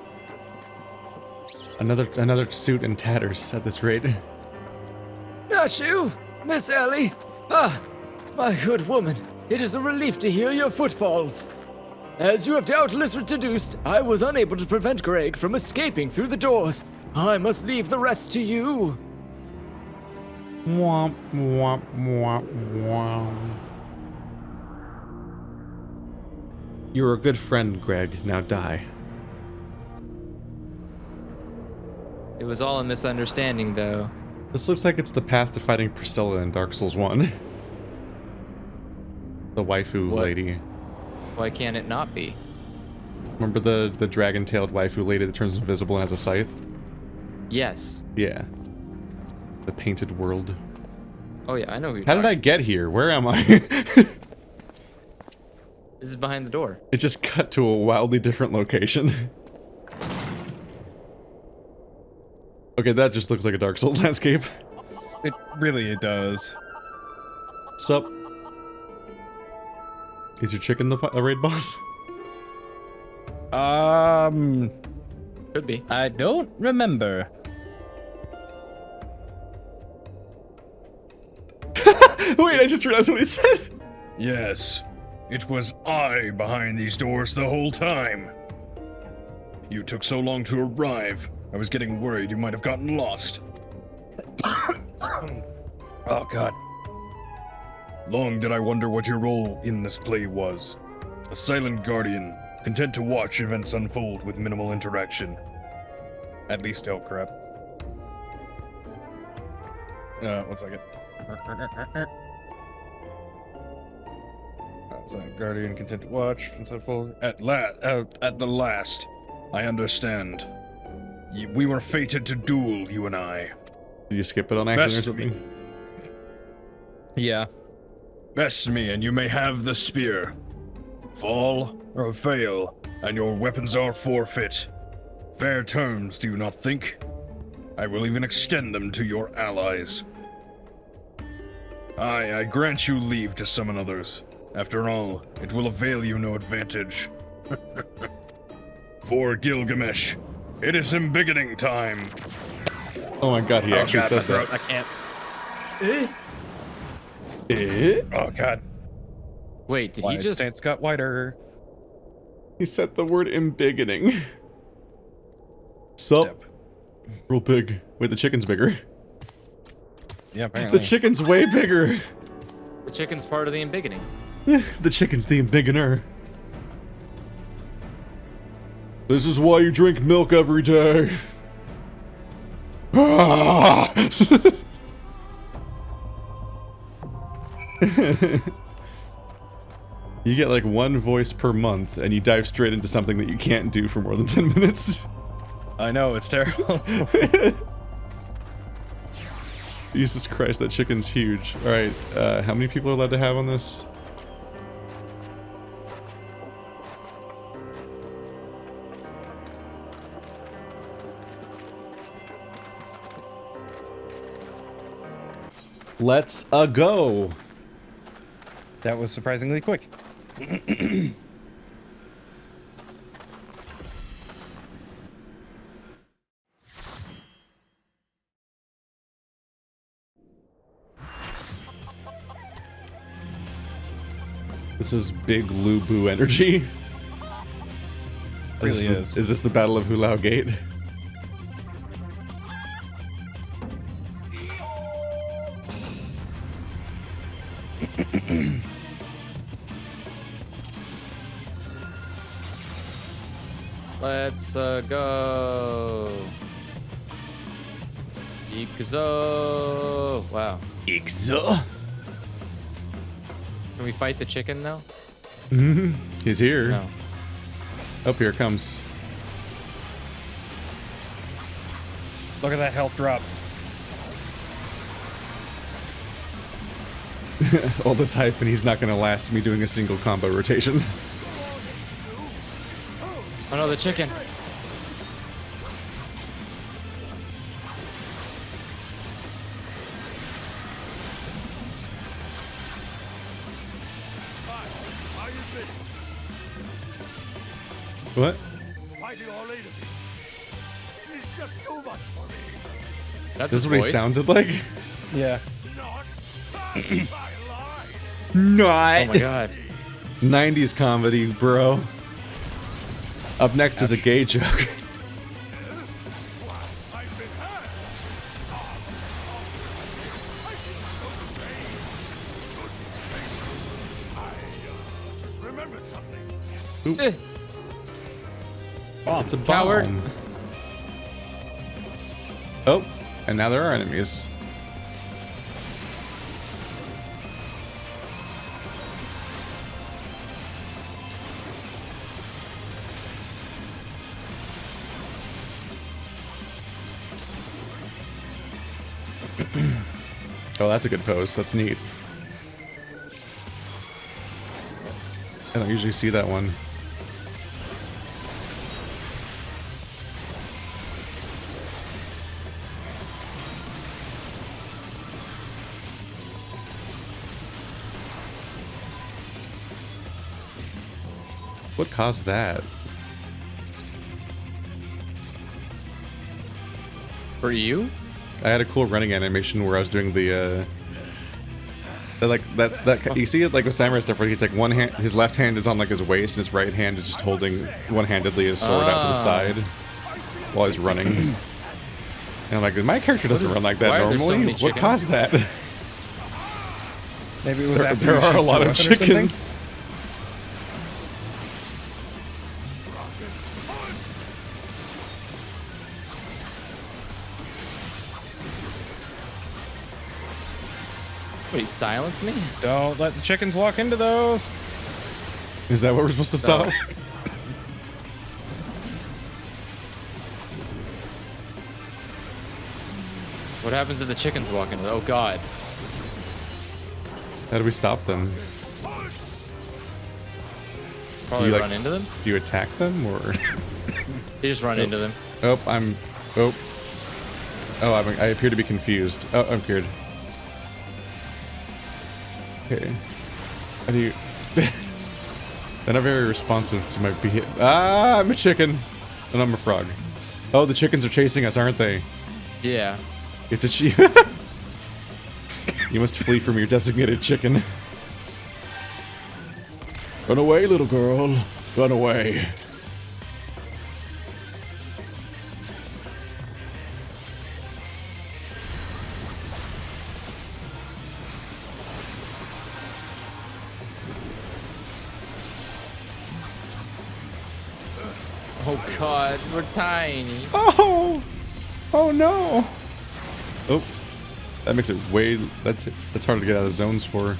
Another suit in tatters at this rate. Nashu, Miss Ellie. Ah, my good woman. It is a relief to hear your footfalls. As you have doubtless deduced, I was unable to prevent Greg from escaping through the doors. I must leave the rest to you. Womp, womp, womp, womp. You were a good friend, Greg. Now die. It was all a misunderstanding, though. This looks like it's the path to fighting Priscilla in Dark Souls 1. The waifu lady. Why can't it not be? Remember the dragon-tailed waifu lady that turns invisible and has a scythe? Yes. Yeah. The painted world. Oh yeah, I know who you're How did talking. I get here? Where am I? This is behind the door. It just cut to a wildly different location. Okay, that just looks like a Dark Souls landscape. It does. Sup? Is your chicken the raid boss? Could be. I don't remember. Wait, I just realized what he said. Yes, it was I behind these doors the whole time. You took so long to arrive, I was getting worried you might have gotten lost. Oh god. Long did I wonder what your role in this play was. A silent guardian, content to watch events unfold with minimal interaction. At least, oh crap. 1 second. Guardian, content to watch, and so forth. At the last, I understand. We were fated to duel, you and I. Did you skip it on accident or Best something? Yeah. Best me, and you may have the spear. Fall or fail, and your weapons are forfeit. Fair terms, do you not think? I will even extend them to your allies. Aye, I grant you leave to summon others. After all, it will avail you no advantage. For Gilgamesh, it is embiggening time. Oh my god, he actually said that. I can't. Oh god. Wait, did he Wide just? stance got wider. He said the word embiggening. Sup? Step. Real big. Wait, the chicken's bigger. Yeah, apparently. The chicken's way bigger. The chicken's part of the embiggening. The chicken's the embiggener. This is why you drink milk every day. You get like one voice per month, and you dive straight into something that you can't do for more than 10 minutes. I know, it's terrible. Jesus Christ, that chicken's huge. Alright, how many people are allowed to have on this? Let's go. That was surprisingly quick. This is big Lubu energy. Really is. Is this the Battle of Hulao Gate? Let's go. Ikuzo. Wow. Ikuzo. Can we fight the chicken now? He's here. No. Oh, here it comes. Look at that health drop. All this hype and he's not gonna last me doing a single combo rotation. Oh no, the chicken. What? That's This is his what he voice. sounded like? Yeah. Not. Oh my god. 90s comedy, bro. Up next is a gay joke. Eh, It's a bomb. Coward. Oh, and now there are enemies. Oh, that's a good pose. That's neat. I don't usually see that one. What caused that? For you? I had a cool running animation where I was doing the you see it like with samurai stuff where he's like one hand, his left hand is on like his waist and his right hand is just holding one-handedly his sword out to the side while he's running. And I'm like, my character doesn't run like that why are there so normally. many What chickens? caused that? Maybe it was after There you are a shoot lot your of weapon or something? chickens. Wait, silence me? Don't let the chickens walk into those. Is that what we're supposed to stop? What happens if the chickens walk into? Oh god. How do we stop them? Probably like- run into them? Do you attack them or? You just run into them. Oh, I appear to be confused. Oh, I'm cured. Okay. How do you? They're not very responsive to my behavior. Ah, I'm a chicken, and I'm a frog. Oh, the chickens are chasing us, aren't they? Yeah. You have to You must flee from your designated chicken. Run away, little girl. Run away. Oh god, we're tiny. Oh! Oh no! Oh, that makes it way. That's hard to get out of zones for.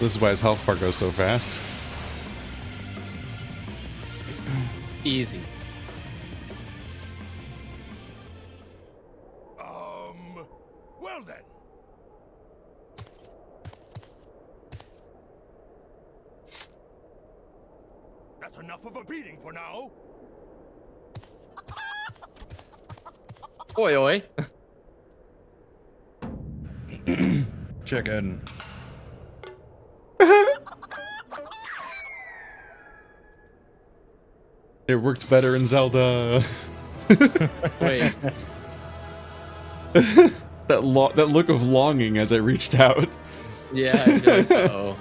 This is why his health bar goes so fast. Easy. Well then. That's enough of a beating for now. Oi oi. Chicken. It worked better in Zelda. Wait. That look of longing as I reached out. Yeah, I feel like, uh-oh.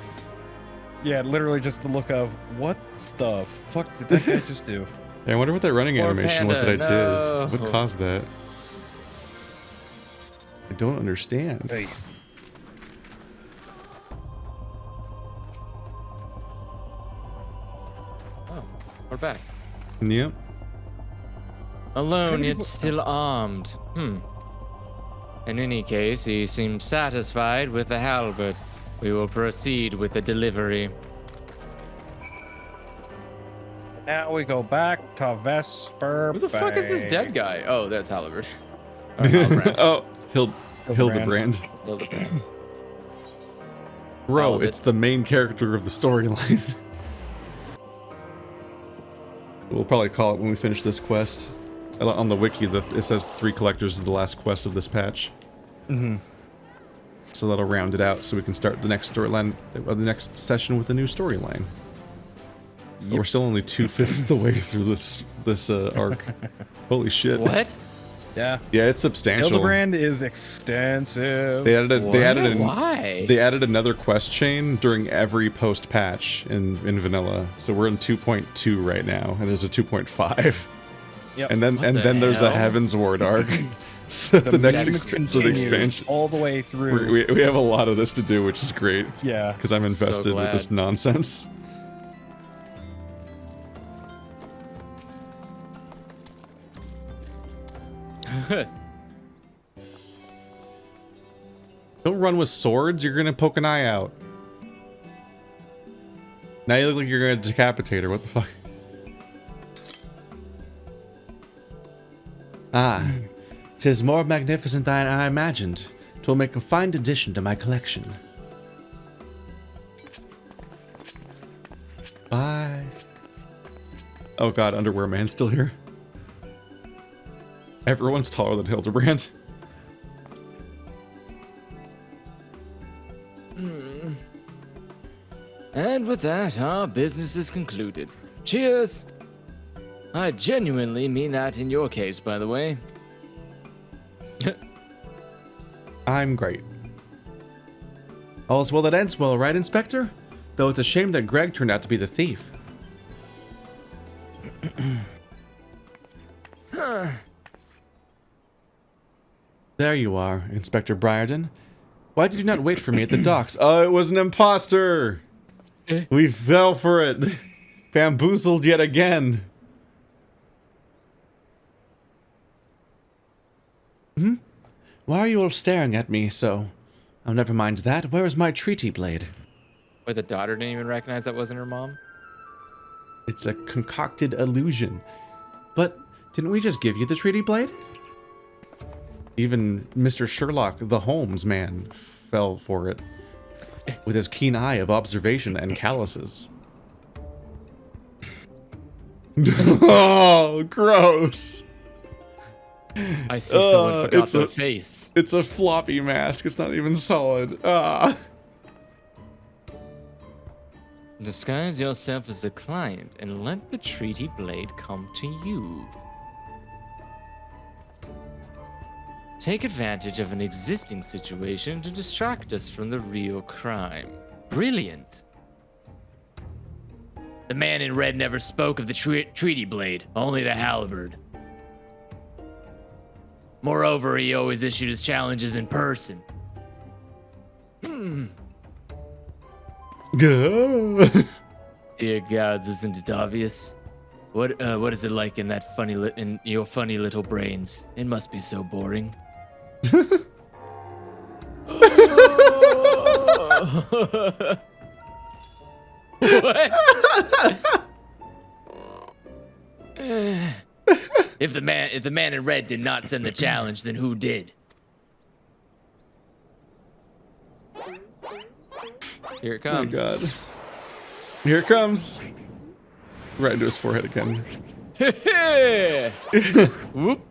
Yeah, literally just the look of, what the fuck did that guy just do? Hey, I wonder what that running Poor animation was that I panda, did. no. What caused that? I don't understand. Hey. Oh, we're back. Yep. Alone yet still armed. In any case, he seems satisfied with the halberd. We will proceed with the delivery. Now we go back to Vesper. Who the fuck is this Bay. dead guy? Oh, that's Halibert. Or Halbrand. Oh, Hildebrand. Hildebrand. Bro, Halibut. it's the main character of the storyline. We'll probably call it when we finish this quest. On the wiki, it says 3 collectors is the last quest of this patch. Mm-hmm. So that'll round it out so we can start the next storyline, the next session with a new storyline. We're still only 2/5 the way through this arc. Holy shit. What? Yeah. Yeah, it's substantial. Hildebrand is extensive. They added Why? They added another quest chain during every post patch in vanilla. So we're in 2.2 right now, and there's a 2.5. Yep. And then the there's a hell? Heaven's Ward arc. So the next madness expansion continues all the way through. we have a lot of this to do, which is great Yeah. because I'm invested with this nonsense. Don't run with swords, you're gonna poke an eye out. Now you look like you're gonna decapitate her, what the fuck? Ah, 'tis more magnificent than I imagined. 'Twill make a fine addition to my collection. Bye. Oh god, Underwear Man's still here. Everyone's taller than Hildebrand. And with that, our business is concluded. Cheers! I genuinely mean that in your case, by the way. I'm great. All's well that ends well, right, Inspector? Though it's a shame that Greg turned out to be the thief. There you are, Inspector Briarden. Why did you not wait for me at the docks? Oh, it was an imposter! We fell for it. Bamboozled yet again. Why are you all staring at me so? Oh, never mind that. Where is my treaty blade? Wait, the daughter didn't even recognize that wasn't her mom? It's a concocted illusion. But didn't we just give you the treaty blade? Even Mr. Sherlock, the Holmes man, fell for it. With his keen eye of observation and calluses. Oh, gross. I see someone forgot it's their a- face. It's a floppy mask. It's not even solid. Ah. Disguise yourself as the client and let the treaty blade come to you. Take advantage of an existing situation to distract us from the real crime. Brilliant. The man in red never spoke of the treaty blade, only the halberd. Moreover, he always issued his challenges in person. Dear gods, isn't it obvious? What is it like in that in your funny little brains? It must be so boring. What? If the man in red did not send the challenge, then who did? Here it Oh comes. god. Here it comes. Right into his forehead again. Whoop.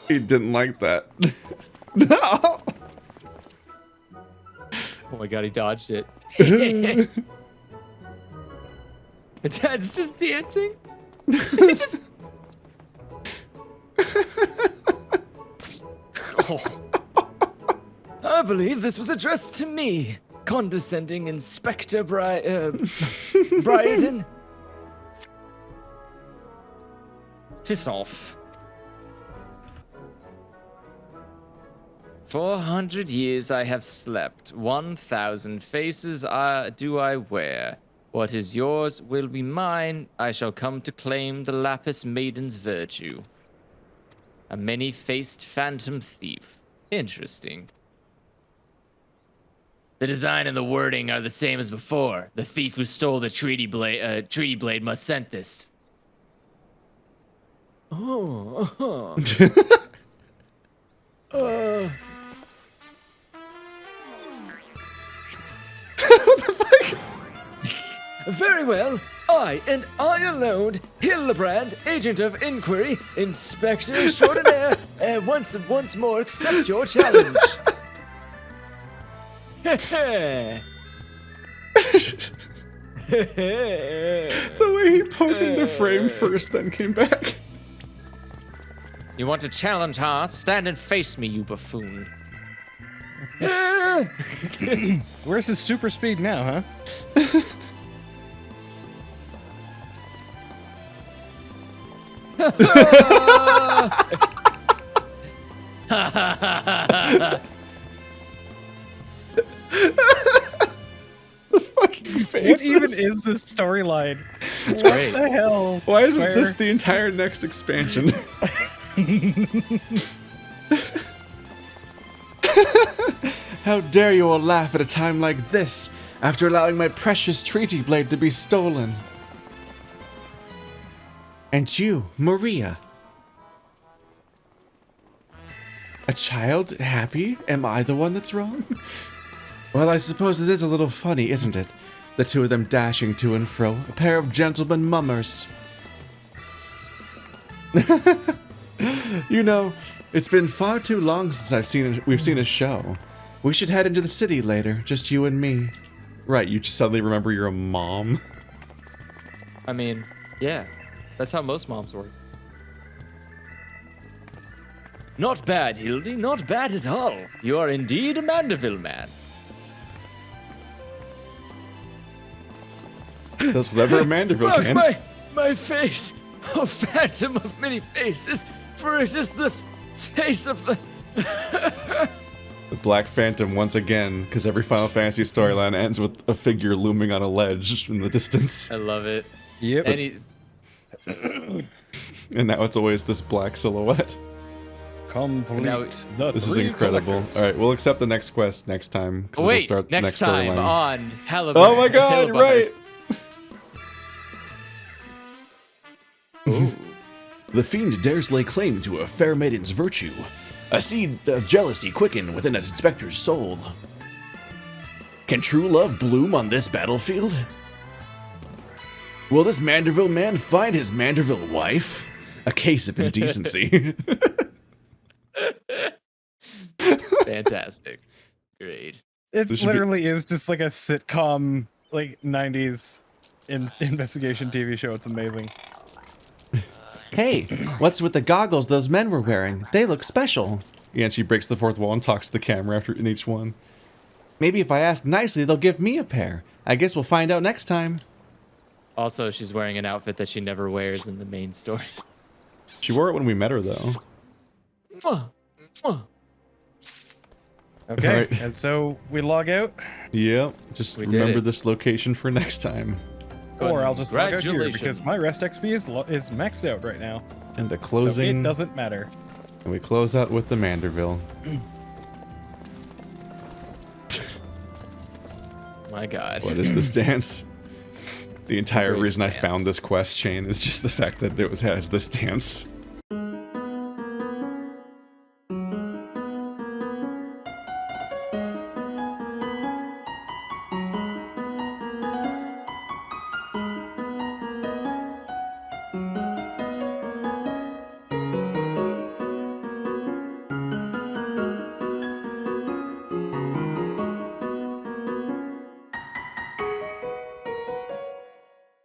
He didn't like that. No. Oh my god, he dodged it. Dad's just dancing. He just. Oh. I believe this was addressed to me, condescending Inspector Briarden. Piss off. 400 years I have slept, 1,000 faces do I wear. What is yours will be mine, I shall come to claim the Lapis Maiden's virtue. A many-faced phantom thief. Interesting. The design and the wording are the same as before. The thief who stole the treaty blade must sent this. Oh, very well. I alone, Hildebrand, agent of inquiry, inspector extraordinaire, once more accept your challenge. The way he poked into frame first, then came back. You want to challenge, huh? Stand and face me, you buffoon. Where's his super speed now, huh? The fucking faces. What even is this storyline? It's What great. the hell? Why isn't Square? this the entire next expansion? How dare you all laugh at a time like this, after allowing my precious treaty blade to be stolen? And you, Maria. A child? Happy? Am I the one that's wrong? Well, I suppose it is a little funny, isn't it? The two of them dashing to and fro, a pair of gentlemen mummers. You know, it's been far too long since we've seen a show. We should head into the city later, just you and me. Right, you just suddenly remember you're a mom. I mean, yeah. That's how most moms work. Not bad, Hildy, not bad at all. You are indeed a Manderville man. That's whatever a Manderville Mark can. my face, oh phantom of many faces, for it is the face of the... The Black Phantom once again, because every Final Fantasy storyline ends with a figure looming on a ledge in the distance. I love it. Yep. And now it's always this black silhouette. Complete. Now- the This is three incredible. collectors. Alright, we'll accept the next quest next time. 'cause Wait, it'll start the next next time storyline. on Hildebrand. Oh my god, right! The fiend dares lay claim to a fair maiden's virtue. A seed of jealousy quicken within an inspector's soul. Can true love bloom on this battlefield? Will this Manderville man find his Manderville wife? A case of indecency. Fantastic. Great. It This should be- literally is just like a sitcom, like 90s investigation TV show. It's amazing. Hey, what's with the goggles those men were wearing? They look special. Yeah, and she breaks the fourth wall and talks to the camera after in each one. Maybe if I ask nicely, they'll give me a pair. I guess we'll find out next time. Also, she's wearing an outfit that she never wears in the main story. She wore it when we met her, though. Mwah, mwah. Okay, Alright. and so we log out, Yep, just We did remember it. this location for next time. or I'll just log out here Congratulations. because my rest XP is maxed out right now. And the So closing, it doesn't matter. and we close out with the Manderville. My god. What is this dance? The entire Great reason I stance. found this quest chain is just the fact that it has this dance.